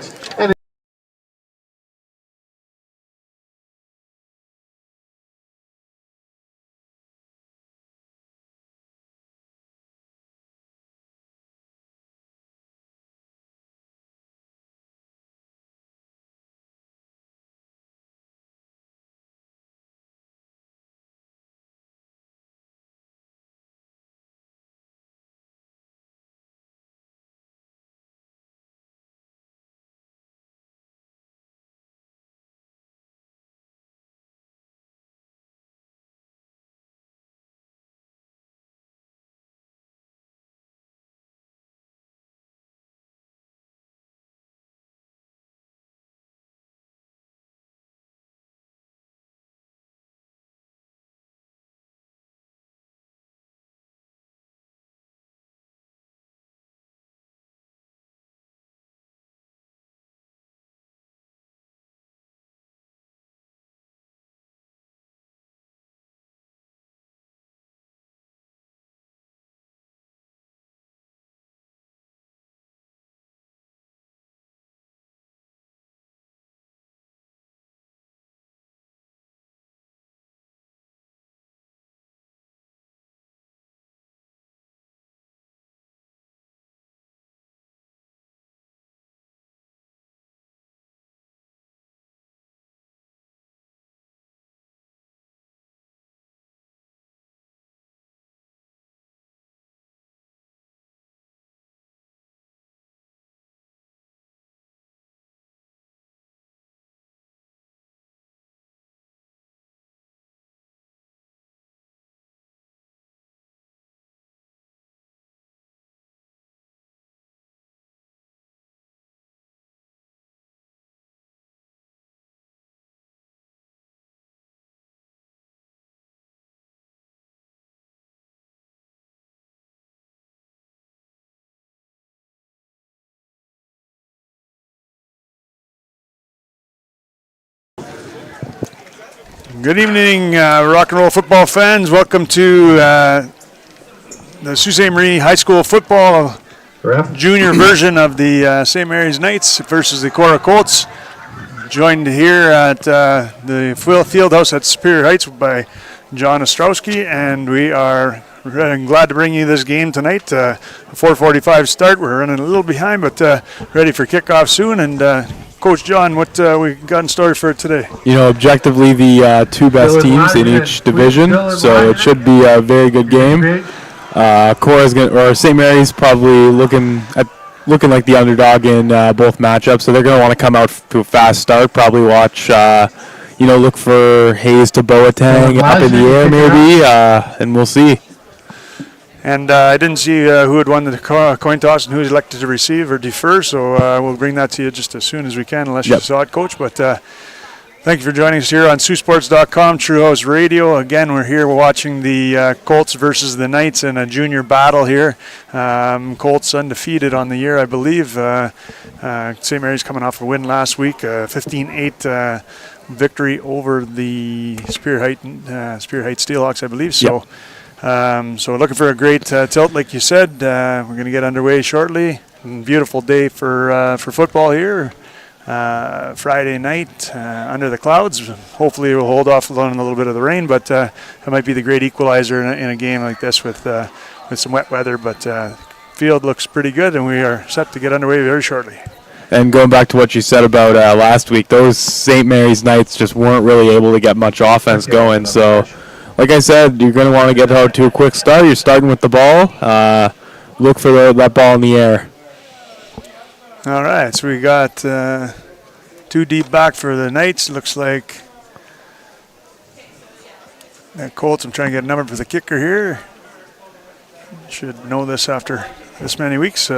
And Good evening, rock and roll football fans. Welcome to the Sault Ste. Marie High School football junior version of the St. Mary's Knights versus the Korah Colts. Joined here at the field house at Superior Heights by John Ostrowski, and we are glad to bring you this game tonight. 4:45 start. We're running a little behind, but ready for kickoff soon. And Coach John, what we got in store for today? You know, objectively the two best teams in each division, so it should be a very good game. Korah's or St. Mary's probably looking like the underdog in both matchups, so they're going to want to come out to a fast start. Probably watch, look for Hayes to Boateng up in the air maybe, and we'll see. And I didn't see who had won the coin toss and who's elected to receive or defer, so we'll bring that to you just as soon as we can, unless you saw it, Coach. But thank you for joining us here on Saultsports.com, True House Radio. Again, we're here watching the Colts versus the Knights in a junior battle here. Colts undefeated on the year, I believe. St. Mary's coming off a win last week, 15-8 victory over the Superior Heights Steelhawks, I believe. So. So looking for a great tilt, like you said. We're going to get underway shortly. Beautiful day for football here. Friday night under the clouds. Hopefully we'll hold off on a little bit of the rain, but it might be the great equalizer in a game like this with some wet weather. But field looks pretty good, and we are set to get underway very shortly. And going back to what you said about last week, those St. Mary's Knights just weren't really able to get much offense going, so... Like I said, you're going to want to get out to a quick start. You're starting with the ball. Look for that ball in the air. All right, so we got two deep back for the Knights. Looks like that Colts. I'm trying to get a number for the kicker here. Should know this after this many weeks.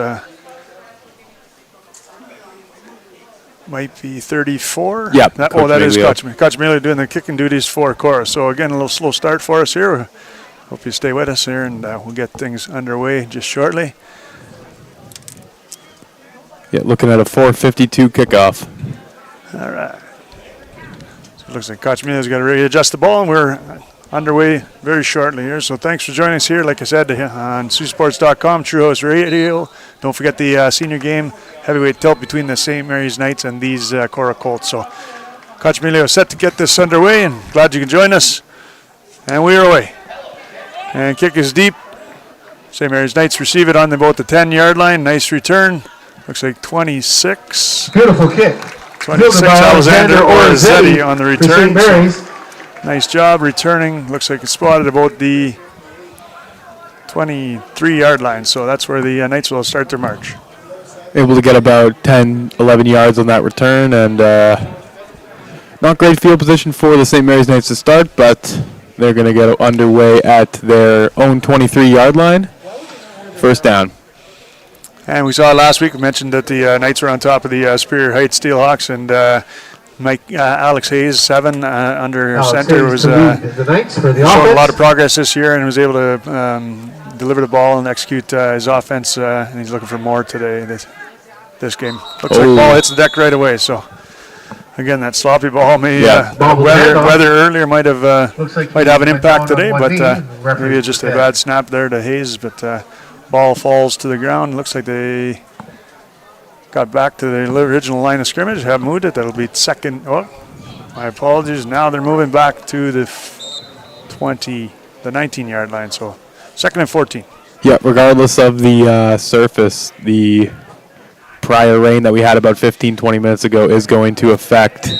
Might be 34. Yeah. That is Coach Mealy doing the kicking duties for Korah. So again, a little slow start for us here. Hope you stay with us here, and we'll get things underway just shortly. Yeah, looking at a 4:52 kickoff. All right. So it looks like Coach Mealy's got to readjust the ball, and we're underway very shortly here. So thanks for joining us here, like I said, on Saultsports.com, True House Radio. Don't forget the senior game, heavyweight tilt between the St. Mary's Knights and these Korah Colts. So Coach Emilio set to get this underway, and glad you can join us. And we are away. And kick is deep. St. Mary's Knights receive it on about the 10-yard line. Nice return. Looks like 26. Beautiful kick. 26, Alexander Orazzetti on the return. Nice job returning. Looks like it's spotted about the 23-yard line. So that's where the Knights will start their march. Able to get about 10, 11 yards on that return, and not great field position for the St. Mary's Knights to start, but they're going to get underway at their own 23-yard line. First down. And we saw last week, we mentioned that the Knights were on top of the Superior Heights Steelhawks, and Alex Hayes, 7 under center, was the Knights for the showed a lot of progress this year and was able to deliver the ball and execute his offense, and he's looking for more today, this game. Looks like ball hits the deck right away, so again, that sloppy ball weather earlier might have an impact today, but maybe it's just a bad snap there to Hayes, but ball falls to the ground. Looks like they got back to the original line of scrimmage, have moved it. That'll be second. Oh, my apologies. Now they're moving back to the 19-yard line, so second and 14. Yeah, regardless of the surface, the prior rain that we had about 15, 20 minutes ago is going to affect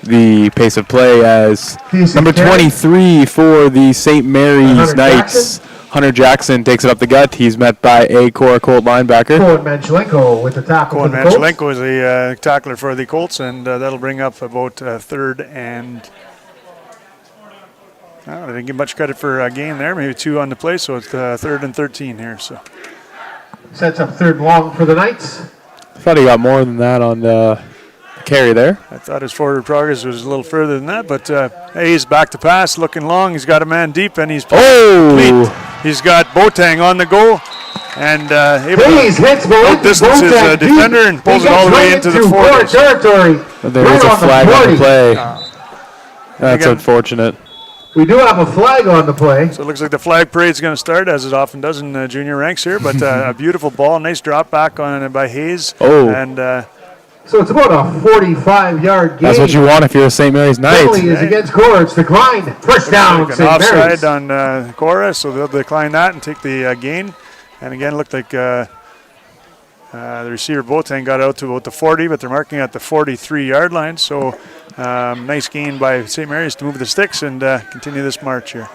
the pace of play, as number 23 for the St. Mary's Knights, Hunter Jackson, takes it up the gut. He's met by a Korah Colt linebacker. Koen Manchelenko with the tackle. Koen Manchelenko is the tackler for the Colts, and that'll bring up about third and... I didn't give much credit for a gain there. Maybe 2 on the play, so it's third and 13 here. So sets up third long for the Knights. I thought he got more than that on the carry there. I thought his forward progress was a little further than that, but Hayes back to pass, looking long. He's got a man deep, and he's complete. He's got Boateng on the go, and able to outdistance his defender and pulls it all the way into the 40 territory. There is a flag on the play. That's unfortunate. We do have a flag on the play. So it looks like the flag parade is going to start, as it often does in junior ranks here, but a beautiful ball, nice drop back on by Hayes. And so it's about a 45-yard gain. That's what you want if you're a St. Mary's Knight. Penalty is against Korah. It's declined. First down, like St. Mary's. Offside on Korah, so they'll decline that and take the gain. And again, looked like the receiver Boateng got out to about the 40, but they're marking at the 43-yard line. So nice gain by St. Mary's to move the sticks and continue this march here.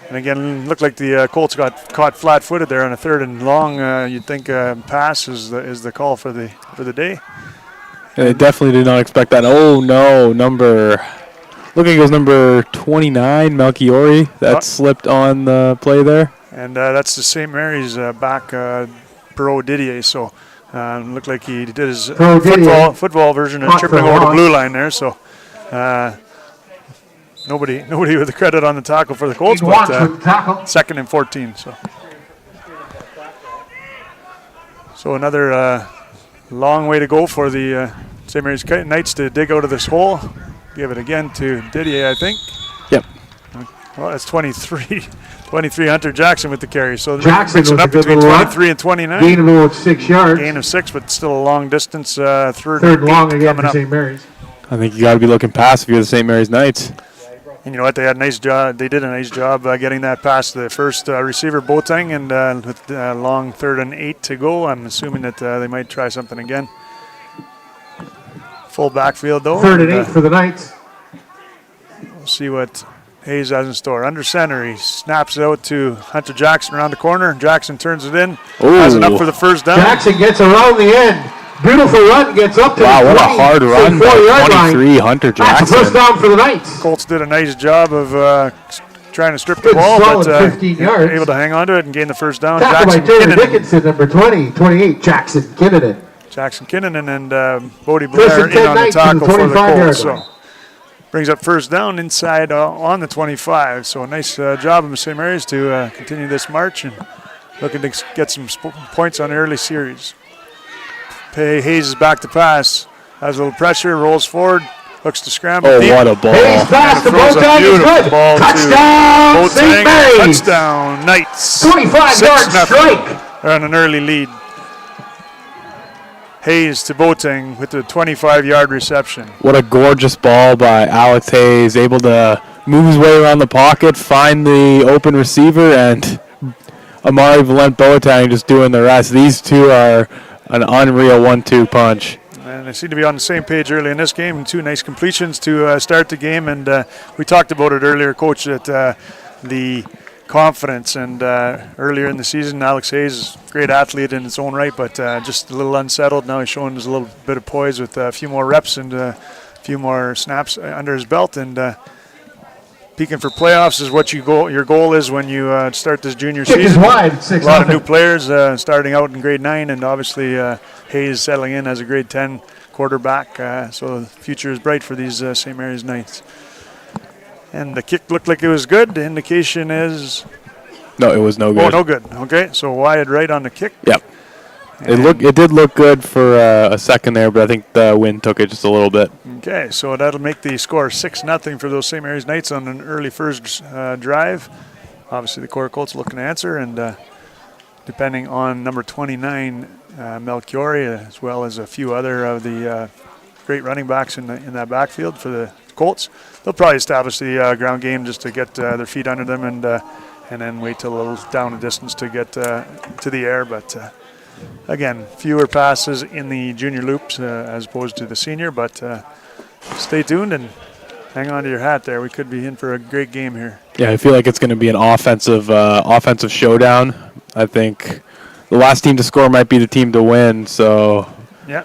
And again, looked like the Colts got caught flat-footed there on a third and long. You'd think pass is the call for the day. Yeah, they definitely did not expect that. Oh no, looking at number 29, Melchiori. That slipped on the play there. And that's the St. Mary's back, Pro Didier. So looked like he did his football version of tripping over the blue line there. So nobody with the credit on the tackle for the Colts, but second and 14. So another long way to go for the St. Mary's Knights to dig out of this hole. Give it again to Didier, I think. Yep. Well, that's 23 Hunter Jackson with the carry. So Jackson mix it up between 23 and 29. Gain of about 6 yards. Gain of 6, but still a long distance. Third long again for St. Mary's. I think you got to be looking past if you're the St. Mary's Knights. And you know what? They had a nice job. They did a nice job getting that past the first receiver, Boateng, and with long 3rd and 8 to go. I'm assuming that they might try something again. Full backfield though. 3rd and 8 for the Knights. We'll see what Hayes has in store. Under center, he snaps it out to Hunter Jackson around the corner. Jackson turns it in. Has it up for the first down. Jackson gets around the end. Beautiful run, gets up to the 20. Wow, what a hard run by 23 Hunter Jackson. That's a first down for the Knights. Colts did a nice job of trying to strip the ball, but able to hang on to it and gain the first down. Tackled by Terry Dickinson, number 28, Jackson Kinnunen. Jackson Kinnunen and Bodie Blair in on the tackle for the Colts. So brings up first down inside on the 25. So a nice job of St. Mary's to continue this march and looking to get some points on the early series. Hayes is back to pass. Has a little pressure, rolls forward, Looks to scramble. Oh, deep. what a ball. Hayes pass to Throws a Boateng is beautiful good. ball to Touchdown, St. Boateng. Mary's. Touchdown, Knights. 25-yard 6-0. strike. They're on an early lead. Hayes to Boateng with the 25-yard reception. What a gorgeous ball by Alex Hayes, able to move his way around the pocket, find the open receiver, and Amari Valent Boateng just doing the rest. These two are an unreal 1-2 punch. And they seem to be on the same page early in this game. And 2 nice completions to start the game. And we talked about it earlier, Coach, that the confidence. And earlier in the season, Alex Hayes is a great athlete in its own right, but just a little unsettled. Now he's showing us a little bit of poise with a few more reps and a few more snaps under his belt. And peaking for playoffs is what your goal is when you start this junior Kick is season. wide, A lot of new players starting out in grade 9, and obviously Hayes settling in as a grade 10 quarterback. So the future is bright for these St. Mary's Knights. And the kick looked like it was good. The indication is... No, it was no good. Oh, no good. Okay, so wide right on the kick. Yep. It did look good for a second there, but I think the wind took it just a little bit. Okay, so that'll make the score 6-0 for those St. Mary's Knights on an early first drive. Obviously, the Korah Colts looking to answer, and depending on number 29, Melchiori, as well as a few other of the great running backs in that backfield for the Colts, they'll probably establish the ground game just to get their feet under them and then wait till a little down the distance to get to the air. But again, fewer passes in the junior loops as opposed to the senior, but stay tuned and hang on to your hat there. We could be in for a great game here. Yeah, I feel like it's going to be an offensive showdown. I think the last team to score might be the team to win. So yeah,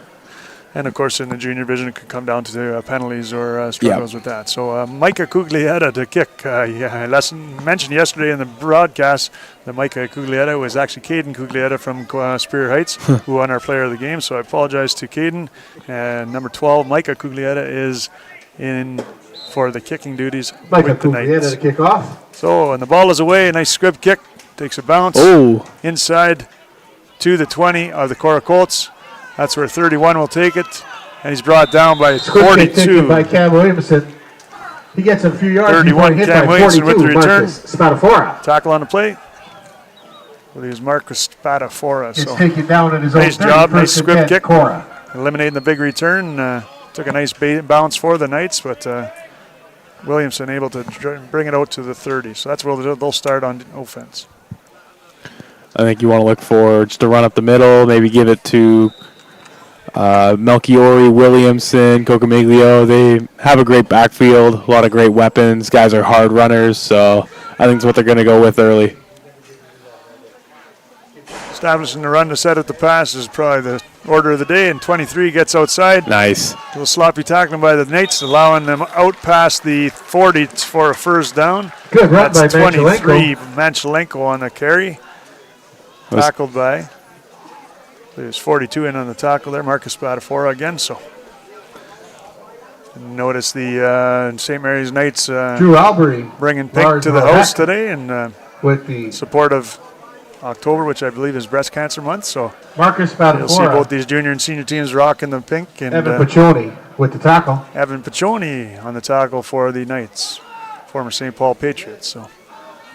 and of course in the junior division it could come down to penalties or struggles with that. So Micah Cuglietta to kick. I mentioned yesterday in the broadcast that Micah Cuglietta was actually Caden Cuglietta from Superior Heights, who won our player of the game. So I apologize to Caden. And number 12, Micah Cuglietta, is in for the kicking duties Micah with the Knights. Cuglietta to kick off. So, and the ball is away. A nice script kick. Takes a bounce inside to the 20 of the Korah Colts. That's where 31 will take it. And he's brought down by 42. By Cam Williamson. He gets a few yards. 31, hit Cam by Williamson 42, with the return. Marcus Spadafora. Tackle on the play. Well, he was Marcus Spadafora. It's So taken down in his own nice job, nice 30, script kick. Korah. Eliminating the big return. Took a nice bounce for the Knights, but Williamson able to bring it out to the 30. So that's where they'll start on offense. I think you want to look for just to run up the middle, maybe give it to Melchiori, Williamson, Cocamiglio. They have a great backfield, a lot of great weapons. Guys are hard runners, so I think it's what they're going to go with early. Establishing the run to set up the pass is probably the order of the day, and 23 gets outside. Nice. A little sloppy tackling by the Knights, allowing them out past the 40 for a first down. Good run That's by 23, Manchelenko. Manchelenko on the carry. Tackled by, there's 42 in on the tackle there, Marcus Spadafora again. So notice the St. Mary's Knights Drew Albury bringing pink to the house today in with the support of October, which I believe is Breast Cancer Month. So Marcus you'll see both Spadafora. these junior and senior teams rocking the pink. And Evan Piccioni with the tackle. Evan Piccioni on the tackle for the Knights, former St. Paul Patriots. So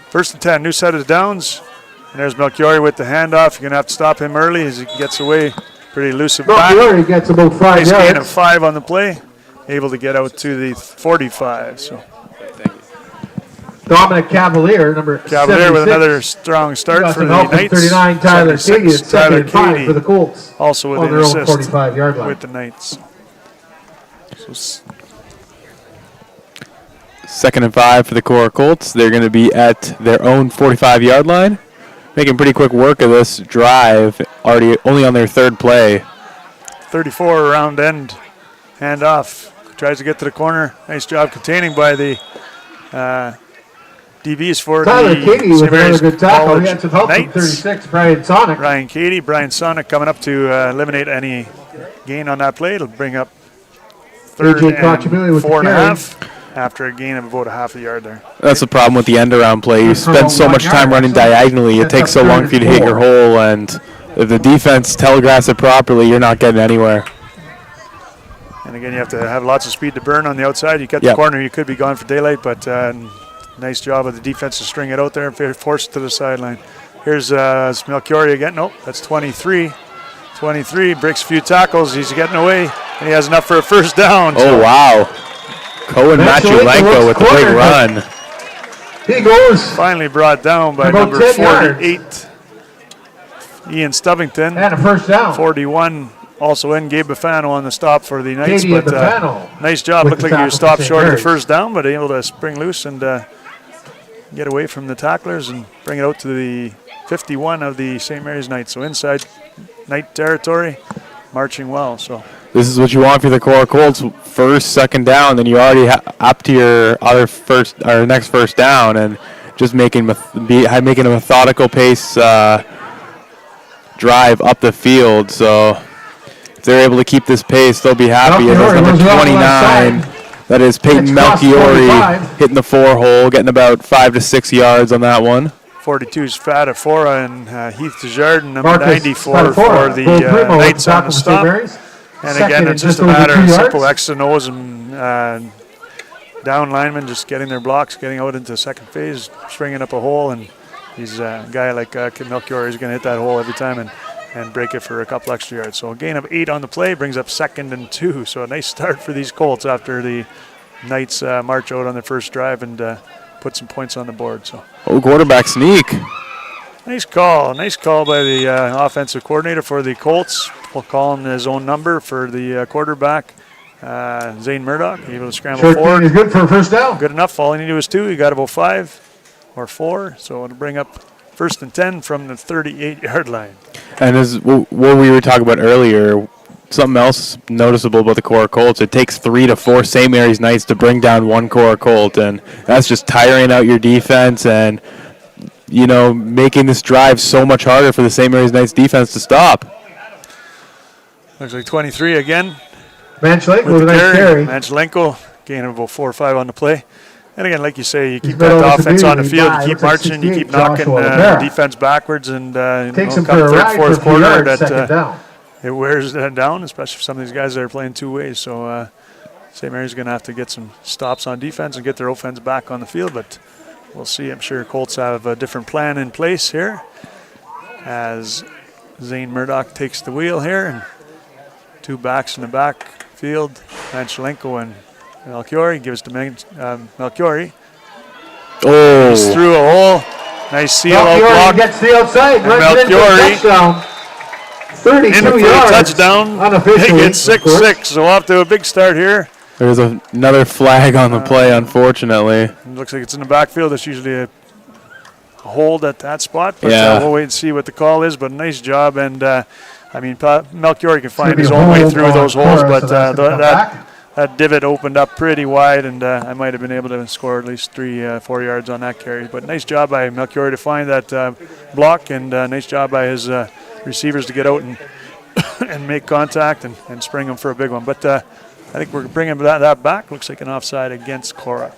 first and 10, new set of downs. And there's Melchiori with the handoff. You're going to have to stop him early as he gets away pretty elusive back. Melchiori gets about 5 Nice gain of yards. 5 on the play. Able to get out to the 45. So Dominic Cavalier, number Cavalier 76. with another strong start Got for some the help from Knights. 39, Tyler 76, Katie. It's second and 5 Katie for the Colts. also with on an their own assist 45-yard line. with the Knights. So Second and 5 for the Korah Colts. They're going to be at their own 45-yard line. Making pretty quick work of this drive, already only on their third play. 34 round end handoff. Tries to get to the corner. Nice job containing by the DBs for Tyler the Katie with St. Mary's another good tackle. He College had some help from Knights. 36, Brian Sonic. Brian Sonic coming up to eliminate any gain on that play. It'll bring up third AJ Cocciabilli and with the 4.5 after a gain of about a half a yard there. That's the problem with the end-around play. You spend so much time running diagonally, it takes so long for you to hit your hole, and if the defense telegraphs it properly, you're not getting anywhere. And And again, you have to have lots of speed to burn on the outside. You get the corner, you could be gone for daylight, but nice job of the defense to string it out there and force it to the sideline. Here's Melchiori again. Nope, that's 23. 23, breaks a few tackles. He's getting away, and he has enough for a first down. Oh, wow. Cohen Machulenko with a big run. He goes. Finally brought down by number 48, Ian Stubbington. And a first down. 41 also in. Gabe Bafano on the stop for the Knights. But nice job. Looked like he was stopped short of the first down, but able to spring loose and get away from the tacklers and bring it out to the 51 of the St. Mary's Knights. So inside Knight territory, marching well. So this is what you want for the Korah Colts. First, second down, then you already up to your next first down, and just making a methodical pace drive up the field. So if they're able to keep this pace, they'll be happy. As number 29, that is Peyton Melchiori, hitting the 4 hole, getting about 5 to 6 yards on that one. 42 is Fata Fora and Heath Desjardins, number 94 for the Knights on the stop. And again, it's just a matter of simple X and O's and down linemen just getting their blocks, getting out into the second phase, stringing up a hole, and he's a guy like Kim Melchiori is going to hit that hole every time and break it for a couple extra yards. So a gain of 8 on the play brings up 2nd and 2. So a nice start for these Colts after the Knights march out on their first drive and put some points on the board. So quarterback sneak. Nice call by the offensive coordinator for the Colts. We'll call him his own number for the quarterback, Zane Murdoch. Able to scramble forward. He's good for a first down. Good enough. All he needed was 2. He got about 5 or 4. So it'll bring up 1st and 10 from the 38-yard line. And as what we were talking about earlier, something else noticeable about the Korah Colts, it takes 3 to 4 St. Mary's Knights to bring down one Korah Colt, and that's just tiring out your defense and, making this drive so much harder for the St. Mary's Knights defense to stop. Looks like 23 again. Manchelenko with a nice carry. Manchelenko, gain of about 4 or 5 on the play. And again, like you say, you keep that offense on the field, you keep marching, you keep knocking the defense backwards, and come third, fourth quarter, it wears that down, especially for some of these guys that are playing 2 ways. So St. Mary's going to have to get some stops on defense and get their offense back on the field, but we'll see. I'm sure Colts have a different plan in place here as Zane Murdoch takes the wheel here, and 2 backs in the backfield, Manchelenko and Melchiori. Gives to Melchiori. Oh. He's through a hole. Nice seal out block. Gets the outside. Melchiori 32 in for yards. A touchdown. Unofficially. They get 6-6. So off to a big start here. There's another flag on the play, unfortunately. It looks like it's in the backfield. That's usually a hold at that spot. But we'll wait and see what the call is. But nice job. And, Melchiori can find his own way through those holes. But that divot opened up pretty wide, and I might have been able to score at least 3-4 yards on that carry. But nice job by Melchiori to find that block, and nice job by his receivers to get out and make contact and spring him for a big one. But I think we're bringing that back. Looks like an offside against Korah.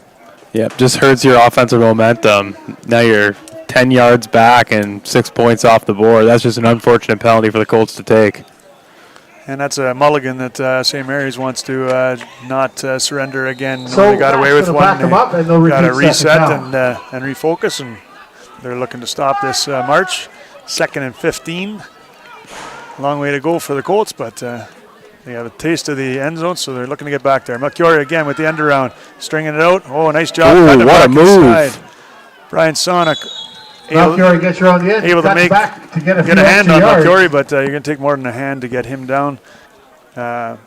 Yeah, just hurts your offensive momentum. Now you're 10 yards back and 6 points off the board. That's just an unfortunate penalty for the Colts to take. And that's a mulligan that St. Mary's wants to not surrender again. So they got away with one. They got to reset and refocus, and they're looking to stop this march. 2nd and 15. Long way to go for the Colts, but they have a taste of the end zone, so they're looking to get back there. Melchiori again with the end around, stringing it out. Oh, nice job. Ooh, what a move. Inside. Brian Sonic. Melchiori gets around the edge. Able to get a hand on Melchiori, but you're going to take more than a hand to get him down. Tyler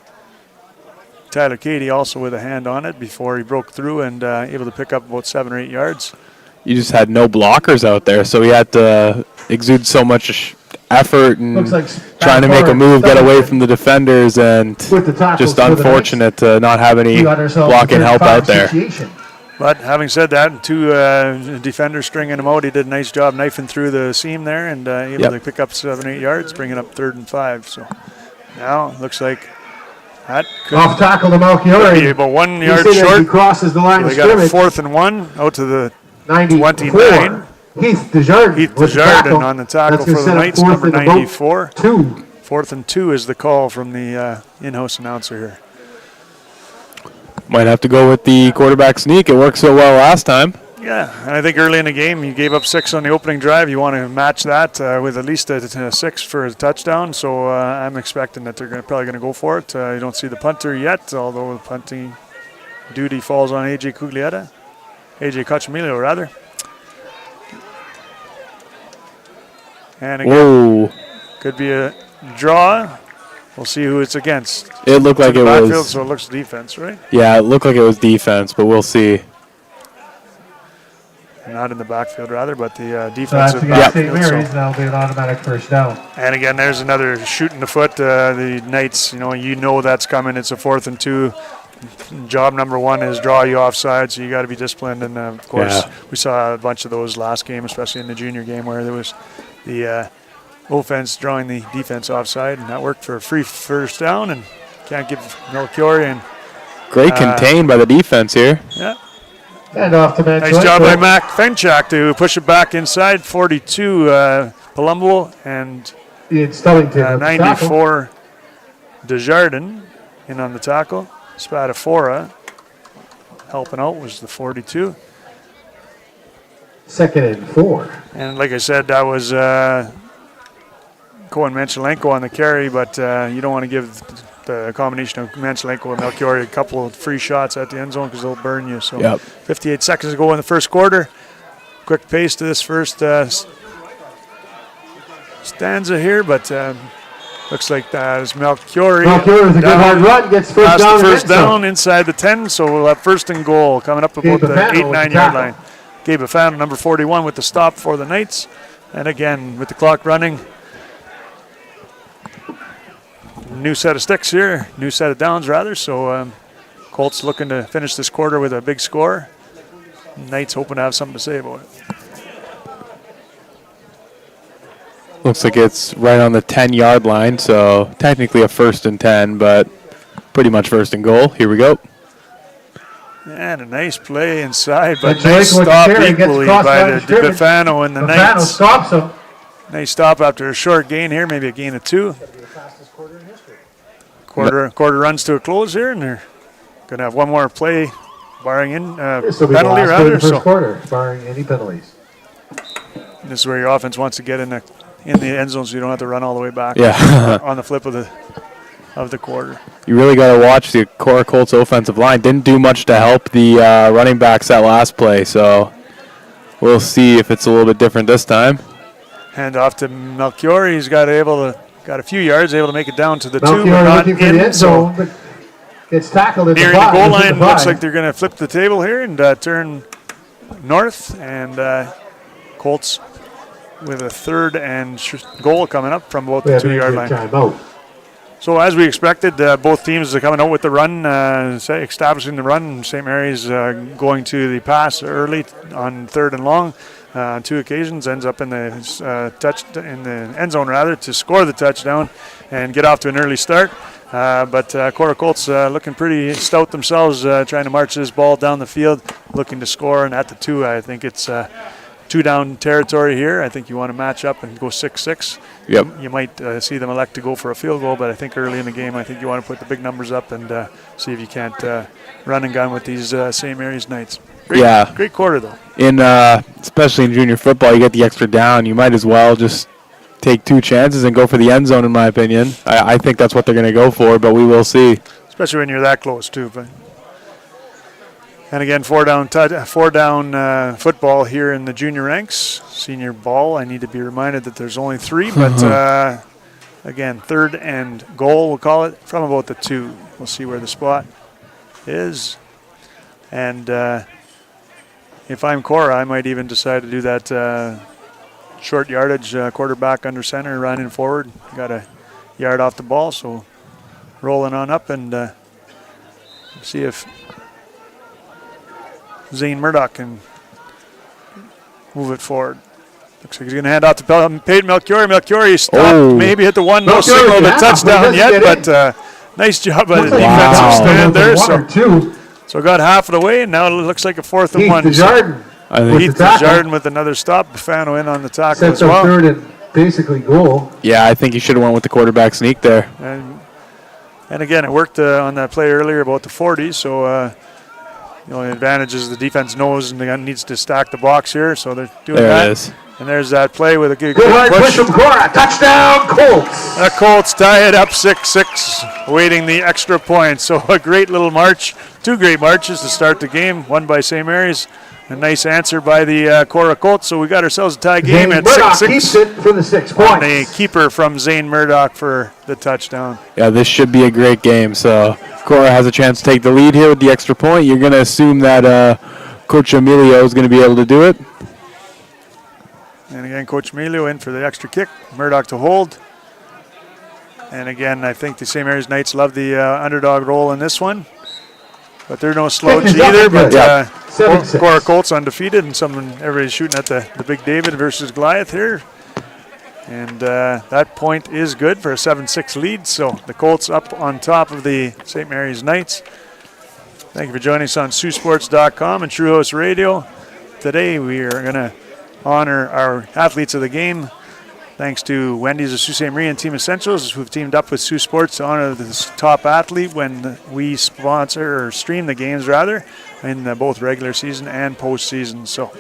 Cady also with a hand on it before he broke through and able to pick up about 7 or 8 yards. You just had no blockers out there, so he had to exude so much effort and trying to make a move, get away from the defenders, and just unfortunate to not have any blocking help out there. But having said that, 2 defenders stringing him out, he did a nice job knifing through the seam there and able to pick up 7 or 8 yards, bringing up 3rd and 5. So now it looks like that could off tackle to Melchiori. Be about 1 yard short. He crosses the line. So they got a 4th and 1 out to the 29. Heath Desjardins on the tackle for the Knights, number 94. 4th and 2 is the call from the in-house announcer here. Might have to go with the quarterback sneak. It worked so well last time. Yeah, and I think early in the game you gave up 6 on the opening drive. You want to match that with at least a 6 for a touchdown. So I'm expecting that they're probably going to go for it. You don't see the punter yet, although the punting duty falls on AJ Cochamilio, rather. And again, Whoa. could be a draw. We'll see who it's against. It looked like it backfield, was. so it looks defense, right? Yeah, it looked like it was defense, but we'll see. Not in the backfield, rather, but the defensive That's against backfield. St. Mary's, and that'll be an automatic first down. And again, there's another shoot in the foot. The Knights, you know that's coming. It's a 4th and 2. Job number 1 is draw you offside, so you got to be disciplined. And of course, we saw a bunch of those last game, especially in the junior game, where there was the offense drawing the defense offside, and that worked for a free first down. And can't give Melchior and Great contained by the defense here. yeah. And off to Matt. Nice job by Mac Fenchak to push it back inside. 42 Palumbo and Ian Stellington. 94 Desjardins in on the tackle. Spadafora helping out was the 42. 2nd and 4. And like I said, that was Cohen Menchelenko on the carry, but you don't want to give the combination of Menchelenko and Melchior a couple of free shots at the end zone because they'll burn you. So 58 seconds to go in the first quarter. Quick pace to this first stanza here, but looks like that is Melchior. Melchior is a good hard run, gets first down. First down inside the 10, so we'll have 1st and goal coming up about the 8-9 yard line. Gabe Afano, number 41, with the stop for the Knights. And again, with the clock running, new set of sticks here, new set of downs rather. So Colts looking to finish this quarter with a big score. Knights hoping to have something to say about it. Looks like it's right on the 10-yard line, so technically a 1st and 10, but pretty much 1st and goal. Here we go. And a nice play inside, but That's nice right, stop Carey equally gets by crossed the Bifano and the Bifano Knights. stops him. Nice stop after a short gain here, maybe a gain of 2. Quarter runs to a close here, and they're going to have one more play, barring This will be the penalty last play of rather. the first So quarter, barring any penalties. this is where your offense wants to get in the end zone, so you don't have to run all the way back. Yeah. On the flip of the quarter. You really got to watch the Korah Colts offensive line. Didn't do much to help the running backs that last play, so we'll see if it's a little bit different this time. Hand off to Melchior. He's got a few yards, able to make it down to the 2, Melchior but not looking for the in. end So zone, but gets tackled in nearing the the goal five, line, looks like they're going to flip the table here and turn north. And Colts with a 3rd and goal coming up from about the 2-yard line. Timeout. So as we expected, both teams are coming out with the run, establishing the run. St. Mary's going to the pass early on 3rd and long on 2 occasions, ends up in the in the end zone rather to score the touchdown and get off to an early start. But Korah Colts looking pretty stout themselves, trying to march this ball down the field, looking to score. And at the 2, I think it's 2-down territory here. I think you want to match up and go 6-6. Yep. You might see them elect to go for a field goal, but I think early in the game, I think you want to put the big numbers up and see if you can't run and gun with these St. Mary's Knights. Great quarter, though. Especially in junior football, you get the extra down. You might as well just take 2 chances and go for the end zone, in my opinion. I think that's what they're going to go for, but we will see. Especially when you're that close, too. And again, 4-down football here in the junior ranks. Senior ball, I need to be reminded that there's only 3, but again, 3rd and goal, we'll call it, from about the 2. We'll see where the spot is. And if I'm Korah, I might even decide to do that short yardage, quarterback under center, running forward. Got a yard off the ball, so rolling on up and see if Zane Murdoch can move it forward. Looks like he's going to hand out to Peyton Melchior. Melchior, he stopped, maybe hit the 1, no signal of a touchdown yet, but nice job by the defensive stand there. So got half of the way, and now it looks like a 4th and 1. Heath Desjardins with another stop. Bifano in on the tackle as well. 3rd and basically goal. Yeah, I think he should have went with the quarterback sneak there. And And again, it worked on that play earlier about the 40, so the advantage is the defense knows and needs to stack the box here, so they're doing that. There it is. And there's that play with a good push from Korah. Touchdown, Colts. The Colts tie it up 6-6, waiting the extra point. So a great little march, 2 great marches to start the game, one by St. Mary's. A nice answer by the Korah Colts, so we got ourselves a tie game at 6-6. Keeps it for the 6 points. And a keeper from Zane Murdoch for the touchdown. Yeah, this should be a great game. So Korah has a chance to take the lead here with the extra point. You're going to assume that Coach Emilio is going to be able to do it. And again, Coach Emilio in for the extra kick. Murdoch to hold. And again, I think the St. Mary's Knights love the underdog role in this one. But they're no slouch either. But Korah Colts undefeated, and everybody's shooting at the Big David versus Goliath here. And that point is good for a 7-6 lead. So the Colts up on top of the St. Mary's Knights. Thank you for joining us on Saultsports.com and True Host Radio. Today we are going to honor our athletes of the game. Thanks to Wendy's of Sault Ste. Marie and Team Essentials, who've teamed up with Sault Sports to honor this top athlete when we sponsor or stream the games rather in both regular season and postseason. So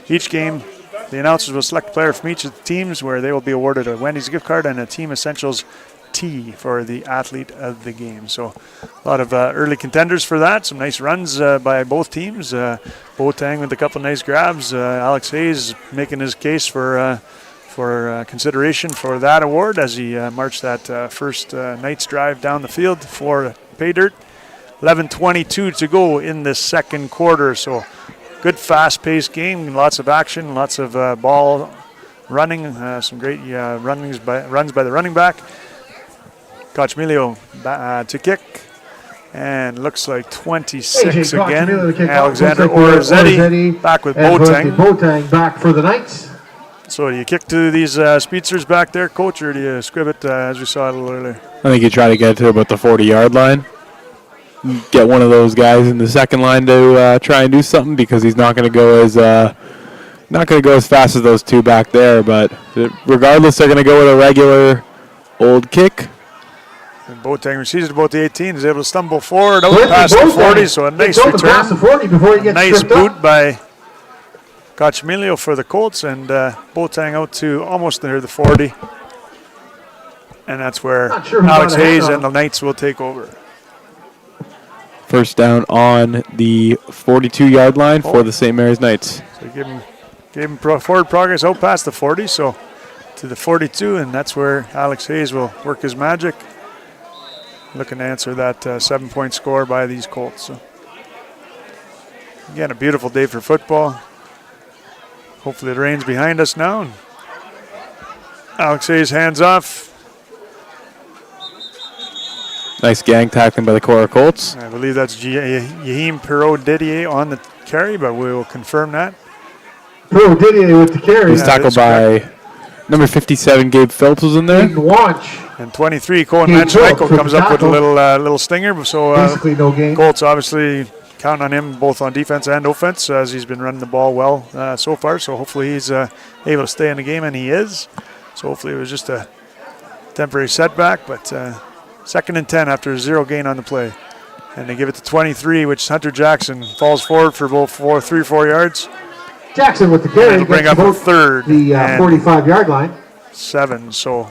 each game, the announcers will select a player from each of the teams where they will be awarded a Wendy's gift card and a Team Essentials tee for the athlete of the game. So a lot of early contenders for that. Some nice runs by both teams. Boateng with a couple nice grabs. Alex Hayes making his case for consideration for that award as he marched that first Knights drive down the field for pay dirt. 11:22 to go in the second quarter. So good fast-paced game, lots of action, lots of ball running, some great runs by the running back. Coach Emilio to kick, and looks like 26 again. Alexander Orazzetti back with Boateng. Boateng back for the Knights. So do you kick to these speedsters back there, Coach, or do you scrib it as we saw a little earlier? I think you try to get to about the 40-yard line. Get one of those guys in the second line to try and do something, because he's not going to go as fast as those 2 back there. But regardless, they're going to go with a regular old kick. And Boateng receives it about the 18, is able to stumble forward out past the 40, so a nice return. Past the 40 before he gets nice boot up by Coach Emilio for the Colts, and Boateng out to almost near the 40. And that's where Alex Hayes and the Knights will take over. First down on the 42-yard line for the St. Mary's Knights. So gave him forward progress out past the 40, so to the 42, and that's where Alex Hayes will work his magic. Looking to answer that 7-point score by these Colts. So again, a beautiful day for football. Hopefully the rain's behind us now. Alex Hayes hands off. Nice gang tackling by the Korah Colts. I believe that's Yahim Perot-Didier on the carry, but we will confirm that. Perot-Didier with the carry. He's tackled by number 57, Gabe Phelps was in there. And 23, Cohen Manchelenko comes up with a little stinger. So basically no gain. Colts obviously counting on him both on defense and offense as he's been running the ball well so far. So hopefully he's able to stay in the game, and he is. So hopefully it was just a temporary setback, but 2nd and 10 after a 0 gain on the play. And they give it to 23, which Hunter Jackson falls forward for both 3 or 4 yards. Jackson with the carry. He'll bring up a third. The 45-yard line. 7. So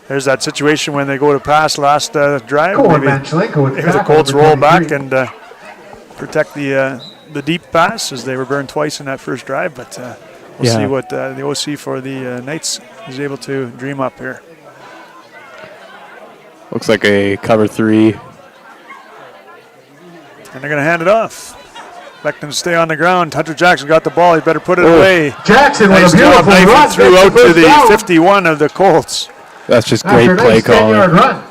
there's that situation when they go to pass last drive. Maybe the Colts roll back and protect the deep pass, as they were burned twice in that first drive. But we'll see what the OC for the Knights is able to dream up here. Looks like a cover 3. And they're going to hand it off. Expect him to stay on the ground. Hunter Jackson got the ball. He better put it away. Jackson nice with a beautiful run. Threw out to the 51 of the Colts. That's just great play calling.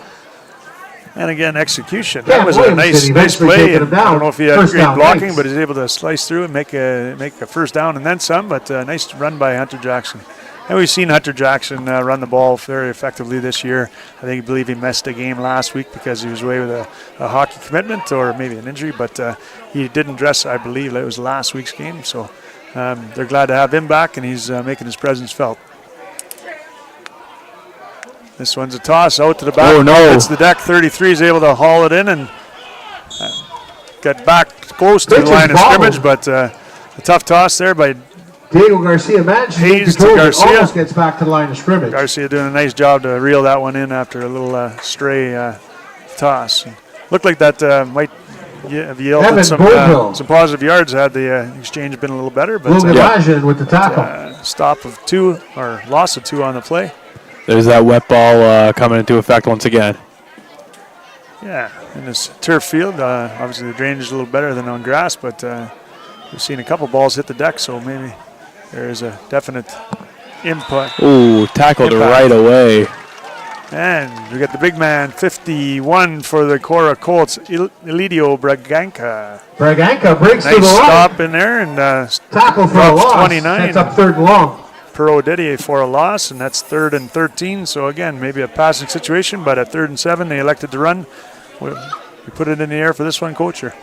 And again, execution. That was a nice play. I don't know if he had great blocking, but he's able to slice through and make a first down and then some. But nice run by Hunter Jackson. And we've seen Hunter Jackson run the ball very effectively this year. I believe he missed a game last week because he was away with a hockey commitment or maybe an injury, but he didn't dress, I believe, it was last week's game. So they're glad to have him back, and he's making his presence felt. This one's a toss out to the back. Oh, no. It's the deck. 33 is able to haul it in and get back close to the Richards line of bobbled. scrimmage, but a tough toss there by Diego Garcia manages to Hayes to control it, Garcia. almost gets back to the line of scrimmage. Garcia doing a nice job to reel that one in after a little stray toss. Looked like that might have yielded Evan some positive yards had the exchange been a little better, but Lugabajan with the tackle. stop of 2 or loss of 2 on the play. There's that wet ball coming into effect once again. Yeah, in this turf field, obviously the drainage is a little better than on grass, but we've seen a couple balls hit the deck, so maybe there is a definite input. Ooh, tackled Impact. right away. And we got the big man, 51 for the Korah Colts, Elidio Braganca. Braganca breaks to Nice the line. stop in there and Tackle for a drops loss. 29. That's up 3rd and long. Perot Didier for a loss, and that's 3rd and 13. So again, maybe a passing situation, but at 3rd and 7, they elected to run. We put it in the air for this one, Coach? Or?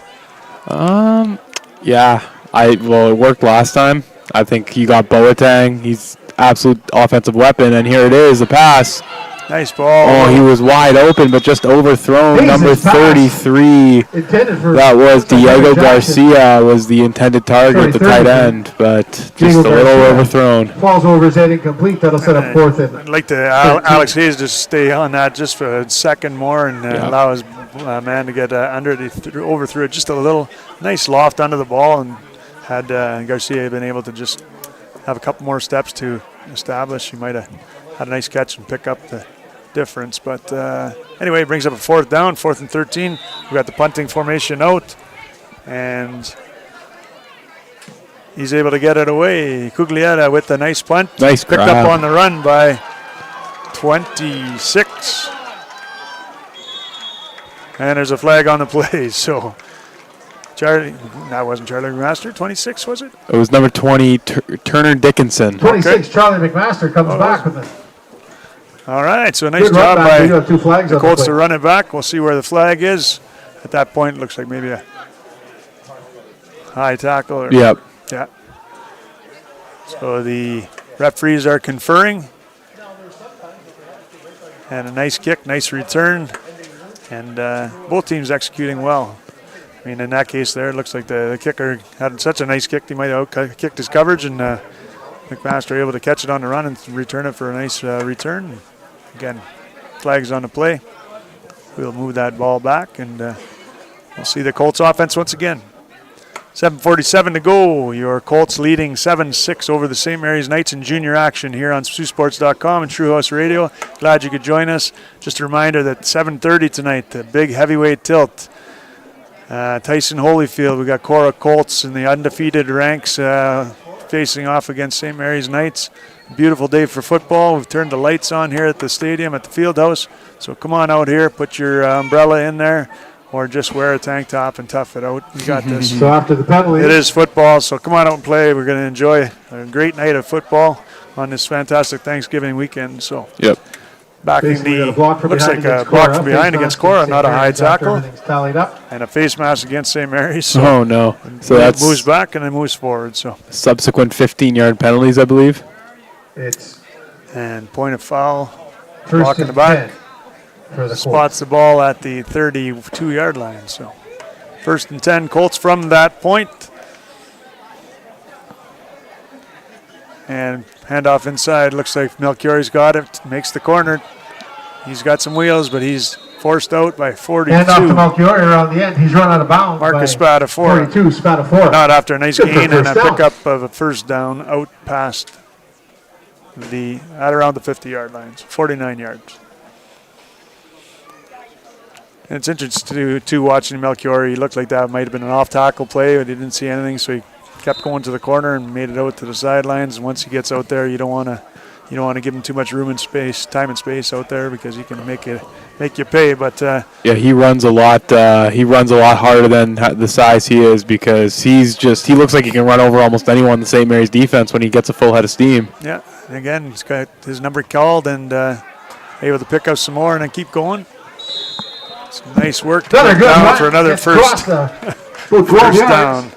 Yeah, it worked last time. I think you got Boateng. He's absolute offensive weapon, and here it is, the pass. Nice ball. Oh, he was wide open, but just overthrown. Jesus, Number pass. 33. Intended for That was Diego Jackson. Garcia was the intended target, the tight 33. end, but just Diego a little Garcia. overthrown. Falls over his head incomplete. That'll set up 4th and I'd like to Alex Hayes just stay on that just for a second more and allow his man to get under it. He overthrew it just a little nice loft under the ball, and had Garcia been able to just have a couple more steps to establish, he might have had a nice catch and pick up the difference. But anyway, it brings up a 4th down, 4th and 13. We've got the punting formation out, and he's able to get it away. Cuglietta with the nice punt. Nice Picked grab. up on the run by 26. And there's a flag on the play. So that wasn't Charlie McMaster. 26, was it? It was number 20, Turner Dickinson. 26. Charlie McMaster comes back with it. All right, so nice Good run job back. by You have 2 flags the on the Colts play. to run it back. We'll see where the flag is. At that point, it looks like maybe a high tackle. Or, Yep. Yeah. So the referees are conferring. And a nice kick, nice return. And both teams executing well. I mean, in that case there, it looks like the kicker had such a nice kick, he might have kicked his coverage, and McMaster able to catch it on the run and return it for a nice return. Again, flags on the play. We'll move that ball back, and we'll see the Colts offense once again. 7:47 to go. Your Colts leading 7-6 over the St. Mary's Knights in junior action here on Saultsports.com and True House Radio. Glad you could join us. Just a reminder that 7:30 tonight, the big heavyweight tilt. Tyson Holyfield, we got Korah Colts in the undefeated ranks facing off against St. Mary's Knights. Beautiful day for football. We've turned the lights on here at the stadium, at the field house. So come on out here, put your umbrella in there, or just wear a tank top and tough it out. We got this. So after the penalty, It is football, so come on out and play. We're going to enjoy a great night of football on this fantastic Thanksgiving weekend. So Yep. backing basically got the, a block from looks behind like a against block Korah. from behind Face against mask Korah, against not a St. high Mary's after tackle, everything's tallied up. and a face mask against St. Mary's. So Oh, no. So it that's moves back and then moves forward. So subsequent 15-yard penalties, I believe. It's and point of foul, first block in and the back. 10 for the Colts. Spots the ball at the 32-yard line. So 1st and 10, Colts from that point. And handoff inside. Looks like Melchior's got it. Makes the corner. He's got some wheels, but he's forced out by 42. Hand off to Melchior on the end. He's run out of bounds. Marcus by Spadafora. 42, Spadafora. Not after a nice Good for gain and a first down. pickup of a first down out past at around the 50-yard line. So 49 yards. And it's interesting to watching Melchior. He looked like that might have been an off-tackle play, but he didn't see anything, so he kept going to the corner and made it out to the sidelines. And once he gets out there, you don't want to give him too much room and space, time and space out there, because he can make you pay. But Yeah, he runs a lot. He runs a lot harder than the size he is, because he looks like he can run over almost anyone in the St. Mary's defense when he gets a full head of steam. yeah, and again, he's got his number called and able to pick up some more and then keep going. Some nice work to Another get good down run. for another Gets first across the 12 first yards. down.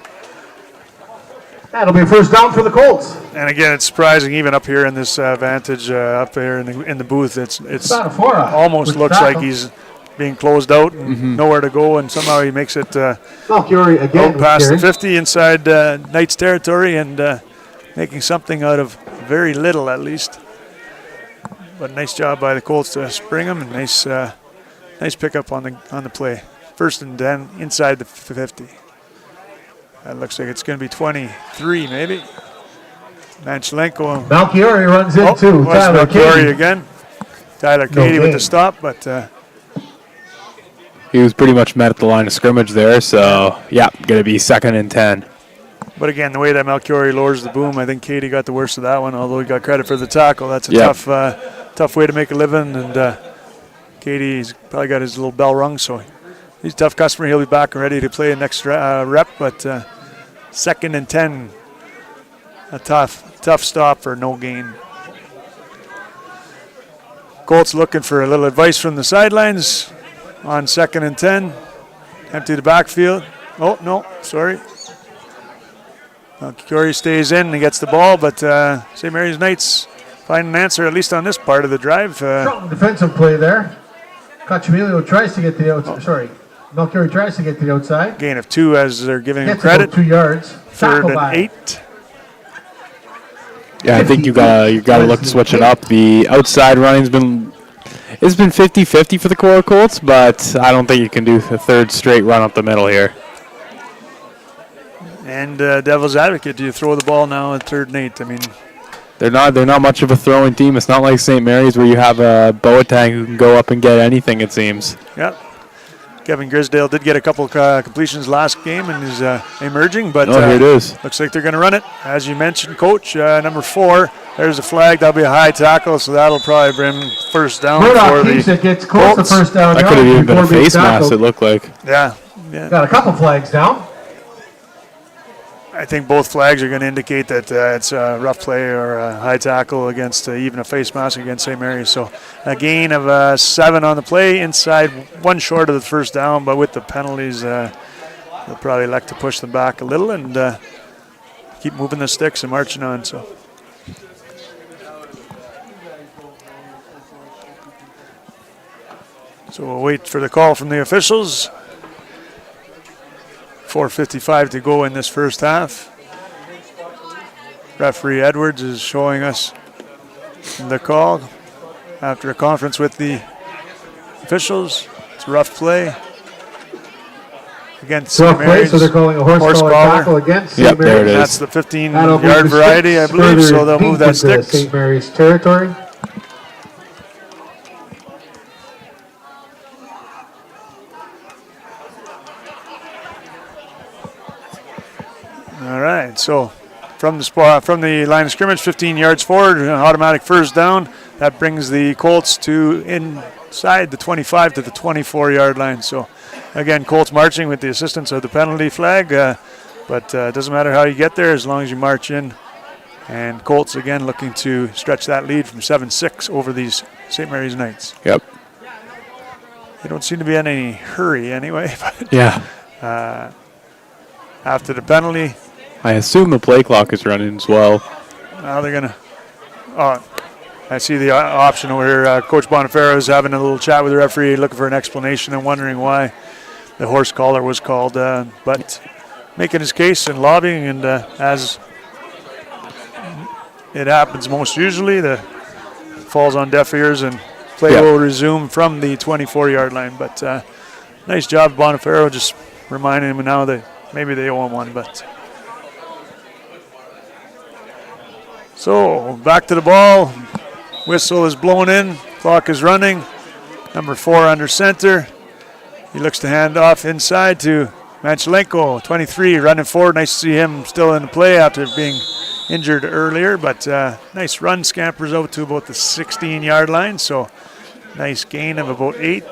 That'll be a first down for the Colts. And again, it's surprising even up here in this vantage up here in the booth. It's almost looks like he's being closed out and nowhere to go, and somehow he makes it Malchiori again past the 50 inside Knights territory and making something out of very little at least. But nice job by the Colts to spring him, and nice pickup on the play. First and 10 inside the 50. That looks like it's going to be 23 maybe. Manchelenko. Malchiori runs into Tyler Malchiori Katie. again. Tyler Katie with the stop, but he was pretty much met at the line of scrimmage there, so yeah, going to be 2nd and 10. But again, the way that Malchiori lowers the boom, I think Katie got the worst of that one, although he got credit for the tackle. That's a tough way to make a living, and Katie's probably got his little bell rung, so he's a tough customer. He'll be back and ready to play next rep, but 2nd and 10, a tough stop for no gain. Colts looking for a little advice from the sidelines on 2nd and 10. Empty the backfield. Oh, no, sorry. Curry stays in and he gets the ball, but St. Mary's Knights find an answer, at least on this part of the drive. Strong defensive play there. Cacciamilio tries to get the outside. Sorry, Malchiori tries to get the outside. Gain of 2 as they're giving him Gets credit. about 2 yards. 3rd and 8. Yeah, I think you gotta look to switch it up. The outside running's been 50-50 for the Korah Colts, but I don't think you can do a third straight run up the middle here. And devil's advocate, do you throw the ball now at 3rd and 8? I mean, they're not much of a throwing team. It's not like St. Mary's where you have a Boateng who can go up and get anything, it seems. yeah. Kevin Grisdale did get a couple completions last game and is emerging, but here it is. Looks like they're going to run it. As you mentioned, Coach, number 4, there's a flag. That'll be a high tackle, so that'll probably bring first down Murdoch for keeps the it, gets close to first down. That could have even been a face mask, it looked like. Yeah. Got a couple flags down. I think both flags are going to indicate that it's a rough play or a high tackle against even a face mask against St. Mary's. So a gain of 7 on the play, inside 1 short of the first down, but with the penalties, they'll probably elect to push them back a little and keep moving the sticks and marching on. So we'll wait for the call from the officials. 4:55 to go in this first half. Referee Edwards is showing us the call after a conference with the officials. It's a rough play against St. Mary's. So they're calling a horse collar tackle against St. Mary's. There it is. That's the 15-yard variety, I believe, so they'll move that sticks. St. Mary's territory. All right, so from the line of scrimmage, 15 yards forward, an automatic first down. That brings the Colts to inside the 25 to the 24-yard line. So, again, Colts marching with the assistance of the penalty flag, but it doesn't matter how you get there as long as you march in. And Colts, again, looking to stretch that lead from 7-6 over these St. Mary's Knights. Yep. They don't seem to be in any hurry anyway. But, yeah. After the penalty, I assume the play clock is running as well. now they're going to I see the option where Coach Bonifero is having a little chat with the referee, looking for an explanation and wondering why the horse collar was called. But making his case and lobbying, and as it happens most usually, the falls on deaf ears and play will resume from the 24-yard line. But nice job, Bonifero, just reminding him now that maybe they owe him one. But so back to the ball. Whistle is blown in. Clock is running. Number 4 under center. He looks to hand off inside to Manchelenko, 23, running forward. Nice to see him still in the play after being injured earlier. But nice run. Scampers out to about the 16-yard line. So nice gain of about 8.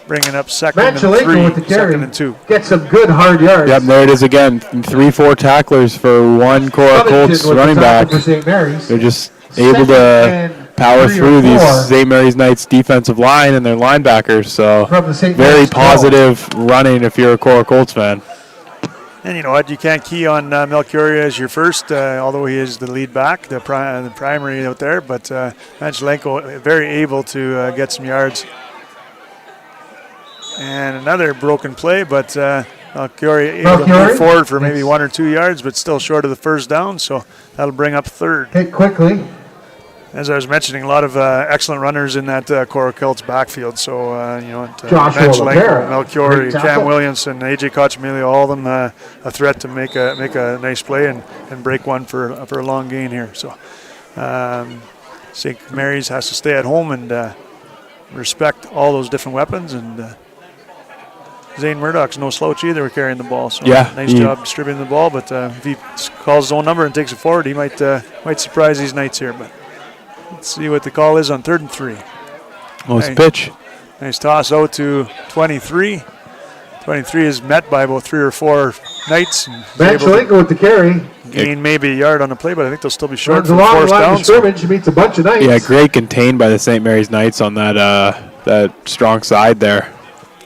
Bringing up second and 3. With the carry. 2nd and 2. Get some good hard yards. Yep, there it is again. 3-4 tacklers for one Korah Colts running back. They're just able to power through these St. Mary's Knights defensive line and their linebackers. So very positive running if you're a Korah Colts fan. And you know what? You can't key on Melchior as your first, although he is the lead back, the primary out there. But Angelenko very able to get some yards. And another broken play, but Melchior able to move forward for maybe 1 or 2 yards, but still short of the first down. So that'll bring up third. Hit quickly. As I was mentioning, a lot of excellent runners in that Korah Colts backfield. So, Joshua Angelenko, Melchior, Great Cam tackle. Williamson, AJ Cochamilio, all of them a threat to make a nice play and break one for a long gain here. So, St. Mary's has to stay at home and respect all those different weapons. And Zane Murdoch's no slouch either with carrying the ball. So, nice job distributing the ball. But if he calls his own number and takes it forward, he might surprise these Knights here. But let's see what the call is on 3rd and 3. Pitch. Nice toss out to 23. 23 is met by about 3 or 4 Knights. Angelenko with the carry. Gain maybe a yard on the play, but I think they'll still be short Runs for along the fourth line down. of scrimmage, meets a bunch of Knights. Yeah, great contained by the St. Mary's Knights on that strong side there.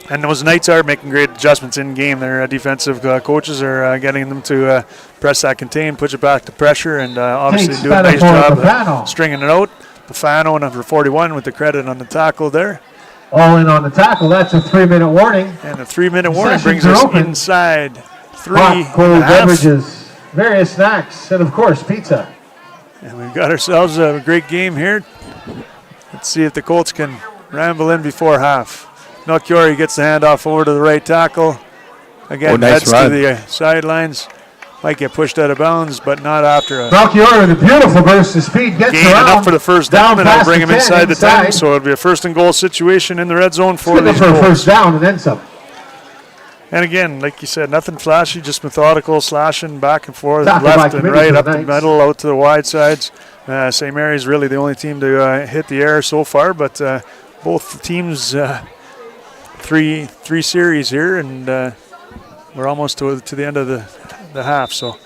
And those Knights are making great adjustments in game. Their defensive coaches are getting them to press that contain, push it back to pressure, and obviously do a nice job stringing it out. Bufano, number 41, with the credit on the tackle there. All in on the tackle. That's a 3-minute warning. And the 3-minute warning brings us inside 3 Hot, cold and a half. beverages, various snacks, and of course, pizza. And we've got ourselves a great game here. Let's see if the Colts can ramble in before half. Melchior gets the handoff over to the right tackle. Again, nice heads run. to the sidelines. Might get pushed out of bounds, but not after a Melchior with a beautiful burst of speed gets gain around. enough for the first down, and that'll past bring him inside the 10. inside. So it'll be a 1st and goal situation in the red zone for Good these for a Colts. first down and then some. And again, like you said, nothing flashy, just methodical, slashing back and forth, Tackled by left and committee right, for up the the Knights. middle, out to the wide sides. St. Mary's really the only team to hit the air so far, but both teams, three series here, and we're almost to the end of the half. So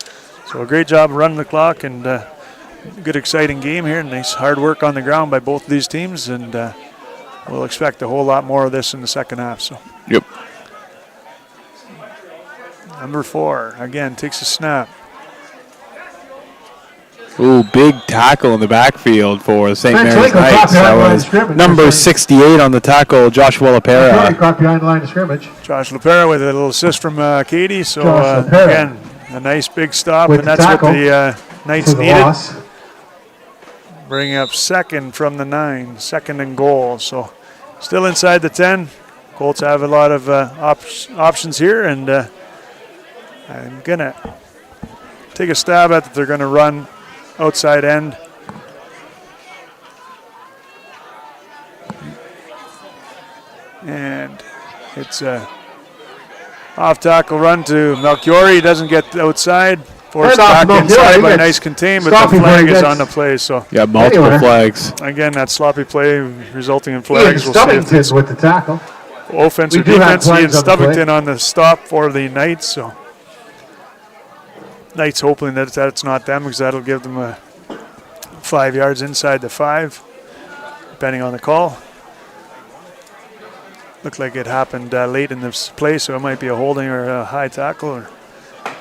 a great job running the clock, and good exciting game here. Nice hard work on the ground by both of these teams, and we'll expect a whole lot more of this in the second half. So. Yep. Number 4, again, takes a snap. Ooh, big tackle in the backfield for St. Mary's Angelenko caught Knights. behind That the line of was scrimmage. number 68 on the tackle, Joshua Melchior LaPera. caught behind the line of scrimmage. Josh LaPera with a little assist from Katie. So, Josh LaPera. again, a nice big stop, With and the that's tackle what the Knights For the needed. loss. Bringing up 2nd from the 9, 2nd and goal. So, still inside the 10. Colts have a lot of options here, and I'm going to take a stab at that. They're going to run outside end. And it's a off tackle run to Melchior. He doesn't get outside. Forced Hand off back Melchior. inside He by gets nice contain, but sloppy the flag play is gets- on the play. So Yeah, multiple Anyway. flags. again, that sloppy play resulting in Ian flags. We'll see if Stubbington it's with the tackle. offense or We do have defense. Ian flags on the play. Stubbington on the stop for the Knights. So Knights hoping that it's not them, because that'll give them 5 yards inside the 5, depending on the call. Looked like it happened late in this play, so it might be a holding or a high tackle, or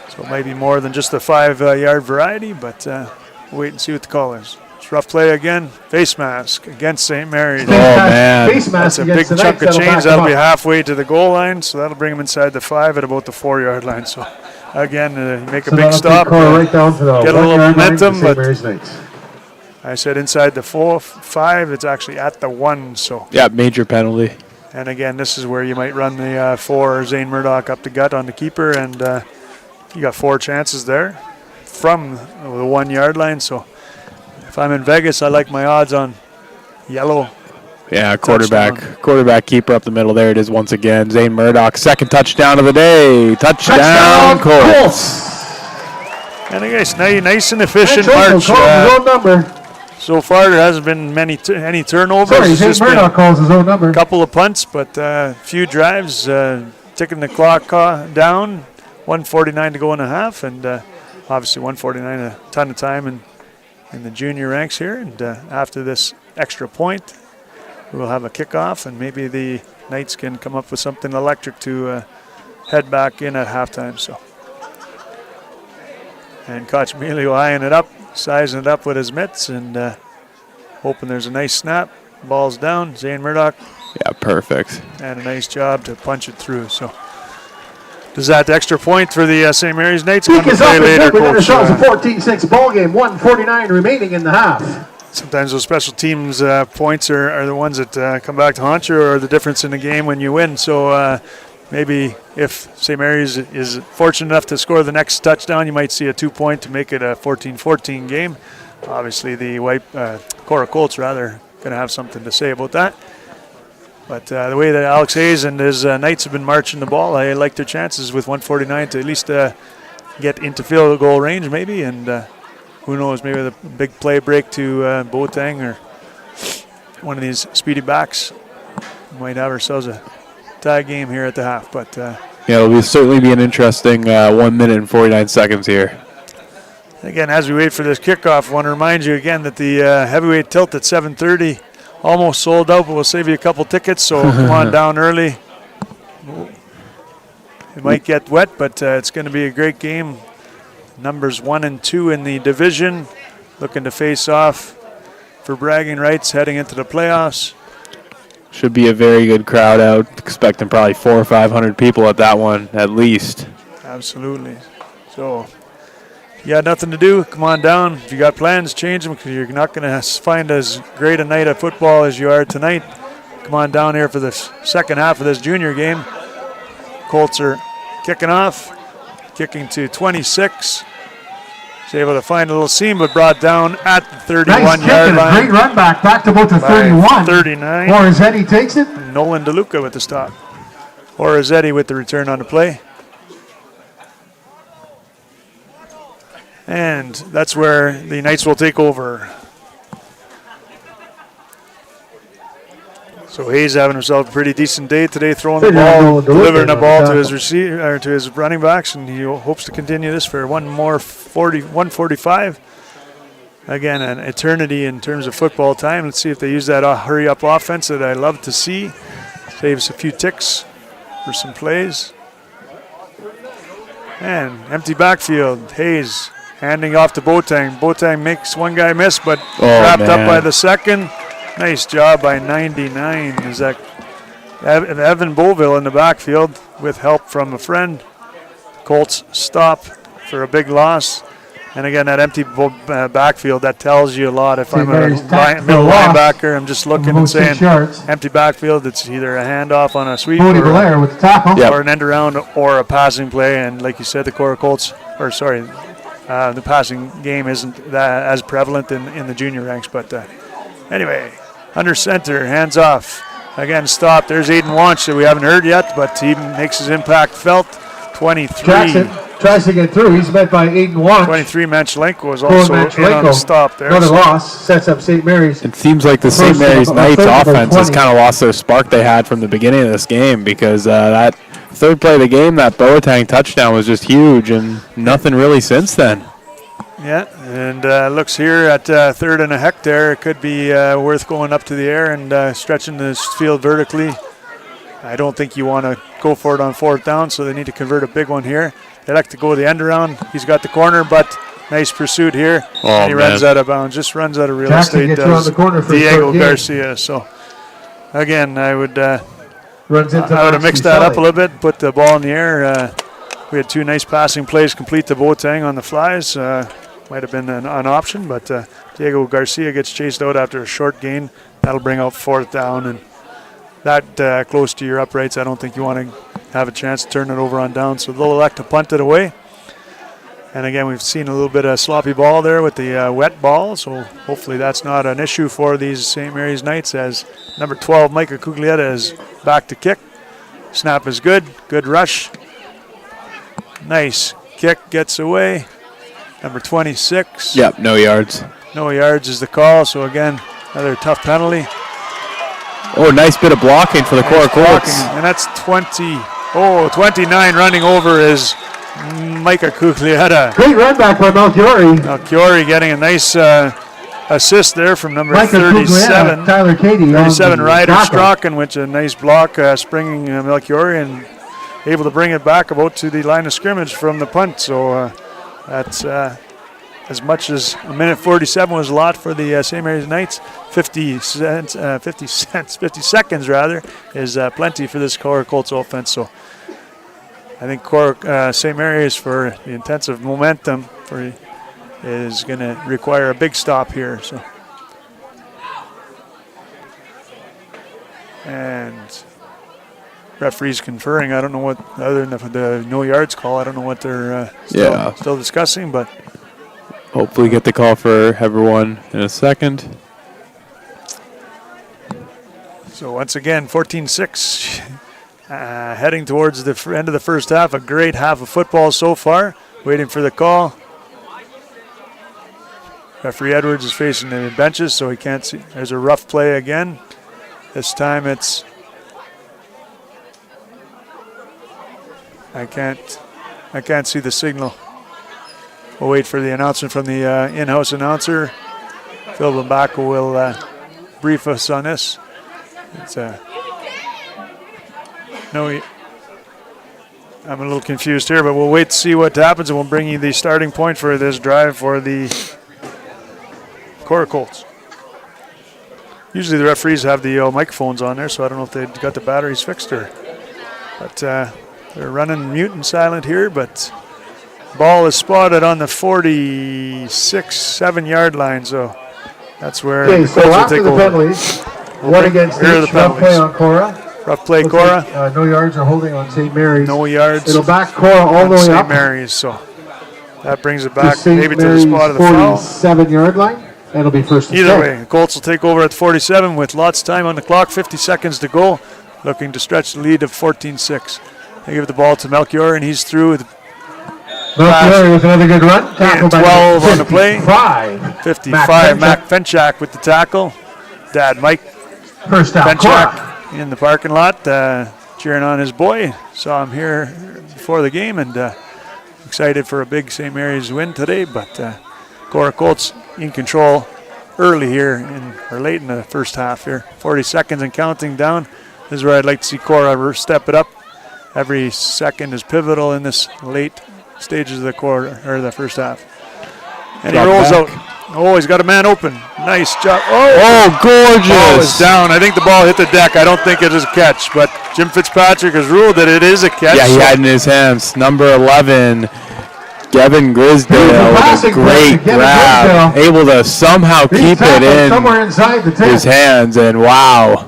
so it might be more than just a 5-yard variety. But we'll wait and see what the call is. It's a rough play again. Face mask against St. Mary's. man. Face mask That's a against big the chunk Knights. of change. back That'll them be up. halfway to the goal line, so that'll bring them inside the 5 at about the 4-yard line. So again, make a So big that'll stop. take Korah right down to the get a little 1-yard line momentum, for St. but- Mary's Knights. I said inside the 5. It's actually at the 1. So, Yeah, major penalty. and again, this is where you might run the 4 Zane Murdoch up the gut on the keeper, and you got 4 chances there from the 1-yard line. So if I'm in Vegas, I like my odds on yellow. Yeah, quarterback keeper up the middle. There it is once again. Zane Murdoch, 2nd touchdown of the day. Touchdown, Colts. And I guess nice and efficient Angelenko march. calls his own number. So far, there hasn't been any turnovers. Sorry, It's St. just been Murdoch calls his own number. a couple of punts, but a few drives, ticking the clock down. 1:49 to go in a half, and obviously 1:49 a ton of time in the junior ranks here. And after this extra point, we'll have a kickoff, and maybe the Knights can come up with something electric to head back in at halftime. So And Cochmelio eyeing it up, sizing it up with his mitts, and hoping there's a nice snap. Ball's down. Zane Murdoch. Yeah, perfect. And a nice job to punch it through. So does that extra point for the St. Mary's Knights come to play later, Coach? Ourselves a 14-6 ball game, 1:49 remaining in the half. Sometimes those special teams points are the ones that come back to haunt you, or the difference in the game when you win. So maybe if St. Mary's is fortunate enough to score the next touchdown, you might see a 2-point to make it a 14-14 game. Obviously, the Korah Colts, rather, going to have something to say about that. But the way that Alex Hayes and his Knights have been marching the ball, I like their chances with 149 to at least get into field goal range maybe, and who knows, maybe the big play break to Boateng or one of these speedy backs. We might have ourselves a tie game here at the half. But yeah, it'll certainly be an interesting 1 minute and 49 seconds here. Again, as we wait for this kickoff, I want to remind you again that the heavyweight tilt at 7:30 almost sold out, but we'll save you a couple tickets, so come on down early. It might get wet, but it's going to be a great game. Numbers 1 and 2 in the division, looking to face off for bragging rights heading into the playoffs. Should be a very good crowd out. Expecting probably 400 or 500 people at that one, at least. Absolutely. So you got nothing to do, come on down. If you got plans, change them, because you're not going to find as great a night of football as you are tonight. Come on down here for the second half of this junior game. Colts are kicking off, kicking to 26. He's able to find a little seam, but brought down at the 31-yard line. Great run back to about the 31. 39. Horazetti takes it. Nolan DeLuca with the stop. Horazetti with the return on the play. And that's where the Knights will take over. So Hayes having himself a pretty decent day today, throwing the ball, delivering the ball to his receiver, or to his running backs, and he hopes to continue this for 145. Again, an eternity in terms of football time. Let's see if they use that hurry-up offense that I love to see. Saves a few ticks for some plays. And empty backfield. Hayes handing off to Boateng. Boateng makes one guy miss, but wrapped up by the second. Nice job by 99. Is that Evan Beauville in the backfield with help from a friend. Colts stop for a big loss. And again, that empty backfield, that tells you a lot. If I'm a middle linebacker, I'm just looking and saying, empty backfield, it's either a handoff on a sweep or an end around or a passing play. And like you said, the Korah Colts, the passing game isn't that as prevalent in the junior ranks. But anyway, under center, hands off. Again, stop. There's Aiden Wanch that we haven't heard yet, but he makes his impact felt. 23. Jackson tries to get through. He's met by Aiden Wanch. 23, Menchelenko was also in on the stop there. Another loss. Sets up St. Mary's. It seems like the St. Mary's Knights offense has kind of lost their spark they had from the beginning of this game, because that third play of the game, that Boateng touchdown was just huge, and nothing really since then. Yeah, and looks here at third and a hectare. It could be worth going up to the air and stretching this field vertically. I don't think you want to go for it on fourth down, so they need to convert a big one here. They like to go the end around. He's got the corner, but nice pursuit here. And he runs out of bounds, just runs out of real estate, does Diego Garcia. So, again, I would have mixed that up a little bit, put the ball in the air. We had two nice passing plays complete to Boateng on the flies. Might have been an option, but Diego Garcia gets chased out after a short gain. That'll bring out fourth down, and that close to your uprights, I don't think you want to have a chance to turn it over on down. So they'll elect to punt it away. And again, we've seen a little bit of sloppy ball there with the wet ball, so hopefully that's not an issue for these St. Mary's Knights, as number 12, Micah Cuglietta, is back to kick. Snap is good. Good rush. Nice kick, gets away. Number 26. Yep, no yards. No yards is the call, so again, another tough penalty. Oh, nice bit of blocking for the Korah Colts. And that's 29 running over is Micah Cuglietta. Great run back by Malchiori. Malchiori getting a nice assist there from number Micah 37. Tyler Cady. 37, Ryder Strachan, which a nice block, springing Malchiori, and able to bring it back about to the line of scrimmage from the punt. So That's as much as a minute 47 was a lot for the St. Mary's Knights. 50 seconds rather, is plenty for this Korah Colts offense. So I think St. Mary's, for the intensive momentum, is going to require a big stop here. So, and referees conferring. I don't know what, other than the no yards call, I don't know what they're still discussing, but hopefully get the call for everyone in a second. So once again, 14-6, heading towards the end of the first half. A great half of football so far. Waiting for the call. Referee Edwards is facing the benches, so he can't see. There's a rough play again. This time it's, I can't see the signal. We'll wait for the announcement from the in-house announcer. Phil Lombaco will brief us on this. It's I'm a little confused here, but we'll wait to see what happens, and we'll bring you the starting point for this drive for the Korah Colts. Usually the referees have the microphones on there, so I don't know if they've got the batteries fixed or. But they're running mute and silent here, but ball is spotted on the 7-yard line, so that's where Okay, the so Colts will after take the over. penalties, one against Here are the each, rough play penalties. on Korah. Rough play, Looks Korah. like, no yards are holding on St. Mary's. No yards. It'll back Korah all the way St. up Mary's, so that brings it to back St. maybe to the Mary's spot of the foul. 47-yard line, and it'll be first and Either 10. way, the Colts will take over at 47 with lots of time on the clock, 50 seconds to go, looking to stretch the lead of 14-6. They give the ball to Melchior, and he's through with Melchior with another good run. Tackle by 12 on the play. 55. Mac Fenchak with the tackle. Dad Mike First down, Korah. Fenchak in the parking lot, cheering on his boy. Saw him here before the game, and excited for a big St. Mary's win today. But Korah Colts in control early here, or late in the first half here. 40 seconds and counting down. This is where I'd like to see Korah step it up. Every second is pivotal in this late stages of the quarter, or the first half. And he rolls out. Oh, he's got a man open. Nice job. Oh, gorgeous. Ball is down. I think the ball hit the deck. I don't think it is a catch, but Jim Fitzpatrick has ruled that it is a catch. Yeah, he had in his hands number 11, Gavin Grisdale, with a great grab, able to somehow keep it in somewhere inside the his hands, and wow.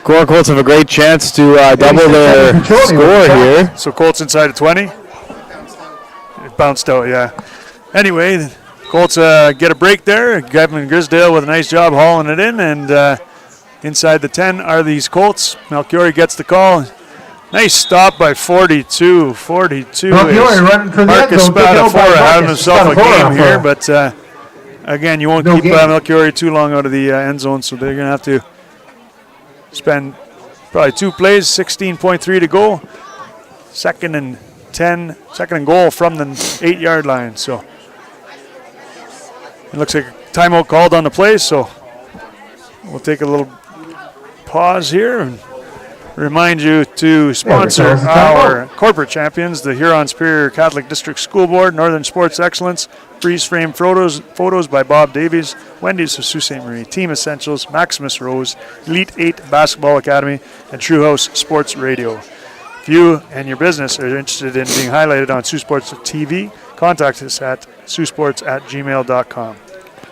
Korah Colts have a great chance to double their score here. So Colts inside of 20. It bounced out, yeah. Anyway, the Colts get a break there. Gavin Grisdale with a nice job hauling it in, and inside the 10 are these Colts. Melchior gets the call. Nice stop by 42. 42 Melchior running for the Marcus end zone. Spadafora having himself a game here, but but again, you won't keep Melchior too long out of the end zone, so they're going to have to spend probably 2 plays, 16.3 to go. Second and goal from the 8-yard line. So it looks like a timeout called on the play, so we'll take a little pause here and remind you to sponsor our corporate champions, the Huron Superior Catholic District School Board, Northern Sports Excellence, Freeze Frame photos by Bob Davies, Wendy's of Sault Ste. Marie, Team Essentials, Maximus Rose, Elite 8 Basketball Academy, and True House Sports Radio. If you and your business are interested in being highlighted on Sault Sports TV, contact us at saultsports@gmail.com.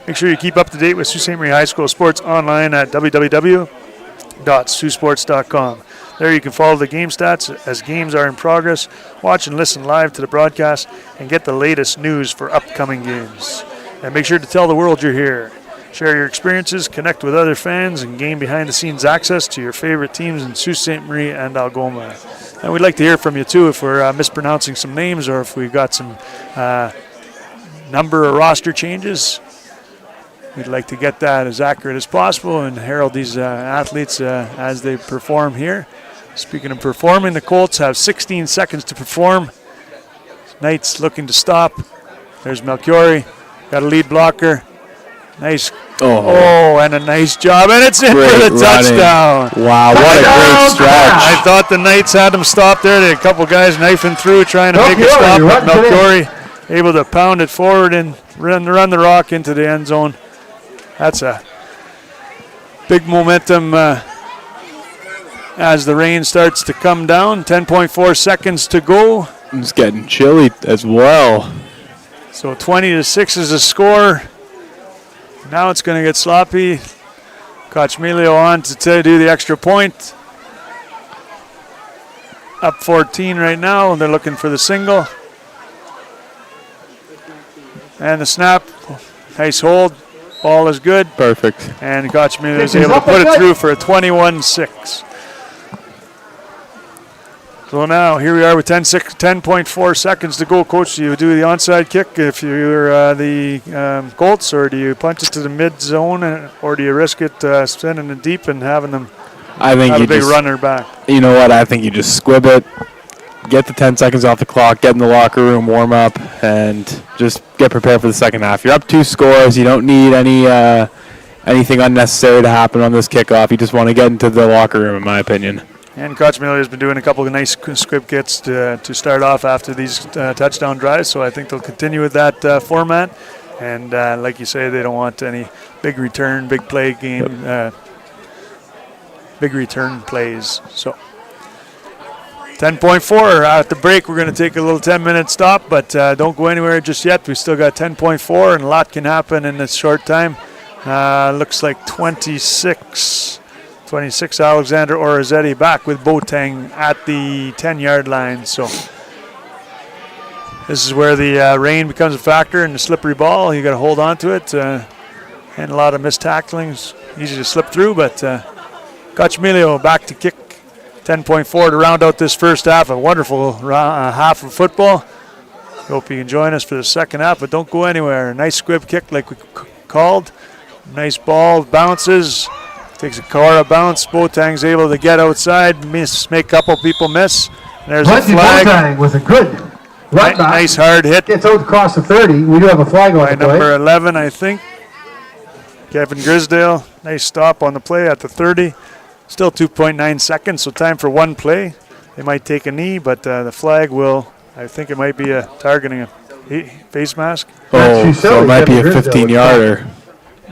Make sure you keep up to date with Sault Ste. Marie High School sports online at www.saultsports.com. There you can follow the game stats as games are in progress, watch and listen live to the broadcast, and get the latest news for upcoming games. And make sure to tell the world you're here. Share your experiences, connect with other fans, and gain behind-the-scenes access to your favorite teams in Sault Ste. Marie and Algoma. And we'd like to hear from you, too, if we're mispronouncing some names or if we've got some number or roster changes. We'd like to get that as accurate as possible and herald these athletes as they perform here. Speaking of performing, the Colts have 16 seconds to perform. Knights looking to stop. There's Melchior, got a lead blocker. Nice. Oh, and a nice job. And it's in for the touchdown. Wow, what a great stretch. I thought the Knights had him stop there. They had a couple guys knifing through trying to make a stop, but Melchior able to pound it forward and run the rock into the end zone. That's a big momentum as the rain starts to come down. 10.4 seconds to go. It's getting chilly as well. So 20-6 is the score. Now it's going to get sloppy. Kochmelio on to do the extra point. Up 14 right now. They're looking for the single. And the snap. Nice hold. Ball is good. Perfect. And Kochmelio is able to put it through for a 21-6. So now here we are with 10.4 seconds to go. Coach, do you do the onside kick if you're the Colts, or do you punch it to the mid zone, or do you risk it sending it deep and having them have a big runner back? You know what? I think you just squib it, get the 10 seconds off the clock, get in the locker room, warm up, and just get prepared for the second half. You're up 2 scores. You don't need anything unnecessary to happen on this kickoff. You just want to get into the locker room, in my opinion. And Kochmelio has been doing a couple of nice squib kicks to start off after these touchdown drives, so I think they'll continue with that format. And like you say, they don't want any big return, big play game, big return plays. So 10.4 at the break. We're going to take a little 10-minute stop, but don't go anywhere just yet. We still got 10.4, and a lot can happen in this short time. Looks like 26 Alexander Orazzetti back with Boateng at the 10-yard line. So this is where the rain becomes a factor and the slippery ball. You got to hold on to it, and a lot of missed tacklings. Easy to slip through, but Kochmelio back to kick. 10.4 to round out this first half. A wonderful half of football. Hope you can join us for the second half, but don't go anywhere. Nice squib kick like we called. Nice ball, bounces. Takes a Korah bounce. Boateng's able to get outside, make a couple people miss. There's a flag. Boateng with a good right back. Nice hard hit. Gets out across the 30. We do have a flag on By the play. number 11, I think. Kevin Grisdale. Nice stop on the play at the 30. Still 2.9 seconds, so time for one play. They might take a knee, but the flag will, I think it might be targeting a face mask. Oh, so it might be a 15-yarder.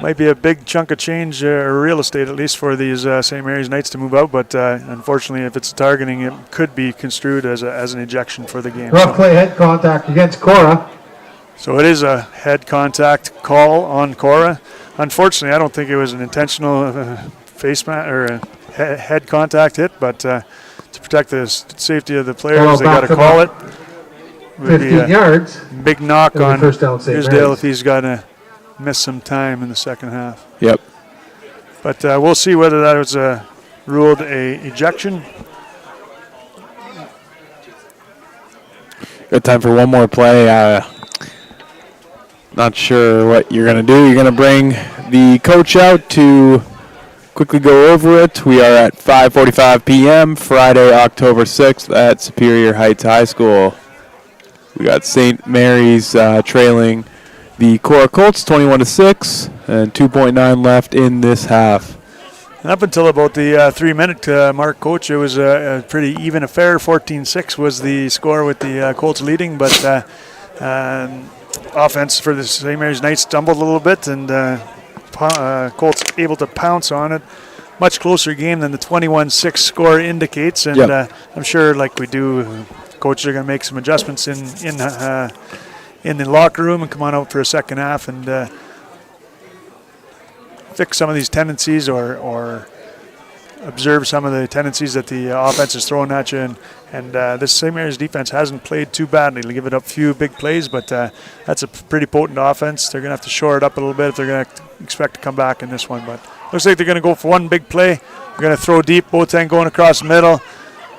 Might be a big chunk of change or real estate, at least for these St. Mary's Knights to move out, but unfortunately, if it's targeting, it could be construed as an ejection for the game. Rough play, head contact against Korah. So it is a head contact call on Korah. Unfortunately, I don't think it was an intentional face mask or head contact hit, but to protect the safety of the players, they got to call it. 15 yards. Big knock on first down, St. Grisdale Mary's. if he's going to miss some time in the second half. Yep. But we'll see whether that was ruled a ejection. Good time for one more play. Not sure what you're going to do. You're going to bring the coach out to quickly go over it. We are at 5:45 p.m. Friday, October 6th at Superior Heights High School. We got St. Mary's trailing the Korah Colts 21-6 and 2.9 left in this half. And up until about the 3-minute mark, Coach, it was a pretty even affair. 14-6 was the score with the Colts leading, but offense for the St. Mary's Knights stumbled a little bit, and Colts able to pounce on it. Much closer game than the 21-6 score indicates, and I'm sure, like we do, coaches are going to make some adjustments in the locker room and come on out for a second half and fix some of these tendencies or observe some of the tendencies that the offense is throwing at you. And this St. Mary's defense hasn't played too badly. They'll give it up a few big plays, but that's a pretty potent offense. They're going to have to shore it up a little bit if they're going to expect to come back in this one. But looks like they're going to go for one big play. They're going to throw deep. Boateng going across the middle.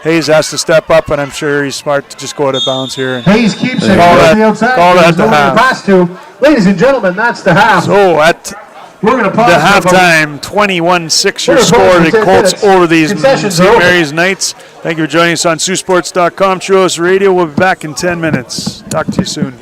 Hayes has to step up, and I'm sure he's smart to just go out of bounds here. Hayes keeps it on the outside. Call that the half. Pass to. Ladies and gentlemen, that's the half. So at We're going to pause the halftime, 21-6 your score. The Colts over these St. Mary's Knights. Thank you for joining us on Saultsports.com. Churros Radio. We'll be back in 10 minutes. Talk to you soon.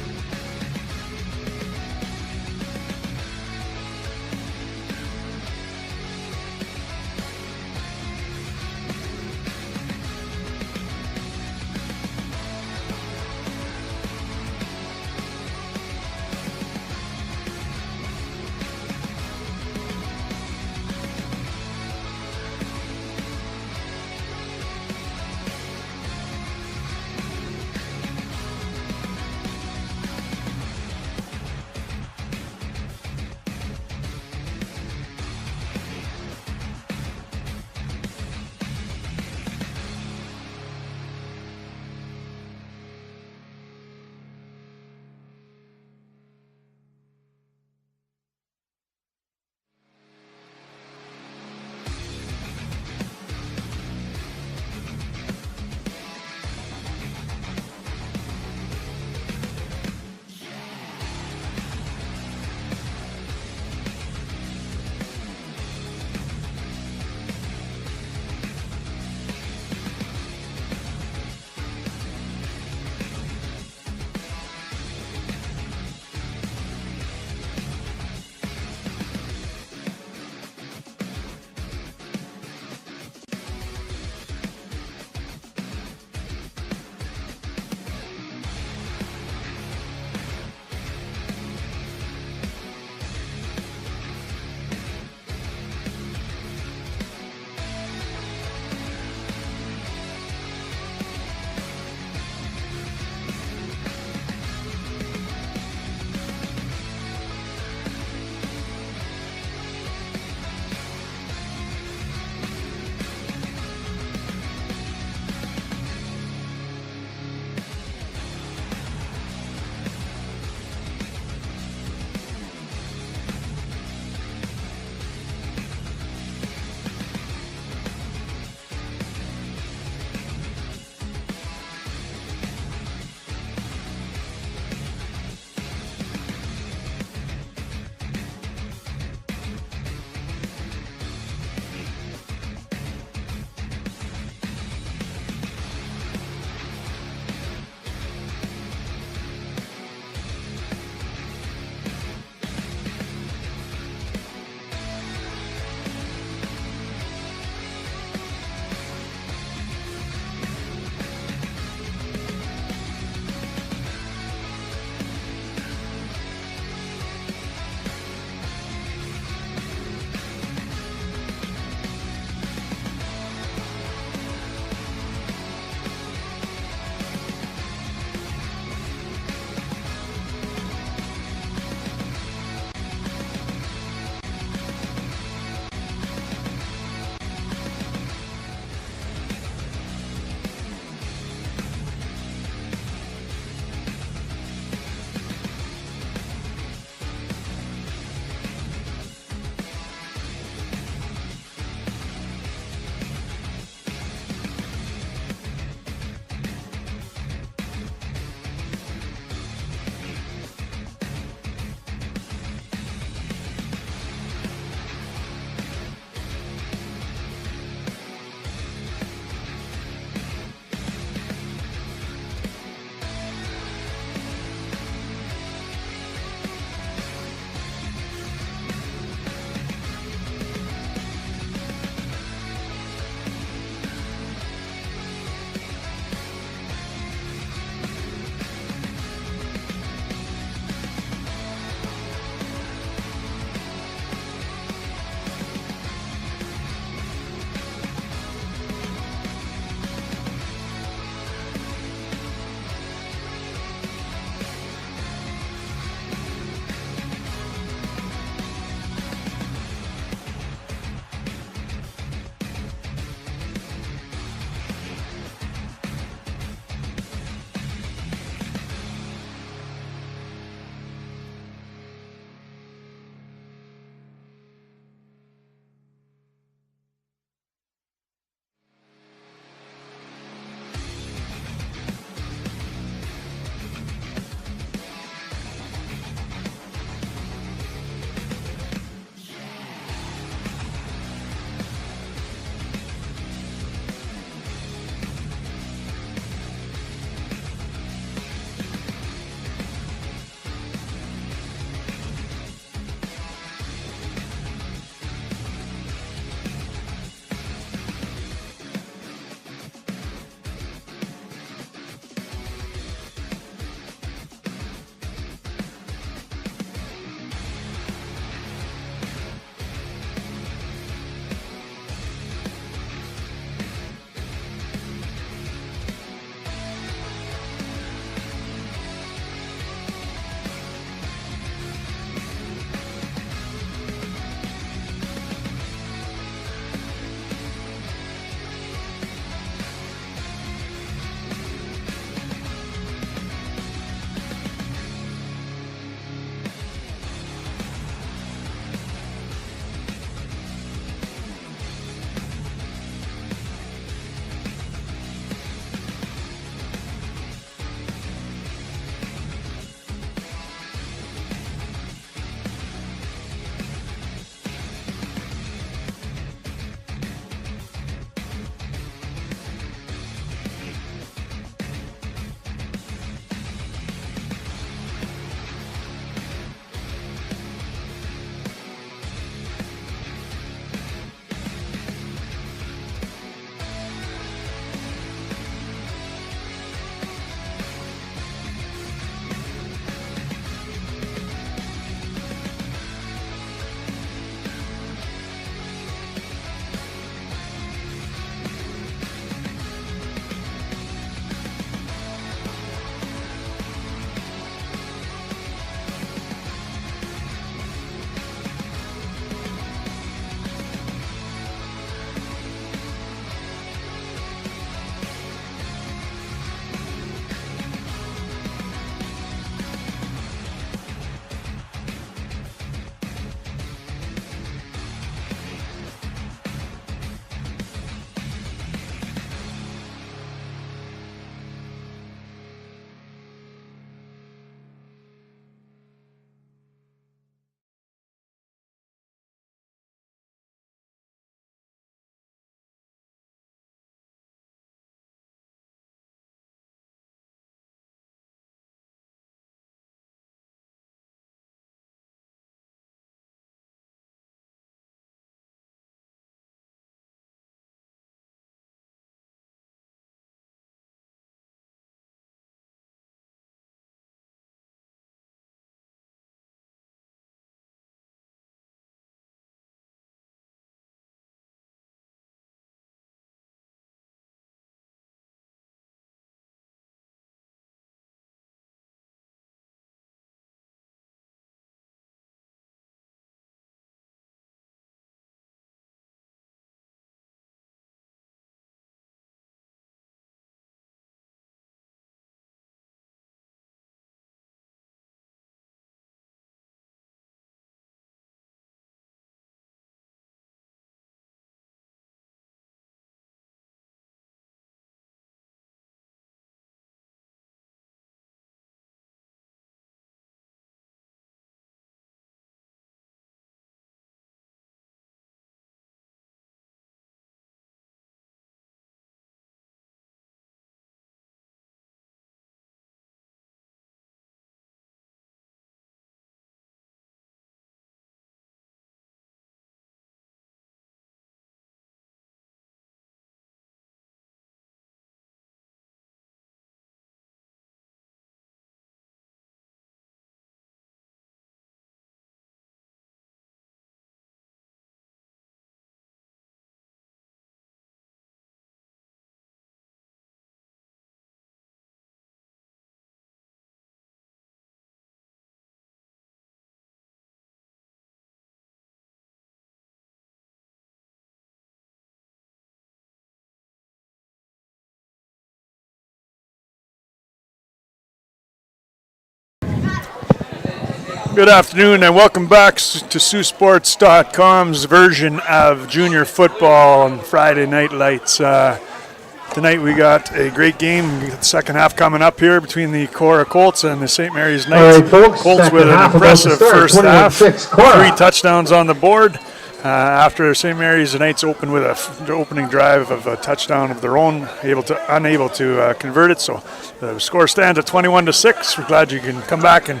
Good afternoon and welcome back to Saultsports.com's version of junior football on Friday Night Lights. Tonight we got a great game. We got the second half coming up here between the Korah Colts and the St. Mary's Knights. All right, folks, Colts with an impressive first half, 21-6, 3 touchdowns on the board. After St. Mary's, the Knights opened with the opening drive of a touchdown of their own, unable to convert it. So the score stands at 21-6. We're glad you can come back and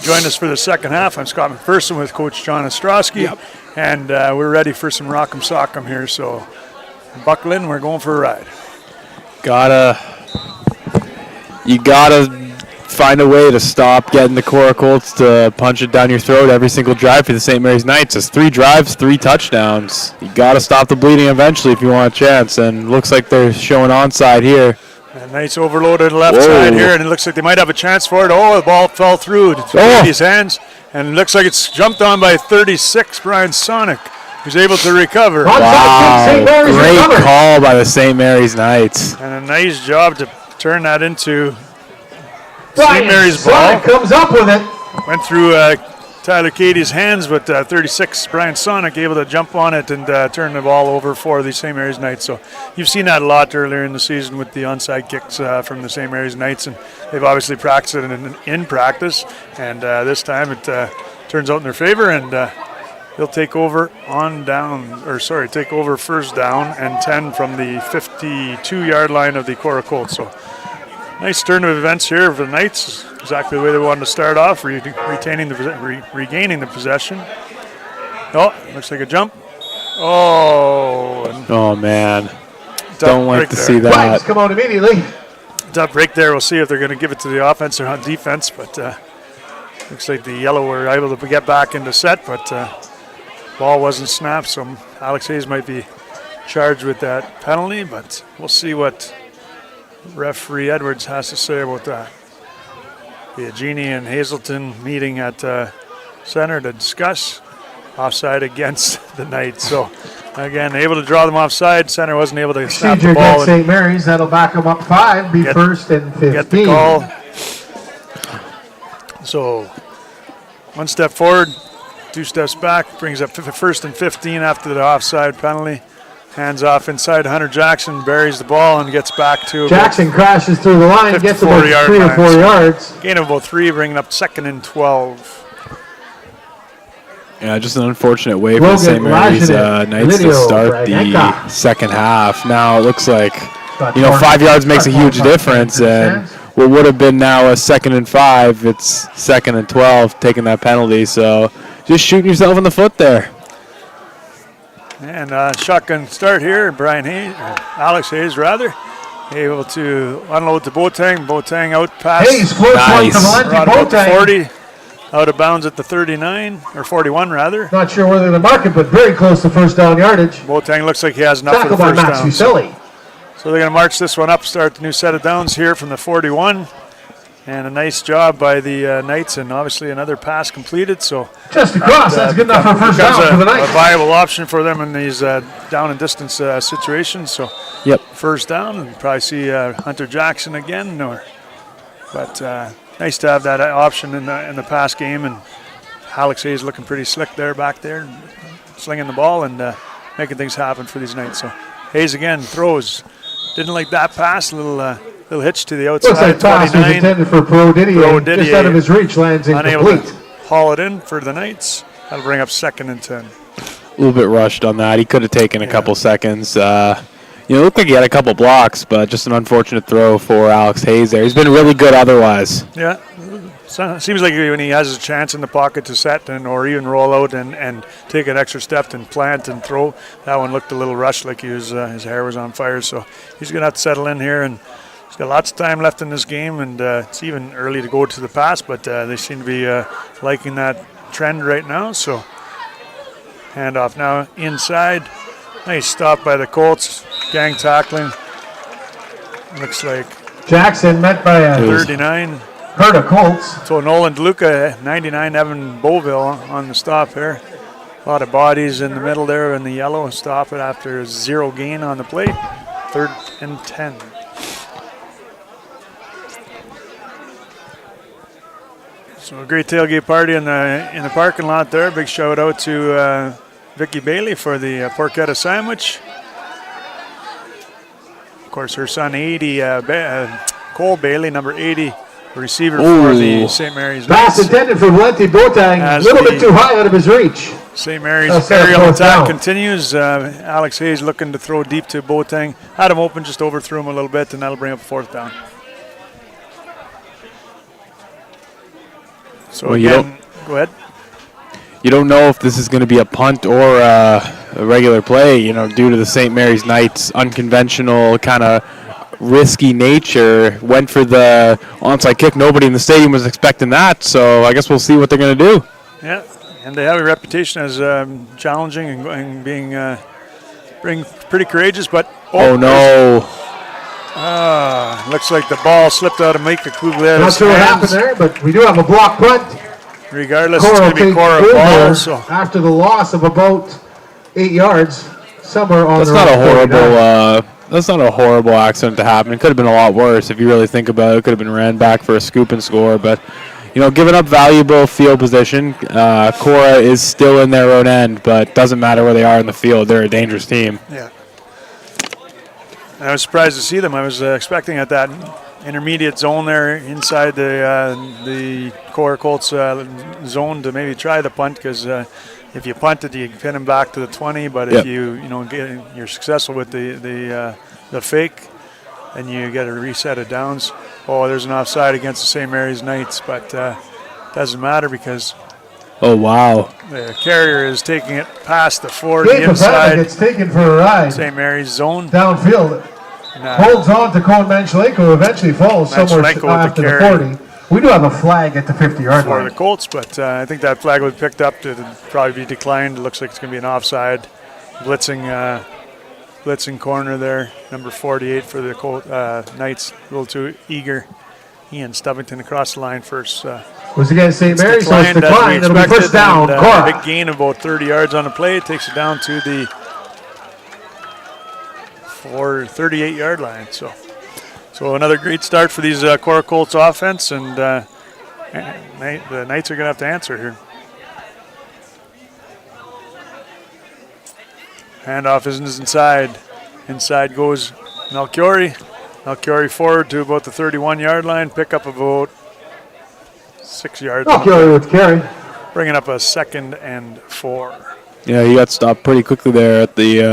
join us for the second half. I'm Scott McPherson with Coach John Ostrowski, and we're ready for some rock'em sock'em here. So buckle in, we're going for a ride. You gotta find a way to stop getting the Korah Colts to punch it down your throat every single drive for the St. Mary's Knights. It's 3 drives, 3 touchdowns. You gotta stop the bleeding eventually if you want a chance, and looks like they're showing onside here. And Knights overloaded left side here, and it looks like they might have a chance for it. Oh, the ball fell through his hands, and it looks like it's jumped on by 36, Brian Sonic, who's able to recover. Wow, great call by the St. Mary's Knights. And a nice job to turn that into St. Mary's ball. Comes up with it. Went through Tyler Cady's hands, but 36, Brian Sonic, able to jump on it and turn the ball over for the St. Mary's Knights. So you've seen that a lot earlier in the season with the onside kicks from the St. Mary's Knights, and they've obviously practiced it in practice, and this time it turns out in their favor, and they'll take over take over first down and 10 from the 52-yard line of the Korah Colts. So nice turn of events here for the Knights. Exactly the way they wanted to start off, regaining the possession. Oh, looks like a jump. Oh man, don't like to see that. Flags come out immediately. Tough break there. We'll see if they're going to give it to the offense or on defense, but looks like the Yellow were able to get back into set, but ball wasn't snapped, so Alex Hayes might be charged with that penalty, but we'll see what referee Edwards has to say about that. The Genie and Hazelton meeting at center to discuss offside against the Knights. So again, able to draw them offside. Center wasn't able to snap the ball. St. Mary's, that'll back them up 5, be first and 15. Get the call. So 1 step forward, 2 steps back, brings up first and 15 after the offside penalty. Hands off inside. Hunter Jackson buries the ball and gets back to Jackson crashes through the line, gets about 3 or 4 yards. Gain of about 3, bringing up 2nd and 12. Yeah, just an unfortunate way for the St. Mary's Knights to start the second half. Now it looks like 5 yards makes a huge difference, and what would have been now a 2nd and 5, it's 2nd and 12 taking that penalty. So just shooting yourself in the foot there. And shotgun start here. Alex Hayes, able to unload to Boateng. Boateng out past. Hayes floats one to Valenti Boateng. 40, out of bounds at the 39, or 41 rather. Not sure whether to mark it, but very close to first down yardage. Boateng looks like he has enough for the first down. So they're going to march this one up, start the new set of downs here from the 41. And a nice job by the Knights, and obviously another pass completed. So just across, that's good enough for first down for the Knights. A viable option for them in these down and distance situations. So first down, and probably see Hunter Jackson again. But nice to have that option in the pass game, and Alex Hayes looking pretty slick there back there, slinging the ball and making things happen for these Knights. So Hayes again throws. Didn't like that pass, little hitch to the outside. Looks like pass was intended for Pro Didier. Just out of his reach, lands incomplete. Unable to haul it in for the Knights. That'll bring up 2nd and 10. A little bit rushed on that. He could have taken a couple seconds. It looked like he had a couple blocks, but just an unfortunate throw for Alex Hayes there. He's been really good otherwise. Yeah. So seems like when he has a chance in the pocket to set or even roll out and take an extra step and plant and throw, that one looked a little rushed, like his hair was on fire. So he's going to have to settle in here, and he's got lots of time left in this game, and it's even early to go to the pass, but they seem to be liking that trend right now. So handoff now inside. Nice stop by the Colts. Gang tackling. Looks like Jackson met by a 39. Korah Colts. So Nolan DeLuca, 99, Evan Beauville on the stop here. A lot of bodies in the middle there in the yellow. Stop it after 0 gain on the play. 3rd and 10. So a great tailgate party in the parking lot there. Big shout out to Vicky Bailey for the porchetta sandwich. Of course, her son 80, Cole Bailey, number 80, receiver for the St. Mary's Pass Knights. intended for Valenti Boateng, a little bit too high out of his reach. St. Mary's aerial attack continues. Alex Hayes looking to throw deep to Boateng. Had him open, just overthrew him a little bit, and that'll bring up 4th down. So again, go ahead. You don't know if this is going to be a punt or a regular play, due to the St. Mary's Knights' unconventional kind of risky nature. Went for the onside kick. Nobody in the stadium was expecting that, so I guess we'll see what they're going to do. Yeah, and they have a reputation as challenging and being pretty courageous, but... Oh no. Looks like the ball slipped out of Micah Kugler's Not sure what happened there, but we do have a block punt. Regardless, it's going to be Korah Colts. So. After the loss of about 8 yards, somewhere on that's the not a horrible. That's not a horrible accident to happen. It could have been a lot worse if you really think about it. It could have been ran back for a scoop and score, but giving up valuable field position. Korah is still in their own end, but doesn't matter where they are in the field. They're a dangerous team. Yeah. I was surprised to see them. I was expecting at that intermediate zone there inside the Korah Colts zone to maybe try the punt, because if you punt it, you can pin them back to the 20. But if you're successful with the fake, and you get a reset of downs. Oh, there's an offside against the St. Mary's Knights, but doesn't matter because. Oh wow! The carrier is taking it past the 40 inside. It's taken for a ride. St. Mary's zone downfield. Holds on to Colin Manchelenko, who eventually falls somewhere after the 40. We do have a flag at the 50-yard line. For the Colts, but I think that flag was picked up to probably be declined. It looks like it's going to be an offside. Blitzing corner there, number 48 for the Knights. A little too eager. Ian Stubbington across the line first. Was against St. Mary's, so it's declined. It'll be first down. A big gain of about 30 yards on the play. It takes it down to the 38-yard line. So another great start for these Korah Colts offense, and the Knights are going to have to answer here. Handoff is inside. Inside goes Melchiori. Melchiori forward to about the 31-yard line. Pick up about 6 yards. Melchiori with carry. Bringing up a 2nd and 4. Yeah, he got stopped pretty quickly there at the.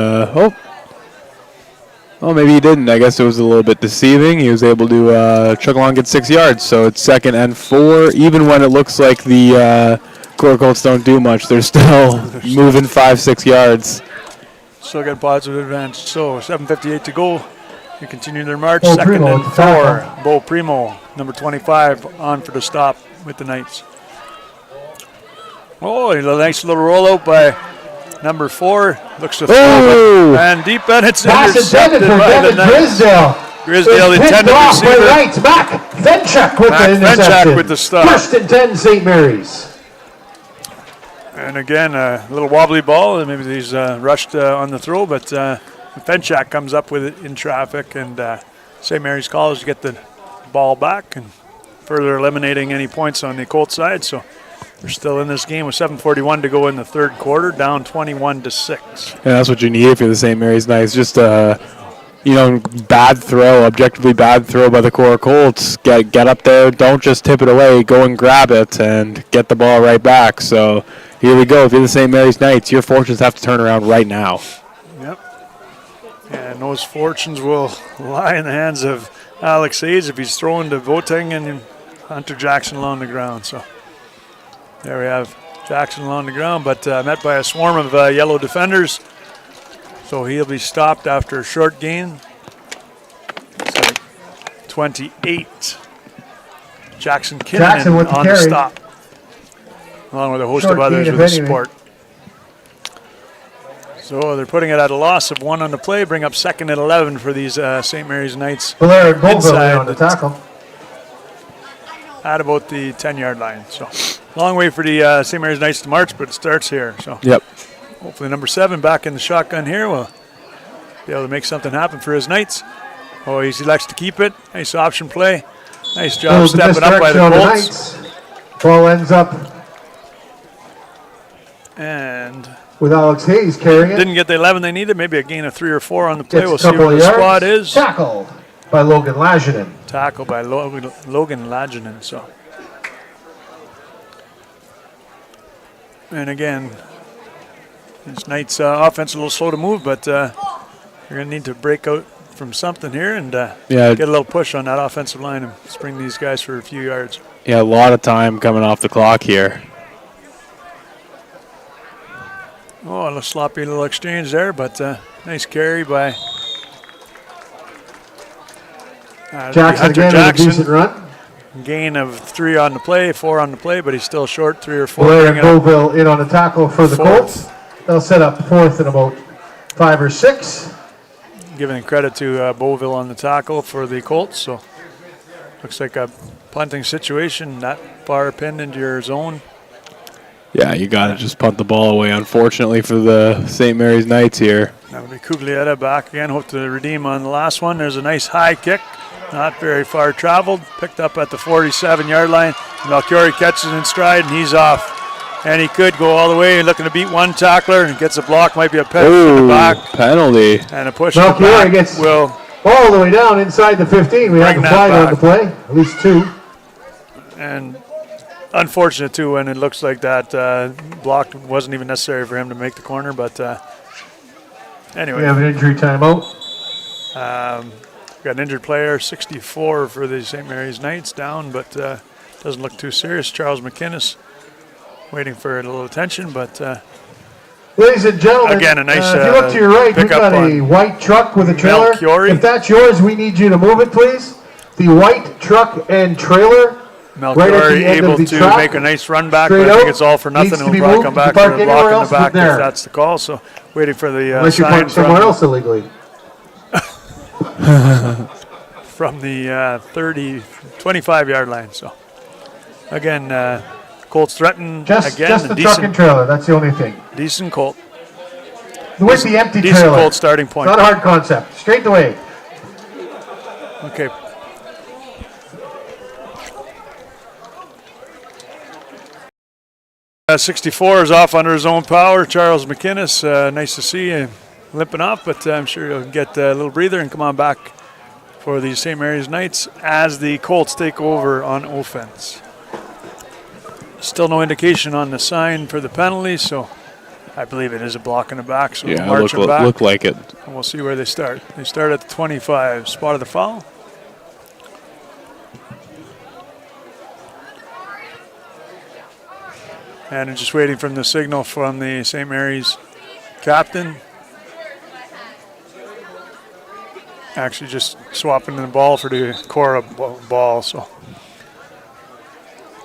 Oh, maybe he didn't. I guess it was a little bit deceiving. He was able to chug along, get 6 yards. So it's 2nd and 4. Even when it looks like the Korah Colts don't do much, they're still moving 5-6 yards. Still got a positive advantage. So 7:58 to go. They continue their march. 2nd and 4. Bo Primo, number 25, on for the stop with the Knights. Oh, a nice little rollout by number 4. Looks to throw, and deep, and it's intercepted by the Knights. Grisdale intended receiver. Right. Mac Fenchuk with the interception. With the stop. 1st and 10, St. Mary's. And again, a little wobbly ball. Maybe he's rushed on the throw, but Fenchak comes up with it in traffic, and St. Mary's College to get the ball back and further eliminating any points on the Colts side. So they're still in this game with 7:41 to go in the 3rd quarter, down 21-6. Yeah, that's what you need if you're the St. Mary's Knights. Just bad throw, objectively bad throw by the Korah Colts. Get up there, don't just tip it away, go and grab it and get the ball right back. So here we go. If you're the St. Mary's Knights, your fortunes have to turn around right now. Yep. And those fortunes will lie in the hands of Alex Hayes if he's throwing to Boateng and Hunter Jackson along the ground. So there we have Jackson along the ground, but met by a swarm of yellow defenders. So he'll be stopped after a short gain. 28. Jackson Kinnan on the stop, along with a host of others with the support. So they're putting it at a loss of 1 on the play, bring up 2nd and 11 for these St. Mary's Knights. Inside on the tackle. At about the 10-yard line. So long way for the St. Mary's Knights to march, but it starts here. So yep. Hopefully number 7 back in the shotgun here will be able to make something happen for his Knights. Oh, he likes to keep it. Nice option play. Nice job stepping up by the Colts. Ball ends up And with Alex Hayes carrying it. didn't get the 11 they needed. Maybe a gain of 3 or 4 on the play. Gets We'll a see couple where of the yards. squad is. Tackled by Logan Laginen. Tackled by Logan Laginen. So, and again, this Knights offense a little slow to move, but you're going to need to break out from something here and get a little push on that offensive line and spring these guys for a few yards. Yeah, a lot of time coming off the clock here. Oh, a little sloppy little exchange there, but nice carry by Jackson again with a decent run. Gain of 3 on the play, 4 on the play, but he's still short, 3 or 4. Blair and Beauville in on the tackle for the Colts. They'll set up fourth and about 5 or 6. Giving credit to Beauville on the tackle for the Colts. So looks like a punting situation, not far pinned into your zone. Yeah, you got to just punt the ball away, unfortunately, for the St. Mary's Knights here. That would be Cuglietta back again. Hope to redeem on the last one. There's a nice high kick. Not very far traveled. Picked up at the 47-yard line. Melchiori catches it in stride, and he's off. And he could go all the way, looking to beat one tackler, and gets a block. Might be a penalty in the back. Penalty. And a push in the Melchiori back gets will all the way down inside the 15. We have a flag on the play, at least 2. And unfortunate, too, when it looks like that block wasn't even necessary for him to make the corner. But anyway. We have an injury timeout. Got an injured player, 64 for the St. Mary's Knights, down, but doesn't look too serious. Charles McInnes waiting for a little attention, but ladies and gentlemen, again, a nice if you look to your right, we've got a on white truck with a trailer. Melchiori. If that's yours, we need you to move it, please. The white truck and trailer. Melchiori able to track, make a nice run back, straight but I think out, it's all for nothing. needs to He'll be probably moved. come You back park for a anywhere block in else the back but there. if that's the call. So waiting for the Unless you sign park somewhere else illegally. from the 25-yard line. So again, Colts threaten Just again. the truck and trailer. That's the only thing. Decent Colt. With the empty Decent trailer. Colt starting point. It's not a hard concept. Straight away. Okay. Uh, 64 is off under his own power. Charles McInnes, nice to see him limping off, but I'm sure he'll get a little breather and come on back for the St. Mary's Knights as the Colts take over on offense. Still no indication on the sign for the penalty, so I believe it is a block in the back. So Yeah, march them back, look like it. and we'll see where they start. They start at the 25. Spot of the foul. And I'm just waiting for the signal from the St. Mary's captain. Actually just swapping the ball for the Korah ball. So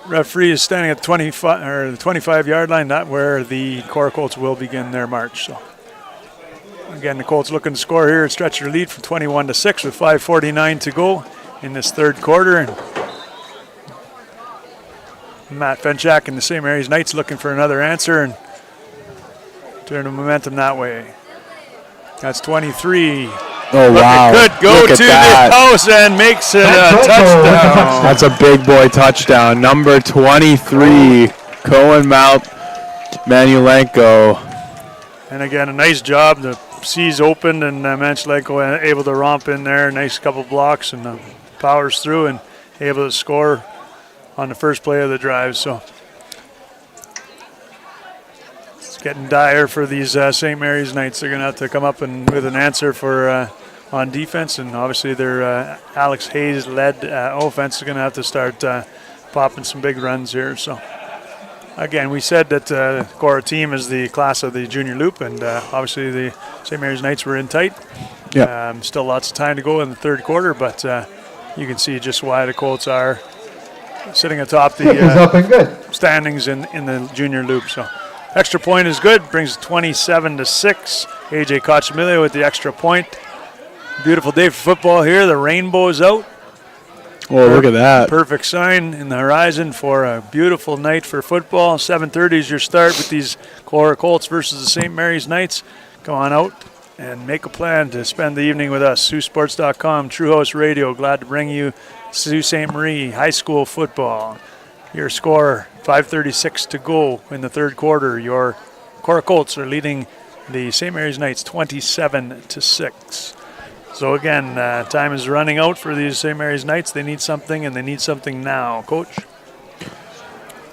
referee is standing at the 25-yard line, not where the Korah Colts will begin their march. So again, the Colts looking to score here and stretch their lead from 21-6 with 5:49 to go in this third quarter. And Matt Fenchak and the St. Mary's Knights looking for another answer and turn the momentum that way. That's 23. Oh, wow. It could go to the post and makes it a touchdown. That's a big boy touchdown. Number 23, Cohen Manulenko. And again, a nice job. The C's opened and Manulenko able to romp in there. Nice couple blocks and powers through and able to score on the first play of the drive. So it's getting dire for these St. Mary's Knights. They're going to have to come up with an answer for on defense, and obviously their Alex Hayes-led offense is going to have to start popping some big runs here. So again, we said that the Korah team is the class of the junior loop, and obviously the St. Mary's Knights were in tight. Yeah. Still lots of time to go in the third quarter, but you can see just why the Colts are sitting atop the standings in the junior loop. So extra point is good, brings it 27-6. AJ Cochamilio with the extra point. Beautiful day for football here. The rainbow is out. Oh, look at that. Perfect sign in the horizon for a beautiful night for football. 7:30 is your start with these Korah Colts versus the St. Mary's Knights. Come on out and make a plan to spend the evening with us. Saultsports.com, True House Radio. Glad to bring you Sault Ste. Marie High School football. Your score, 5:36 to go in the third quarter. Your Korah Colts are leading the St. Mary's Knights 27-6. So again, time is running out for these St. Mary's Knights. They need something, and they need something now. Coach?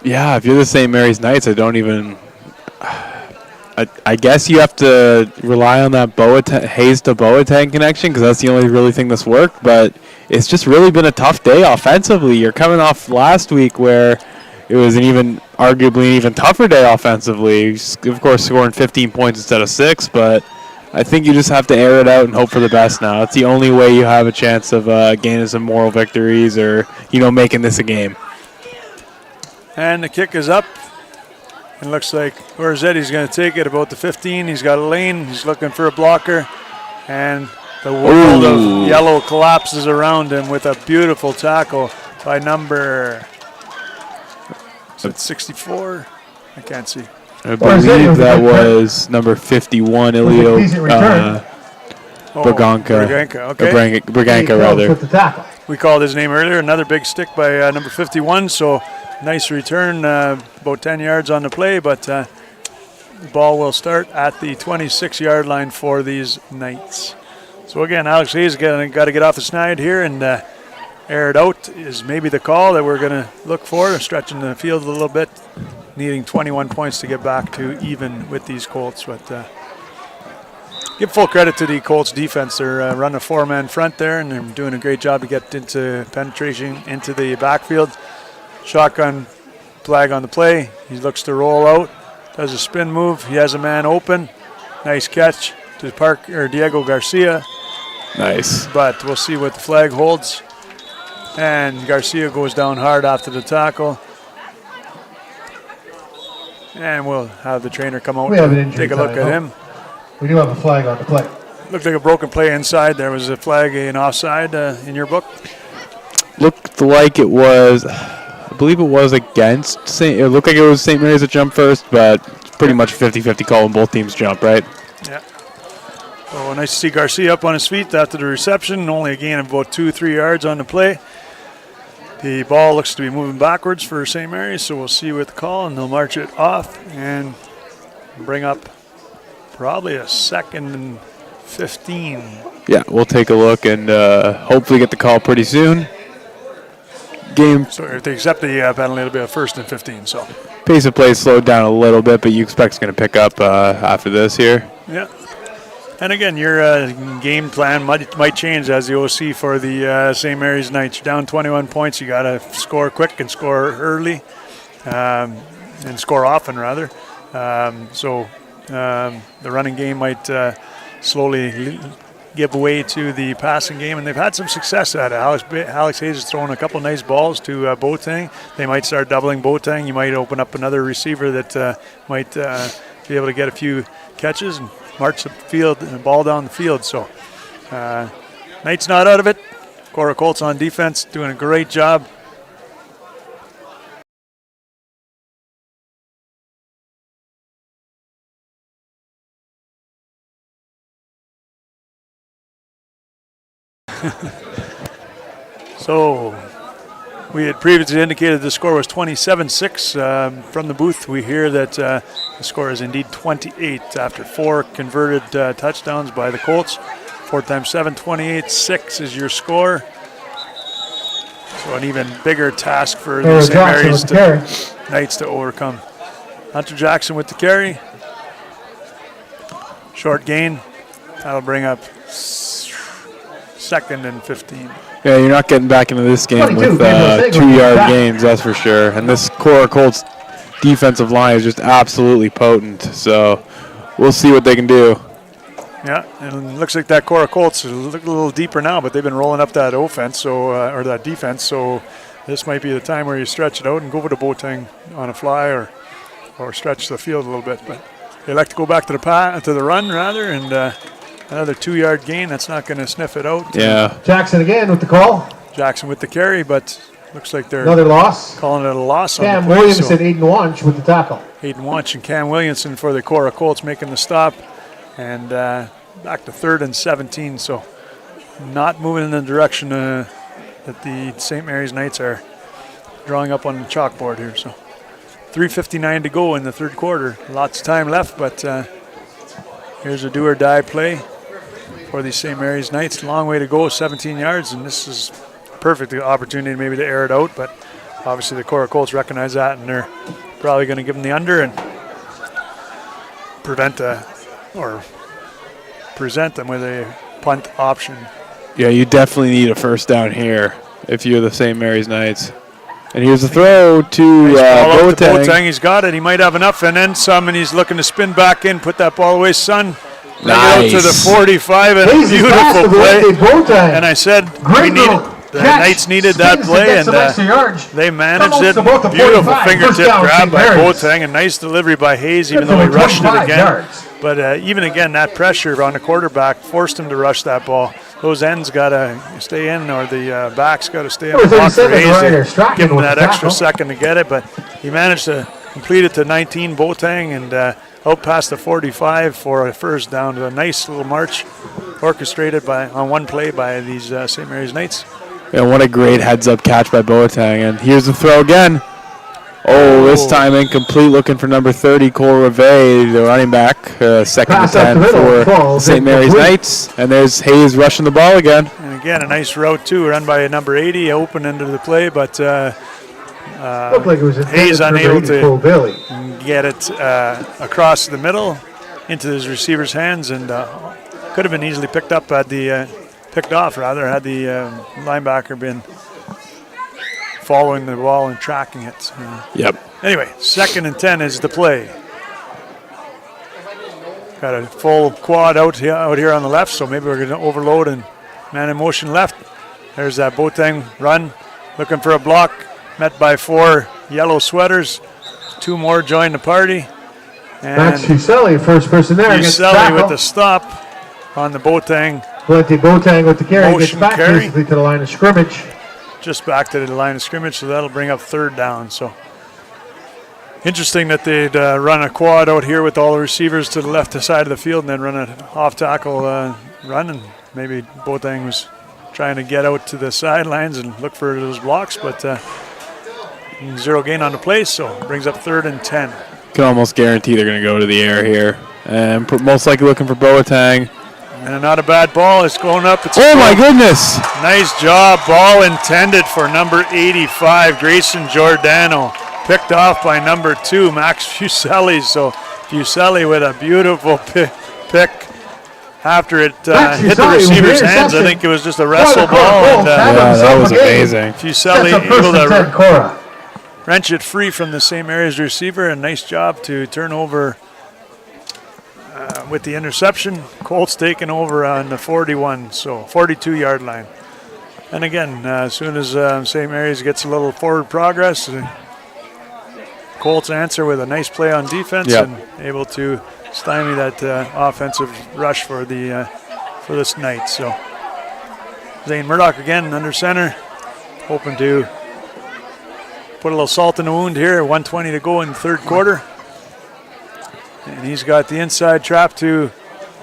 Yeah, if you're the St. Mary's Knights, I guess you have to rely on that Hayes to Boateng connection because that's the only really thing that's worked. But it's just really been a tough day offensively. You're coming off last week where it was arguably an even tougher day offensively. Of course, scoring 15 points instead of 6, but I think you just have to air it out and hope for the best now. It's the only way you have a chance of gaining some moral victories or, making this a game. And the kick is up. It looks like Orzetti's going to take it about the 15. He's got a lane. He's looking for a blocker. And the world of yellow collapses around him with a beautiful tackle by number 64. I can't see. I believe that was number 51, Ilio Braganca. Okay. Braganca, rather. With the tackle. We called his name earlier. Another big stick by number 51. So nice return, about 10 yards on the play, but the ball will start at the 26-yard line for these Knights. So again, Alex Hayes got to get off the snide here and air it out is maybe the call that we're going to look for, stretching the field a little bit, needing 21 points to get back to even with these Colts. But give full credit to the Colts defense. They're running a 4-man front there, and they're doing a great job to get into penetration into the backfield. Shotgun flag on the play. He looks to roll out, does a spin move. He has a man open. Nice catch to Diego Garcia. Nice. But we'll see what the flag holds. And Garcia goes down hard after the tackle. And we'll have the trainer come out and take a look at him. We do have a flag on the play. Looked like a broken play inside. There was a flag, an offside in your book. Looked like it was, I believe it was against St. It looked like it was St. Mary's that jumped first, but it's pretty much 50-50 call when both teams jump, right? Yeah. So nice to see Garcia up on his feet after the reception. Only a gain of about 2-3 yards on the play. The ball looks to be moving backwards for St. Mary's, so we'll see with the call, and they'll march it off and bring up probably a 2nd and 15. Yeah, we'll take a look and hopefully get the call pretty soon. Game. So if they accept the penalty, it'll be a 1st and 15. So pace of play slowed down a little bit, but you expect it's going to pick up after this here. Yeah. And again, your game plan might change as the OC for the St. Mary's Knights. You're down 21 points. You got to score quick and score early, and score often, rather. So the running game might slowly give way to the passing game, and they've had some success at it. Alex Hayes has thrown a couple nice balls to Boateng. They might start doubling Boateng. You might open up another receiver that might be able to get a few catches and march the field and the ball down the field. So Knights not out of it. Korah Colts on defense doing a great job. So we had previously indicated the score was 27-6. From the booth, we hear that the score is indeed 28 after 4 converted touchdowns by the Colts. 4 times 7, 28. 6 is your score. So an even bigger task for the St. Mary's Knights to overcome. Hunter Jackson with the carry. Short gain. That'll bring up 2nd and 15. Yeah, you're not getting back into this game with 2-yard gains, that's for sure. And this Korah Colts defensive line is just absolutely potent. So we'll see what they can do. Yeah, and it looks like that Korah Colts is a little deeper now, but they've been rolling up that offense, or that defense. So this might be the time where you stretch it out and go for the Boateng on a fly, or stretch the field a little bit. But they like to go back to the run rather, and another 2-yard gain. That's not going to sniff it out. Yeah. Jackson again with the call. Jackson with the carry, but looks like they're another loss. Calling it a loss. Cam on the play, Williamson, so Aiden Wanch with the tackle. Aiden Wanch and Cam Williamson for the Korah Colts making the stop, and back to 3rd and 17. So not moving in the direction that the St. Mary's Knights are drawing up on the chalkboard here. So 3:59 to go in the third quarter. Lots of time left, but here's a do-or-die play for the St. Mary's Knights. Long way to go, 17 yards, and this is a perfect opportunity maybe to air it out, but obviously the Korah Colts recognize that, and they're probably going to give them the under and present them with a punt option. Yeah, you definitely need a first down here if you're the St. Mary's Knights. And here's the throw to Boateng. He's got it. He might have enough and then some, and he's looking to spin back in, put that ball away, son. Bring it out to the 45, and a beautiful play. And I said the Knights needed that play, and they managed it. Beautiful fingertip grab by Boateng, and nice delivery by Hayes, even though he rushed it again. But even again, that pressure on the quarterback forced him to rush that ball. Those ends got to stay in, or the backs got to stay in the block for Hayes to give him that extra second to get it. But he managed to complete it to 19, Boateng, and out past the 45 for a first down. To a nice little march orchestrated on one play by these St. Mary's Knights. Yeah, what a great heads-up catch by Boateng. And here's the throw again. Oh, this time incomplete, looking for number 30, Korah Colts, the running back. Second and 10 for St. Mary's Knights. And there's Hayes rushing the ball again. And again, a nice route, too, run by number 80, open into the play, but Hayes unable to get it across the middle into his receiver's hands, and could have been easily picked off, had the linebacker been following the ball and tracking it. Yep. Anyway, 2nd and 10 is the play. Got a full quad out here on the left, so maybe we're going to overload and man in motion left. There's that Boateng run, looking for a block, met by 4 yellow sweaters. 2 more join the party. And that's Fuselli, first person there. Fuselli with the stop on the Boateng. Boateng with the carry, gets Motion back carry. basically to the line of scrimmage. Just back to the line of scrimmage, so that'll bring up 3rd down. So interesting that they'd run a quad out here with all the receivers to the left side of the field and then run an off-tackle run, and maybe Boateng was trying to get out to the sidelines and look for those blocks, but zero gain on the play, so it brings up 3rd and 10. Can almost guarantee they're going to go to the air here. And most likely looking for Boateng. And not a bad ball. It's going up. My goodness. Nice job. Ball intended for number 85, Grayson Giordano. Picked off by number 2, Max Fuselli. So Fuselli with a beautiful pick after it hit the receiver's hands. I think it was just a wrestle ball. And, that was amazing. Fuselli able to wrench it free from the St. Mary's receiver. A nice job to turn over with the interception. Colts taking over on the 41, so 42-yard line. And again, as soon as St. Mary's gets a little forward progress, Colts answer with a nice play on defense and able to stymie that offensive rush for the Knights. So Zane Murdoch again under center, hoping to put a little salt in the wound here. 1:20 to go in the third quarter. And he's got the inside trap to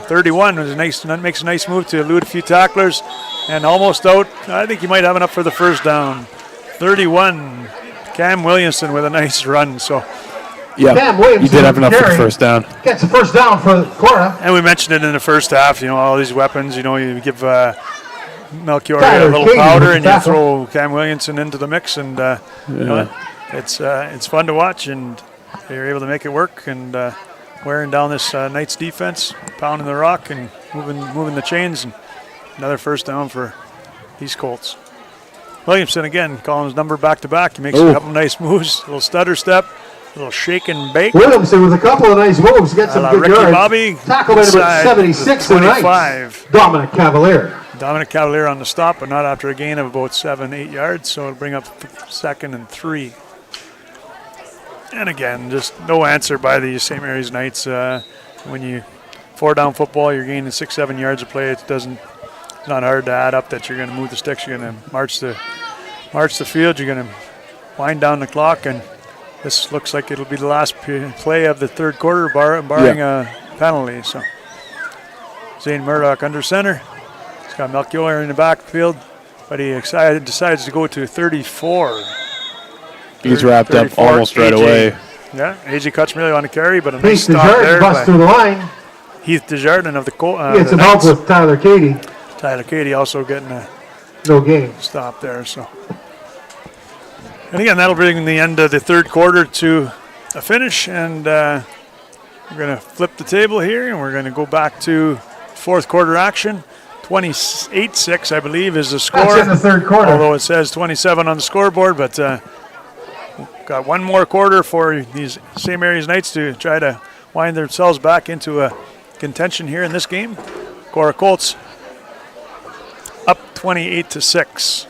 31. Makes a nice move to elude a few tacklers. And almost out. I think he might have enough for the first down. 31. Cam Williamson with a nice run. So yeah, he did have enough for the first down. Gets the first down for Korah. And we mentioned it in the first half. All these weapons. You give Melchior a little powder and you throw Cam Williamson into the mix. And it's fun to watch. And they're able to make it work. And wearing down this Knights defense, pounding the rock and moving the chains, and another first down for these Colts. Williamson again calling his number back to back. He makes a couple nice moves, a little stutter step, a little shake and bake. Williamson with a couple of nice moves, gets some good Ricky yards. Bobby, tackled at about 76 tonight. Dominic Cavalier on the stop, but not after a gain of about 7-8 yards, so it'll bring up 2nd and 3. And again, just no answer by the St. Mary's Knights. When you 4-down football, you're gaining 6-7 yards of play. It's not hard to add up that you're going to move the sticks. You're going to march the field. You're going to wind down the clock, and this looks like it'll be the last play of the third quarter, barring a penalty. So Zane Murdoch under center. He's got Melchior in the backfield, but he decides to go to 34. He gets wrapped up almost right away. Yeah, A.J. Kochmilio on the carry, but a Heath nice stop there busts through the line. Heath Desjardins of the Colts. It's some help with Tyler Cady. Tyler Cady also getting a no gain stop there. So, and again, that'll bring the end of the third quarter to a finish, and we're going to flip the table here, and we're going to go back to fourth quarter action. 28-6, I believe, is the score. That's in the third quarter. Although it says 27 on the scoreboard, but got one more quarter for these St. Mary's Knights to try to wind themselves back into a contention here in this game. Korah Colts up 28-6.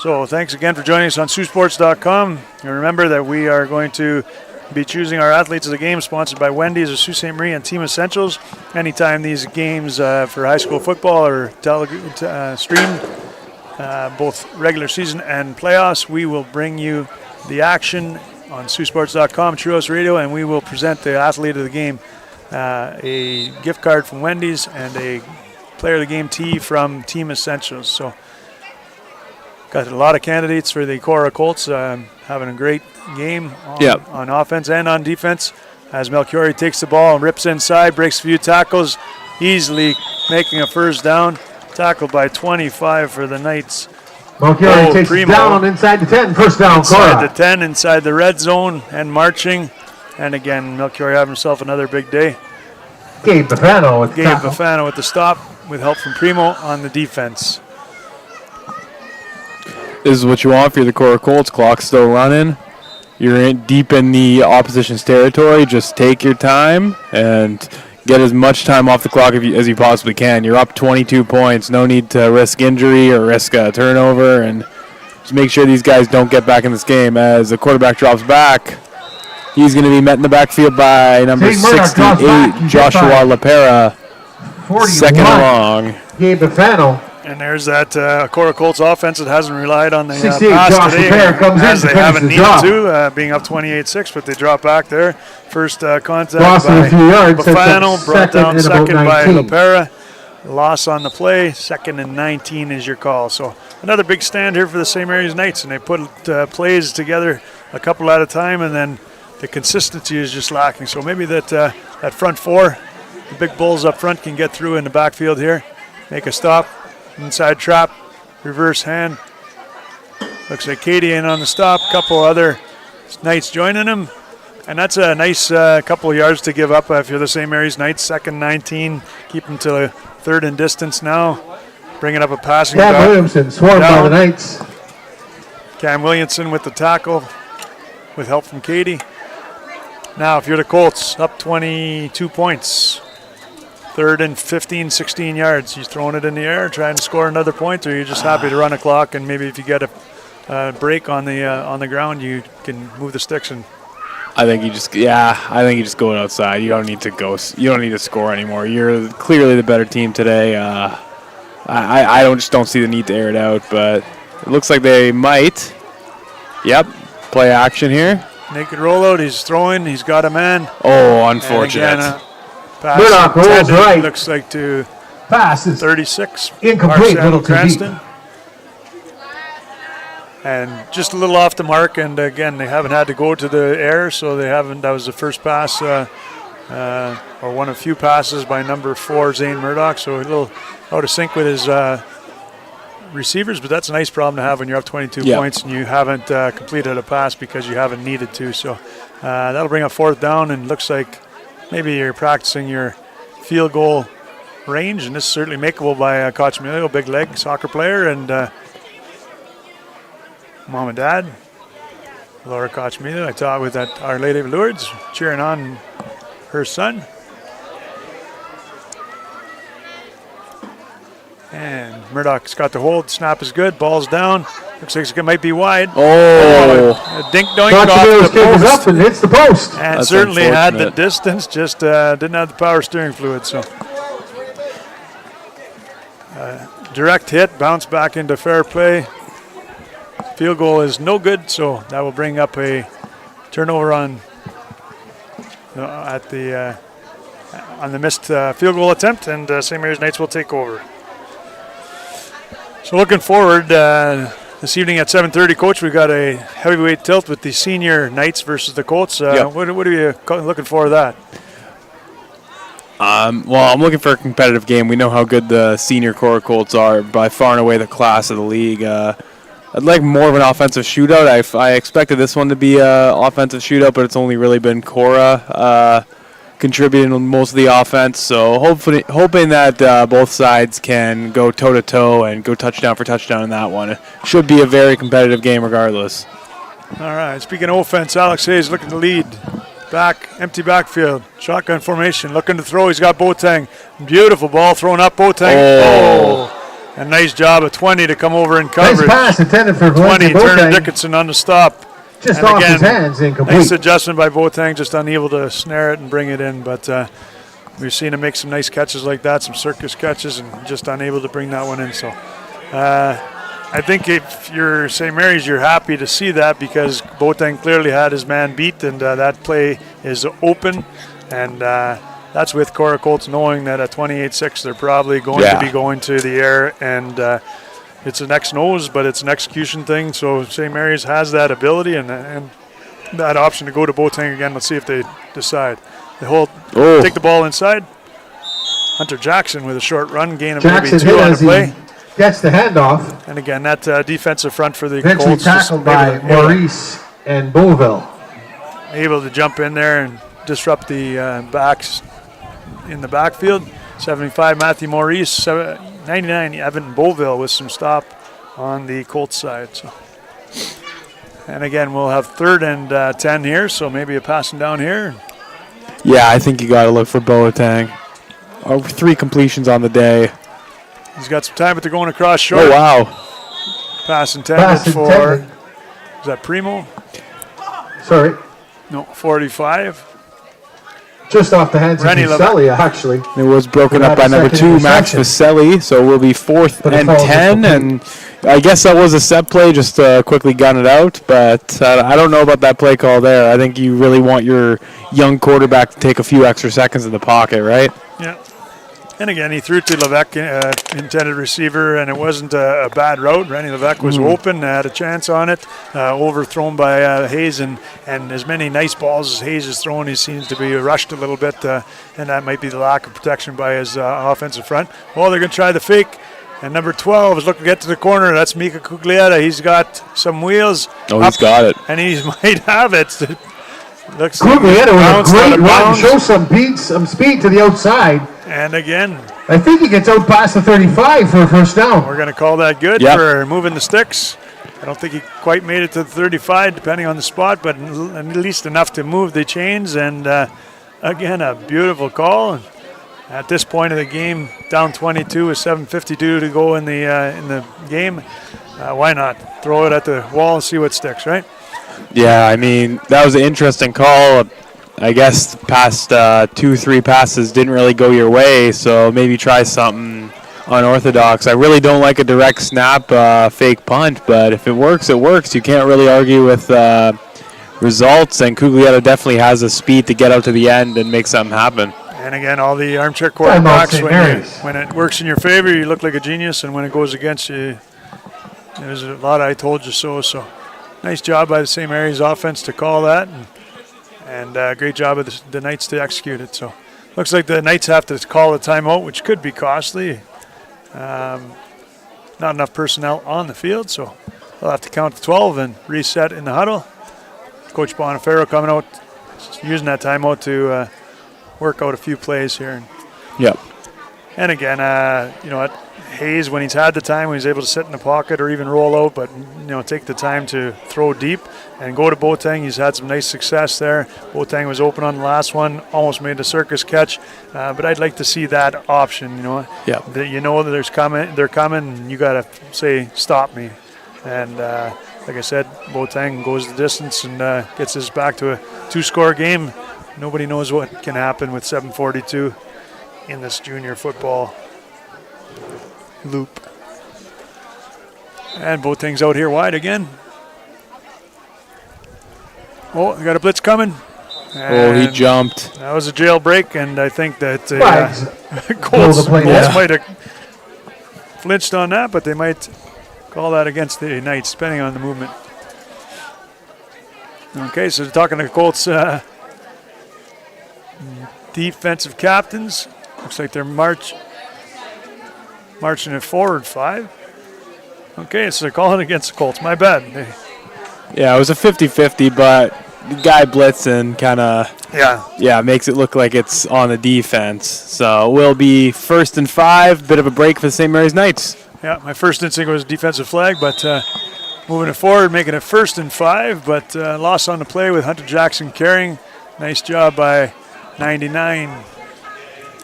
So thanks again for joining us on Saultsports.com. And remember that we are going to be choosing our athletes of the game, sponsored by Wendy's of Sault Ste. Marie and Team Essentials. Anytime these games for high school football are streamed, both regular season and playoffs, we will bring you the action on Saultsports.com, Truos Radio, and we will present the athlete of the game a gift card from Wendy's and a player of the game tee from Team Essentials. So got a lot of candidates for the Korah Colts, having a great game on offense and on defense as Melchiori takes the ball and rips inside, breaks a few tackles, easily making a first down, tackled by 25 for the Knights. Melchiori takes it down inside the 10, first down, Korah. Inside the 10, inside the red zone and marching. And again, Melchiori having himself another big day. Gabe Bafano with the stop with help from Primo on the defense. This is what you want if you're the Korah Colts. Clock's still running. You're deep in the opposition's territory. Just take your time and get as much time off the clock as you possibly can. You're up 22 points. No need to risk injury or risk a turnover. And just make sure these guys don't get back in this game. As the quarterback drops back, he's going to be met in the backfield by number 68, Joshua LaPera. 41. Second and long. Gabe Bafano. And there's that Korah Colts offense that hasn't relied on the pass today, as they haven't needed to, being up 28-6, but they drop back there. First contact by Bafano, brought down second by LaPera. Loss on the play, 2nd and 19 is your call. So another big stand here for the St. Mary's Knights, and they put plays together a couple at a time, and then the consistency is just lacking. So maybe that front four, the big bulls up front, can get through in the backfield here, make a stop. Inside trap, reverse hand. Looks like Cady in on the stop. Couple other Knights joining him. And that's a nice couple of yards to give up if you're the St. Mary's Knights. 2nd 19. Keep them to 3rd and distance now. Bringing up a passing Cam Williamson swarmed by the Knights. Cam Williamson with the tackle with help from Cady. Now if you're the Colts, up 22 points. 3rd and 15, 16 yards. He's throwing it in the air, trying to score another point, or you're just happy to run a clock, and maybe if you get a break on the ground, you can move the sticks. And I think you just go outside. You don't need to go. You don't need to score anymore. You're clearly the better team today. I don't see the need to air it out, but it looks like they might. Yep, play action here. Naked rollout. He's throwing. He's got a man. Oh, unfortunate. Murdoch rolls right. Looks like to passes 36. Incomplete. Little Cranston. And just a little off the mark. And again, they haven't had to go to the air, so they haven't. That was the first pass, or one of few passes by number 4, Zane Murdoch. So a little out of sync with his receivers, but that's a nice problem to have when you're up 22 points and you haven't completed a pass because you haven't needed to. So that'll bring up 4th down, and looks like maybe you're practicing your field goal range, and this is certainly makeable by Coach Emilio, big leg soccer player, and mom and dad, Laura Coach Emilio. I talked with that Our Lady of Lourdes, cheering on her son. And Murdoch's got the hold. Snap is good. Ball's down. Looks like it might be wide. Oh. A dink-doink off the post. Up and hits the post. And that's certainly had the distance, just didn't have the power steering fluid. So direct hit, bounce back into fair play. Field goal is no good, so that will bring up a turnover on the missed field goal attempt, and St. Mary's Knights will take over. So looking forward, This evening at 7:30, Coach, we've got a heavyweight tilt with the senior Knights versus the Colts. What are you looking for that? Well, I'm looking for a competitive game. We know how good the senior Korah Colts are, by far and away the class of the league. I'd like more of an offensive shootout. I expected this one to be an offensive shootout, but it's only really been Korah contributing most of the offense. So hoping that both sides can go toe-to-toe and go touchdown for touchdown in that one. It should be a very competitive game regardless. All right, speaking of offense, Alex Hayes looking to lead. Empty backfield, shotgun formation, looking to throw. He's got Boateng. Beautiful ball thrown up, Boateng. Oh. A nice job of 20 to come over in coverage. Nice pass intended for 20, Boateng. Turner Dickinson on the stop. Just and off again, his hands, incomplete. Nice adjustment by Boateng, just unable to snare it and bring it in. But we've seen him make some nice catches like that, some circus catches, and just unable to bring that one in. So I think if you're St. Mary's, you're happy to see that because Boateng clearly had his man beat, and that play is open. And that's with Korah Colts knowing that at 28-6, they're probably going to be going to the air. And it's an X-nose, but it's an execution thing. So St. Mary's has that ability and that option to go to Boateng again. Let's see if they decide. They take the ball inside. Hunter Jackson with a short run, gain of maybe 2 on the play. Gets the handoff. And again, that defensive front for the Eventually Colts. Tackled by Maurice and Beauville. Able to jump in there and disrupt the backs in the backfield. 75, Matthew Maurice. 99, Evan Beauville with some stop on the Colts side. So. And again, we'll have 3rd and 10 here, so maybe a passing down here. Yeah, I think you got to look for Boateng. 3 completions on the day. He's got some time, but they're going across short. Oh, wow. Pass intended for, is that Primo? Sorry. No, 45. Just off the hands of Vaselli, actually. It was broken up by number 2, Max Vaselli, so we'll be 4th and 10. And I guess that was a set play, just to quickly gun it out. But I don't know about that play call there. I think you really want your young quarterback to take a few extra seconds in the pocket, right? Yeah. And again, he threw to Levesque, intended receiver, and it wasn't a bad route. Rennie Levesque was open, had a chance on it, overthrown by Hayes, and as many nice balls as Hayes has thrown, he seems to be rushed a little bit, and that might be the lack of protection by his offensive front. Well, they're going to try the fake, and number 12 is looking to get to the corner. That's Mika Cuglietta. He's got some wheels. Oh, he's got it. And he might have it. Looks Cuglietta with a great run, show some speed to the outside. And again, I think he gets out past the 35 for a first down. We're going to call that good for moving the sticks. I don't think he quite made it to the 35, depending on the spot, but at least enough to move the chains. And again, a beautiful call. At this point of the game, down 22 with 7:52 to go in the game. Why not throw it at the wall and see what sticks, right? Yeah, I mean, that was an interesting call. I guess past 2-3 passes didn't really go your way, so maybe try something unorthodox. I really don't like a direct snap fake punt, but if it works, it works. You can't really argue with results, and Cuglietta definitely has the speed to get out to the end and make something happen. And again, all the armchair quarterbacks, when it works in your favor, you look like a genius, and when it goes against you, there's a lot of I told you so. So nice job by the St. Mary's offense to call that, and great job of the Knights to execute it. So looks like the Knights have to call a timeout, which could be costly. Not enough personnel on the field, so they'll have to count to 12 and reset in the huddle. Coach Bonifero coming out, using that timeout to work out a few plays here. Yep. And again, Hayes, when he's had the time, when he's able to sit in the pocket or even roll out, but take the time to throw deep and go to Boateng. He's had some nice success there. Boateng was open on the last one, almost made a circus catch, but I'd like to see that option. Yeah. That they're coming, and you got to say stop me. And like I said, Boateng goes the distance and gets us back to a 2-score game. Nobody knows what can happen with 7:42 in this junior football loop. And Boateng's out here wide again. Oh, we got a blitz coming. And he jumped. That was a jailbreak, and I think that Colts might have flinched on that, but they might call that against the Knights, depending on the movement. Okay, so talking to the Colts defensive captains. Looks like they're marching it forward 5. Okay, so they're calling against the Colts. My bad. Yeah, it was a 50-50, but the guy blitzing kind of makes it look like it's on the defense. So it will be 1st and 5, bit of a break for the St. Mary's Knights. Yeah, my first instinct was defensive flag, but moving it forward, making it 1st and 5, but loss on the play with Hunter Jackson carrying. Nice job by 99,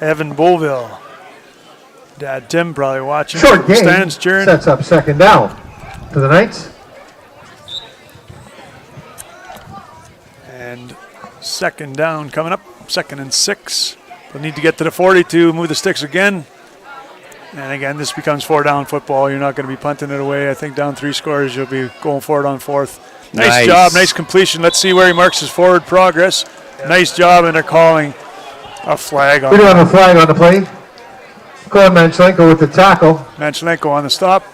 Evan Beauville. Dad Tim probably watching. Short game Stands cheering. sets up 2nd down for the Knights. And 2nd down coming up, 2nd and 6. They'll need to get to the 40 to move the sticks again. And again, this becomes 4-down football. You're not going to be punting it away. I think down 3 scores, you'll be going for it on 4th. Nice job, nice completion. Let's see where he marks his forward progress. Nice job, and they're calling a flag on. We do have a flag on the play. Korah Manchelenko with the tackle. Manchelenko on the stop.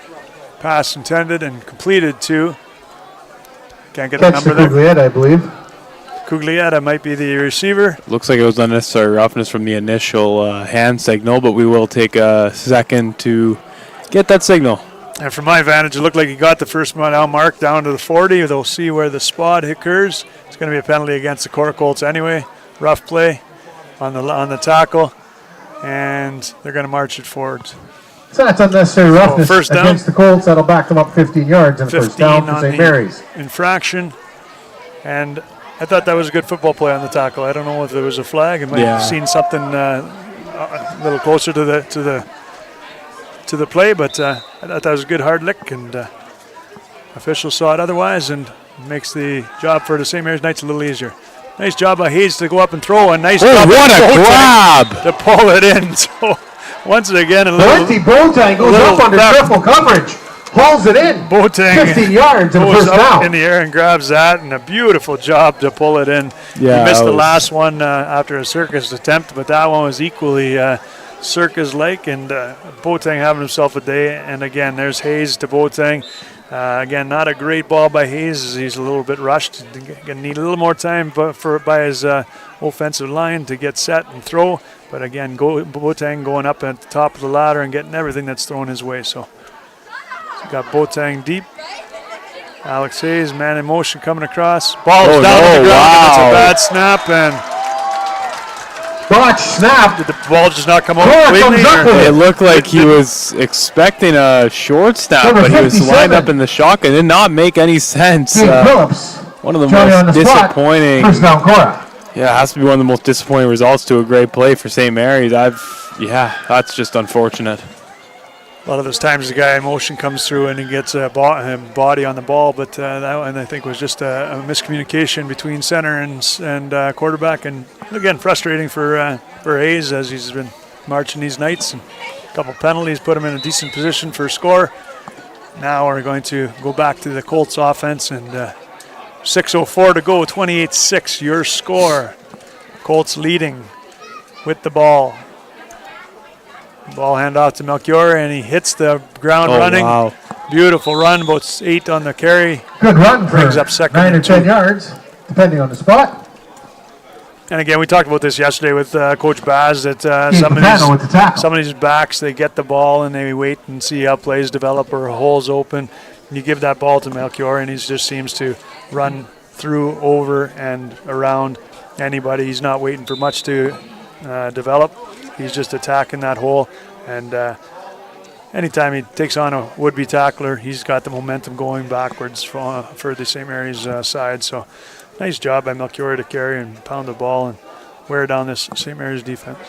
Pass intended and completed to. Can't get the Catch number the there. Cuglietta, I believe. Cuglietta might be the receiver. Looks like it was unnecessary roughness from the initial hand signal, but we will take a second to get that signal. And from my vantage, it looked like he got the first down mark down to the 40. They'll see where the spot occurs. It's going to be a penalty against the Korah Colts anyway. Rough play on the tackle, and they're going to march it forward. So that's unnecessary roughness first down. against the Colts. That'll back them up 15 yards and 1st down for St. Mary's. Infraction, and I thought that was a good football play on the tackle. I don't know if there was a flag. I might have seen something a little closer to the play, but I thought that was a good hard lick, and officials saw it otherwise, and makes the job for the St. Mary's Knights a little easier. Nice job by Hayes to go up and throw, and nice job what a grab to pull it in. So once again, Valenti Boateng goes up under triple coverage, hauls it in, Boateng 15 yards and goes 1st up down. in the air and grabs that, and a beautiful job to pull it in. Yeah, he missed the last one after a circus attempt, but that one was equally circus-like, and Boateng having himself a day. And again, there's Hayes to Boateng. Again, not a great ball by Hayes. He's a little bit rushed. Going to need a little more time by his offensive line to get set and throw. But again, Boateng going up at the top of the ladder and getting everything that's thrown his way. So got Boateng deep. Alex Hayes, man in motion coming across. Ball's down on the ground. That's a bad snap, and Botch snap. did the ball just not come out Korah completely? comes up with It looked like he was expecting a short snap, Number but he was 57. lined up in the shotgun. It did not make any sense. Steve Phillips. One of the Johnny on most the spot. disappointing. 1st down Korah. Yeah, it has to be one of the most disappointing results to a great play for St. Mary's. That's just unfortunate. A lot of those times the guy in motion comes through and he gets a body on the ball, but that one I think was just a miscommunication between center and quarterback, and again frustrating for Hayes as he's been marching these Knights, and a couple penalties put him in a decent position for a score. Now we're going to go back to the Colts offense, and 6:04 to go, 28-6 your score. Colts leading with the ball. Ball handoff to Melchior, and he hits the ground running. Wow. Beautiful run, about 8 on the carry. Good run for Brings up 2nd 9 or and 10 2. yards, depending on the spot. And again, we talked about this yesterday with Coach Baz, that Keith Capano with the tackle. some of these backs, they get the ball and they wait and see how plays develop or holes open. You give that ball to Melchior, and he just seems to run through, over, and around anybody. He's not waiting for much to develop. He's just attacking that hole, and anytime he takes on a would-be tackler, he's got the momentum going backwards for the St. Mary's side. So nice job by Melchior to carry and pound the ball and wear down this St. Mary's defense.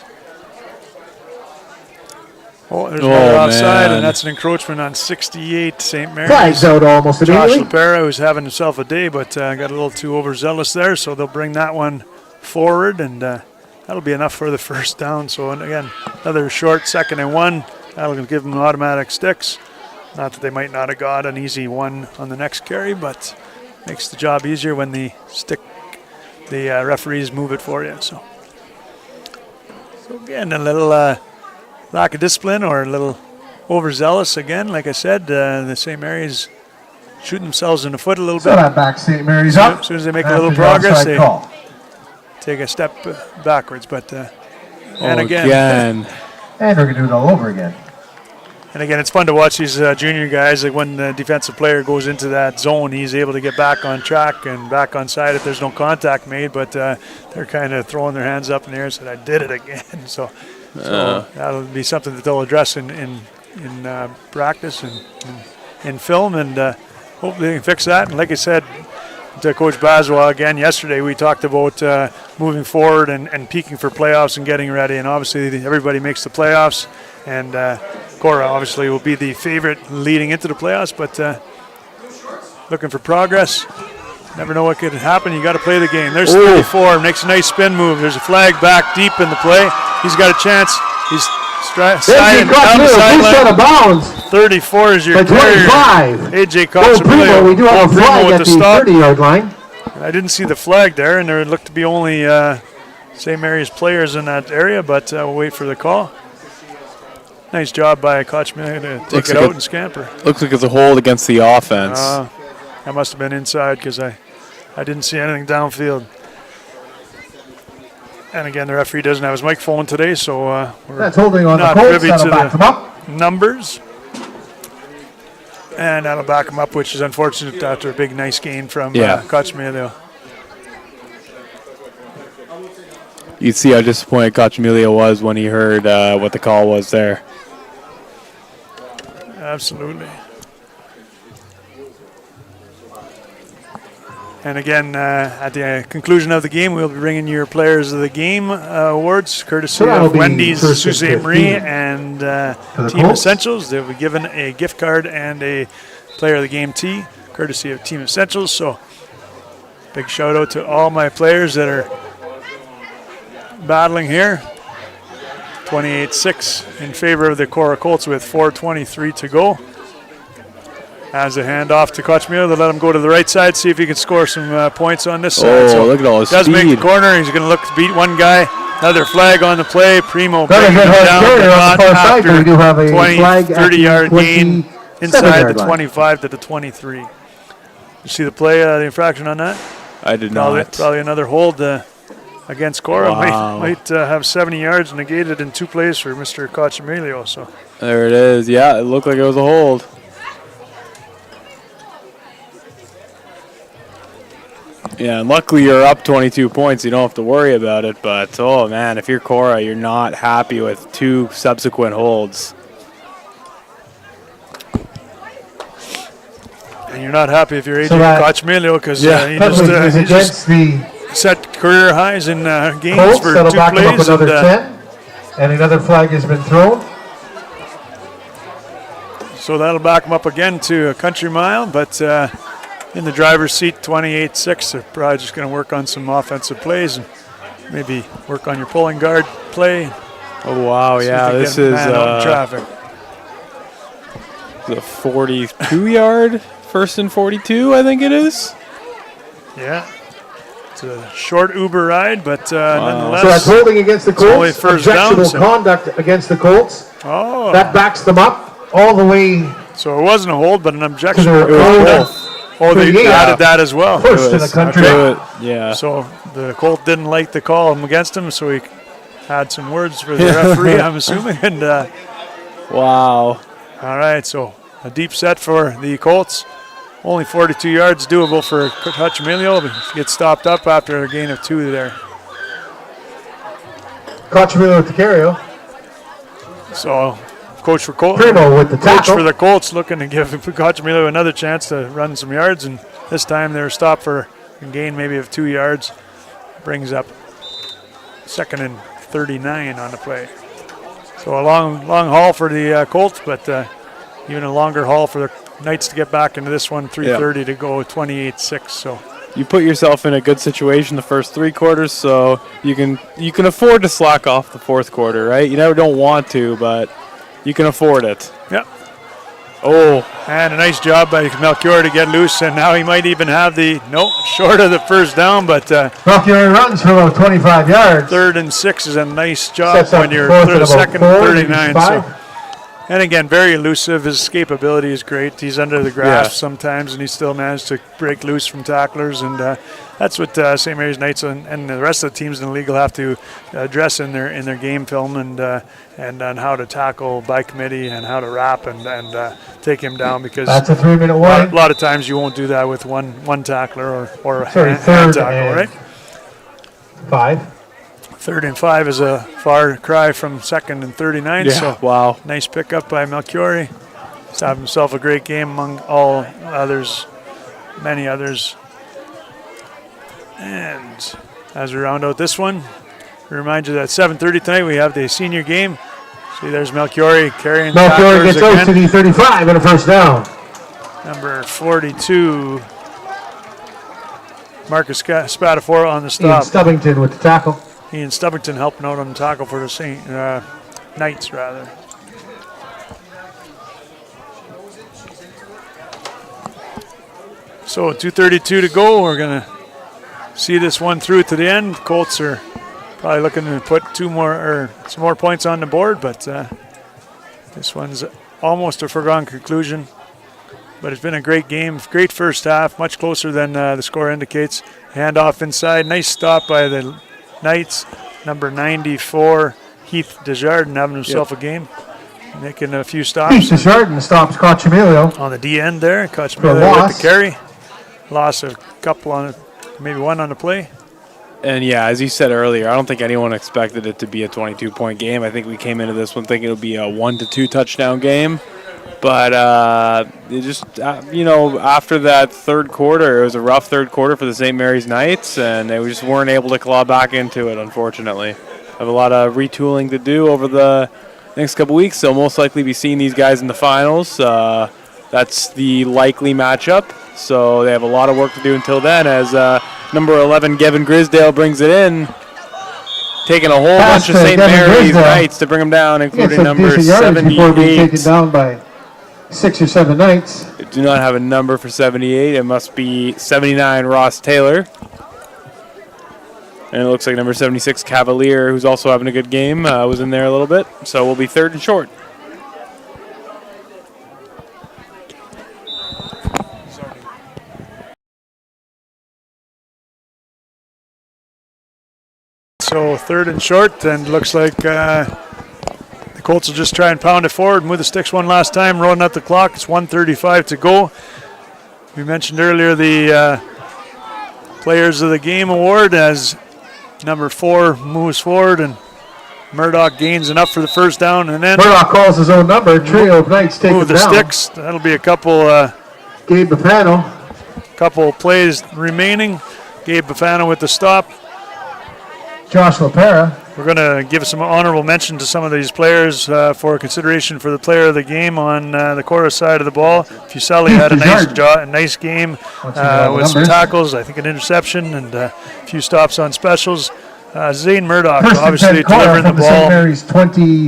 Oh, there's another outside, man. and that's an encroachment on 68 St. Mary's. Flags out almost Josh immediately. LaPera, who's having himself a day, but got a little too overzealous there, so they'll bring that one forward, and that'll be enough for the 1st down. So, and again, another short 2nd and 1. That'll give them automatic sticks. Not that they might not have got an easy one on the next carry, but makes the job easier when the referees move it for you. So again, a little lack of discipline, or a little overzealous again. Like I said, the St. Mary's shooting themselves in the foot a little So bit. that back St. Mary's up. As soon as they make a After little the progress, offside they call. take a step backwards. But and again, And we're going to do it all over again. and again, it's fun to watch these junior guys. Like when the defensive player goes into that zone, he's able to get back on track and back on side if there's no contact made. But they're kind of throwing their hands up in the air and said, "I did it again." So that'll be something that they'll address in practice and in film, and hopefully they can fix that. And like I said to Coach Baswa again yesterday, we talked about moving forward and peaking for playoffs and getting ready. And obviously everybody makes the playoffs, and Korah obviously will be the favorite leading into the playoffs, but looking for progress. Never know what could happen. You got to play the game. There's 34, makes a nice spin move. There's a flag back deep in the play. He's got a chance. He's sliding down the sideline. 34 is your carrier. AJ Coxamilio. We do have a flag at the 30-yard line. I didn't see the flag there, and there looked to be only St. Mary's players in that area, but we'll wait for the call. Nice job by Coxamilio to take it out and scamper. Looks like it's a hold against the offense. That must have been inside because I didn't see anything downfield. And again, the referee doesn't have his microphone today, so we're That's holding on not the Colts. privy That'll to back them up. the numbers. And that'll back him up, which is unfortunate after a big, nice gain from Coxamilio. You'd see how disappointed Coxamilio was when he heard what the call was there. Absolutely. And again, at the conclusion of the game, we'll be bringing your Players of the Game awards, courtesy of Wendy's, Sault Ste. Marie, and Team Colts. Essentials. They'll be given a gift card and a Player of the Game tee, courtesy of Team Essentials. So, big shout out to all my players that are battling here. 28-6 in favor of the Korah Colts with 4:23 to go. As a handoff to Coxamilio, they let him go to the right side, see if he can score some points on this side. So look at all his does speed. make the corner. He's going to look to beat one guy. Another flag on the play. Primo Got a bringing good him hard down, carrier but on the not far side, after but we do have a 20, flag at the 30-yard gain inside 27-yard the line. 25 to the 23. You see the play, the infraction on that? I did Probably, not. probably another hold against Korah. Wow. Might have 70 yards negated in two plays for Mr. Coxamilio. So There it is. Yeah, it looked like it was a hold. Yeah, and luckily you're up 22 points. You don't have to worry about it. But, oh, man, if you're Korah, you're not happy with two subsequent holds. and you're not happy if you're AJ Coxamilio because he just set career highs in games Colts, for that'll two back him up plays. another 10, and another flag has been thrown. So that'll back him up again to a country mile, but in the driver's seat, 28-6. They're probably just going to work on some offensive plays and maybe work on your pulling guard play. Oh, wow, yeah, this is traffic. The 42-yard, first and 42, I think it is. Yeah. It's a short Uber ride, but nonetheless. So that's holding against the Colts. Only first Objectionable down, conduct against the Colts. Oh. That backs them up all the way. So it wasn't a hold, but an objection. Oh, they added that as well. First in the country. Yeah. So the Colt didn't like the call against him, so he had some words for the referee, I'm assuming. And wow. All right, so a deep set for the Colts. Only 42 yards doable for Coxamilio. He gets stopped up after a gain of 2 there. Coxamilio with the carry. So Coach for Colts. Primo with the tackle. Coach for the Colts looking to give Coxamilio another chance to run some yards, and this time they're stopped for a gain maybe of 2 yards. Brings up 2nd and 39 on the play. So a long haul for the Colts, but even a longer haul for the Knights to get back into this one. 3:30 to go, 28-6. So you put yourself in a good situation the first 3 quarters, so you can afford to slack off the fourth quarter, right? You never don't want to, but you can afford it. Yeah. Oh, and a nice job by Melchior to get loose, and now he might even have short of the first down, but Melchior runs for about 25 yards. 3rd and 6 is a nice job Sets up when you're fourth and about 2nd and 39. So And again, very elusive. His escapability is great. He's under the grasp sometimes, and he still managed to break loose from tacklers. And that's what St. Mary's Knights and the rest of the teams in the league will have to address in their game film and on how to tackle by committee and how to wrap and take him down, because that's a 3-minute warning. A lot of times you won't do that with one tackler or a hand tackle, right? 5. 3rd and 5 is a far cry from 2nd and 39. Yeah, so wow. Nice pickup by Melchiori. He's having himself a great game among all others, many others. And as we round out this one, we remind you that 7:30 tonight we have the senior game. See, there's Melchiori carrying Melchiori gets again. OCD 35 and a first down. Number 42, Marcus Spatafora on the stop. Ian Stubbington with the tackle. Ian Stubbington helping out on the tackle for the St. Knights, rather. So 2:32 to go. We're going to see this one through to the end. Colts are probably looking to put some more points on the board, but this one's almost a foregone conclusion. But it's been a great game, great first half, much closer than the score indicates. Handoff inside, nice stop by the Knights. Number 94, Heath Desjardins, having himself a game, making a few stops. Heath Desjardins stops Cochimilio on the D end there. Cochimilio with the carry. Lost a couple on it, maybe one on the play. And yeah, as you said earlier, I don't think anyone expected it to be a 22-point game. I think we came into this one thinking it would be a 1 to 2 touchdown game. But it just, after that third quarter, it was a rough third quarter for the St. Mary's Knights, and they just weren't able to claw back into it, unfortunately. Have a lot of retooling to do over the next couple weeks, so most likely be seeing these guys in the finals. That's the likely matchup, so they have a lot of work to do until then, as number 11, Gavin Grisdale, brings it in, taking a whole bunch of St. Mary's Knights to bring them down, including number 78. Taken down by 6 or 7 Knights. They do not have a number for 78. It must be 79, Ross Taylor. And it looks like number 76, Cavalier, who's also having a good game, was in there a little bit. So we'll be 3rd and short. So 3rd and short, and looks like the Colts will just try and pound it forward, move the sticks one last time, rolling out the clock. It's 1:35 to go. We mentioned earlier the Players of the Game award as number 4 moves forward and Murdoch gains enough for the first down, and then Murdoch calls his own number. Trio of Knights take move it the down. sticks. That'll be a couple Gabe Bafano. couple plays remaining. Gabe Bafano with the stop. Josh LaPera. We're going to give some honorable mention to some of these players for consideration for the player of the game on the Korah side of the ball. Fuseli had a nice game with some tackles, I think an interception, and a few stops on specials. Zane Murdoch obviously delivering the ball,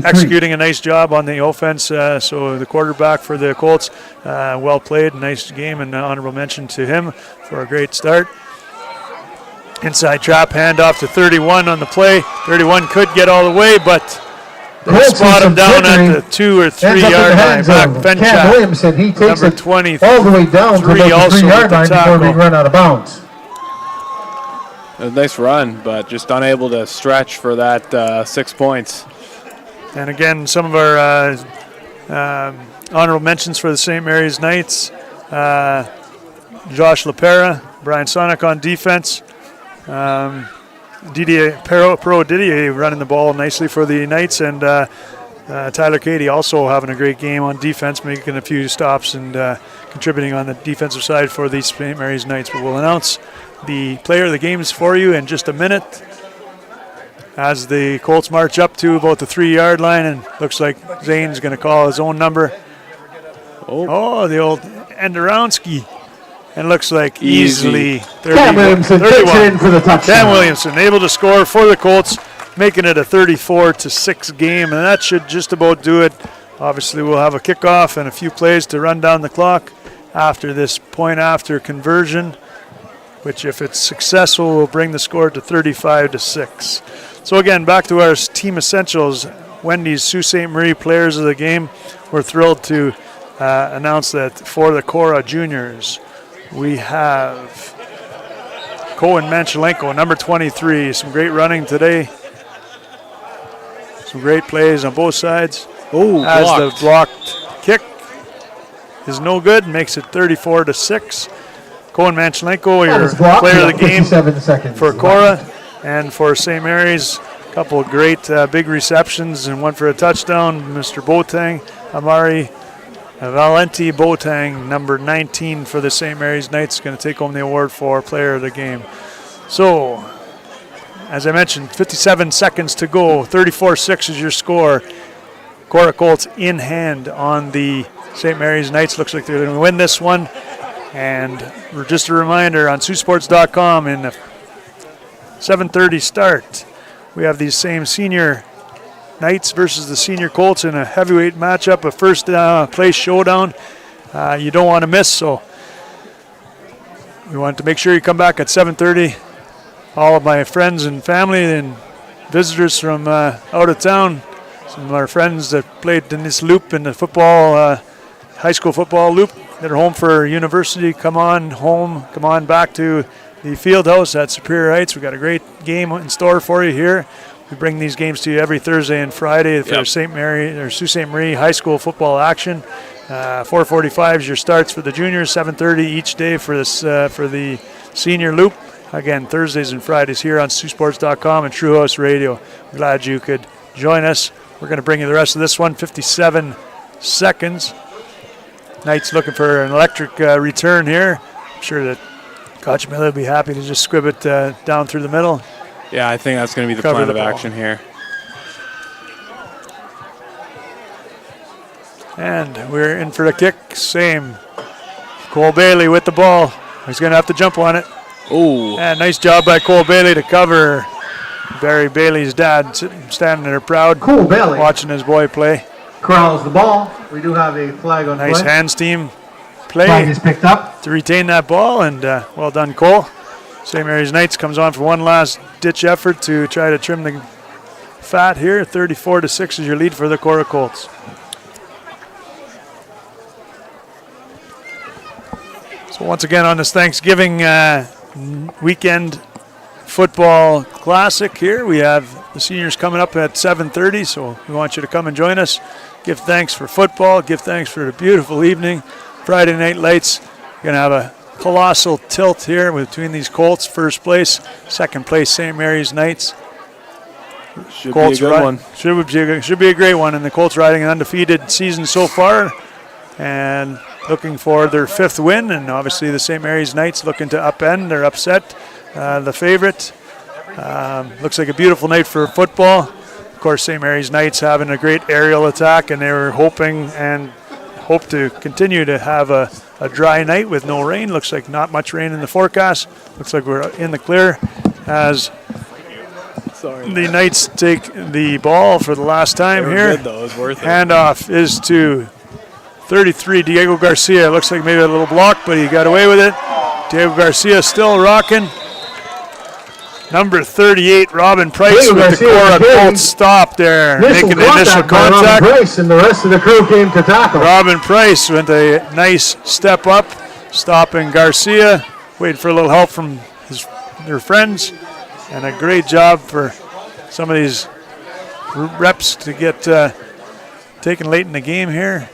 executing a nice job on the offense. So the quarterback for the Colts, well played, nice game, and honorable mention to him for a great start. Inside trap, handoff to 31 on the play. 31 could get all the way, but they spot him down at the 2 or 3 yard line. Back Cam Williamson, he takes number it 20, all the way down to the 3 yard line before being run out of bounds. A nice run, but just unable to stretch for that 6 points. And again, some of our honorable mentions for the St. Mary's Knights. Josh LaPera, Brian Sonic on defense. Didier running the ball nicely for the Knights, and Tyler Cady also having a great game on defense, making a few stops and contributing on the defensive side for the St. Mary's Knights. But we'll announce the player of the games for you in just a minute as the Colts march up to about the 3 yard line, and looks like Zane's going to call his own number. Oh, the old Enderowski. And looks like easily 31. Cam Williamson takes it in for the touchdown. Cam Williamson able to score for the Colts, making it a 34-6 game, and that should just about do it. Obviously, we'll have a kickoff and a few plays to run down the clock after this point after conversion, which, if it's successful, will bring the score to 35-6. So again, back to our team essentials. Wendy's Sault Ste. Marie players of the game. We're thrilled to announce that for the Korah Juniors, we have Koen Manchelenko, number 23. Some great running today. Some great plays on both sides. Oh, as blocked. the blocked kick is no good, makes it 34-6. Koen Manchelenko, your player of the game for Korah, and for St. Mary's, a couple of great big receptions and one for a touchdown. Mr. Boateng, Amari Valenti Boateng, number 19 for the St. Mary's Knights, going to take home the award for player of the game. So, as I mentioned, 57 seconds to go. 34-6 is your score. Korah Colts in hand on the St. Mary's Knights. Looks like they're going to win this one. And just a reminder, on Saultsports.com in the 7:30 start, we have these same senior Knights versus the senior Colts in a heavyweight matchup, a first place showdown. You don't want to miss, so we want to make sure you come back at 7:30. All of my friends and family and visitors from out of town, some of our friends that played in this loop in the football, high school football loop, that are home for university, come on home, come on back to the field house at Superior Heights. We've got a great game in store for you here. We bring these games to you every Thursday and Friday for St. Mary or Sault Ste. Marie high school football action. 4:45 is your starts for the juniors, 7:30 each day for this for the senior loop. Again, Thursdays and Fridays here on Saultsports.com and True House Radio. We're glad you could join us. We're going to bring you the rest of this one, 57 seconds. Knights looking for an electric return here. I'm sure that Coach Miller will be happy to just squib it down through the middle. Yeah, I think that's going to be the plan of action here. And we're in for the kick. Same. Cole Bailey with the ball. He's going to have to jump on it. Oh. And nice job by Cole Bailey to cover Barry Bailey's dad, standing there proud, Cole Bailey watching his boy play. corrals the ball. We do have a flag on Nice play. hands team play Flag is picked up. to retain that ball, and well done, Cole. St. Mary's Knights comes on for one last ditch effort to try to trim the fat here. 34-6 is your lead for the Korah Colts. So once again on this Thanksgiving weekend football classic here, we have the seniors coming up at 7:30, so we want you to come and join us. Give thanks for football, give thanks for the beautiful evening. Friday Night Lights, you're going to have a colossal tilt here between these Colts, first place, second place St. Mary's Knights. Should Colts be a good one. Should be a great one, and the Colts riding an undefeated season so far and looking for their fifth win, and obviously the St. Mary's Knights looking to upend or upset the favorite. Looks like a beautiful night for football. Of course, St. Mary's Knights having a great aerial attack, and they were hoping and hope to continue to have a dry night with no rain. Looks like not much rain in the forecast. Looks like we're in the clear as the Knights take the ball for the last time here. Good, though. It was worth it. Handoff is to 33, Diego Garcia. Looks like maybe a little block, but he got away with it. Diego Garcia still rocking. Number 38, Robin Price Diego with Garcia the Korah again. Colts stop there, making the initial by Robin contact. Price, and the rest of the crew came to tackle. Robin Price with a nice step up, stopping Garcia, waiting for a little help from their friends, and a great job for some of these reps to get taken late in the game here.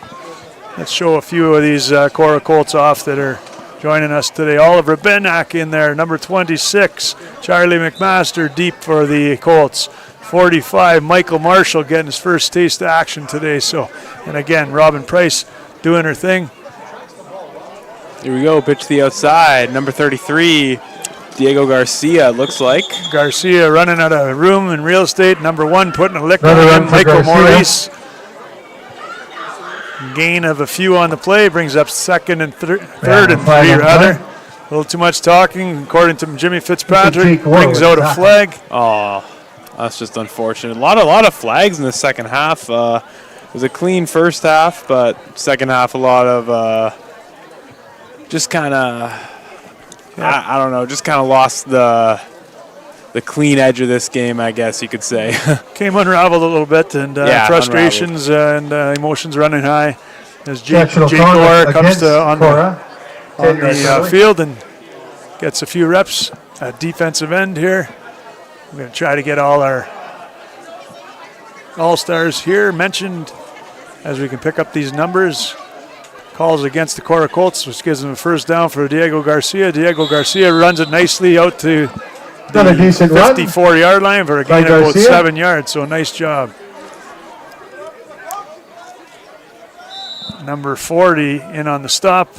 Let's show a few of these Korah Colts off that are joining us today. Oliver Benak in there, number 26. Charlie McMaster deep for the Colts. 45, Michael Marshall getting his first taste of action today. So, and again, Robin Price doing her thing. Here we go, pitch to the outside. Number 33, Diego Garcia, looks like. Garcia running out of room in real estate. Number 1 putting a lick Another on run him. for Michael Garcia. Maurice. Gain of a few on the play brings up second and third and flag three on rather. play. A little too much talking, according to Jimmy Fitzpatrick. Jake Ward Brings was out a tackling. flag. Oh, that's just unfortunate. A lot of flags in the second half. It was a clean first half, but second half a lot of just kind of, I don't know, just kind of lost the the clean edge of this game, I guess you could say. Came unraveled a little bit, and frustrations and emotions running high as Jake Korah comes on the field and gets a few reps at defensive end here. We're going to try to get all our all-stars here mentioned as we can pick up these numbers. Calls against the Korah Colts, which gives them a first down for Diego Garcia. Diego Garcia runs it nicely out to the 54-yard line for a gain of about 7 yards, so nice job. Number 40 in on the stop.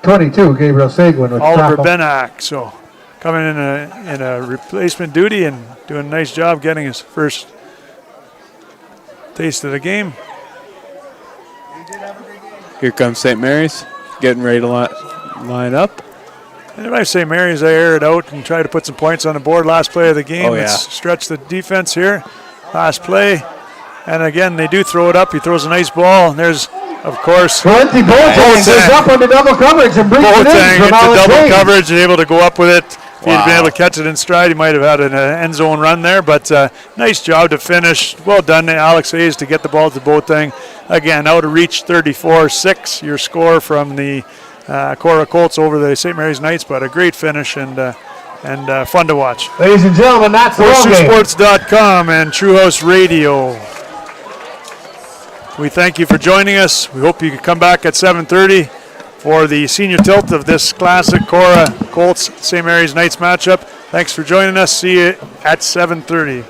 22, Gabriel Seguin with Oliver Benak, so coming in a replacement duty and doing a nice job getting his first taste of the game. Here comes St. Mary's, getting ready to line up. And if I say Mary's, I air it out and try to put some points on the board. Last play of the game. Let's stretch the defense here. Last play. And again, they do throw it up. He throws a nice ball. And there's, of course, Boateng goes up on the double coverage and brings it in. Boateng into double coverage and able to go up with it. If he'd been able to catch it in stride, he might have had an end zone run there. But nice job to finish. Well done, Alex Hayes, to get the ball to Boateng. Again, out of reach, 34-6, your score from the Korah Colts over the St. Mary's Knights. But a great finish and fun to watch. Ladies and gentlemen, that's the Saultsports.com and True House Radio. We thank you for joining us. We hope you can come back at 7:30 for the senior tilt of this classic Korah Colts St. Mary's Knights matchup. Thanks for joining us. See you at 7:30.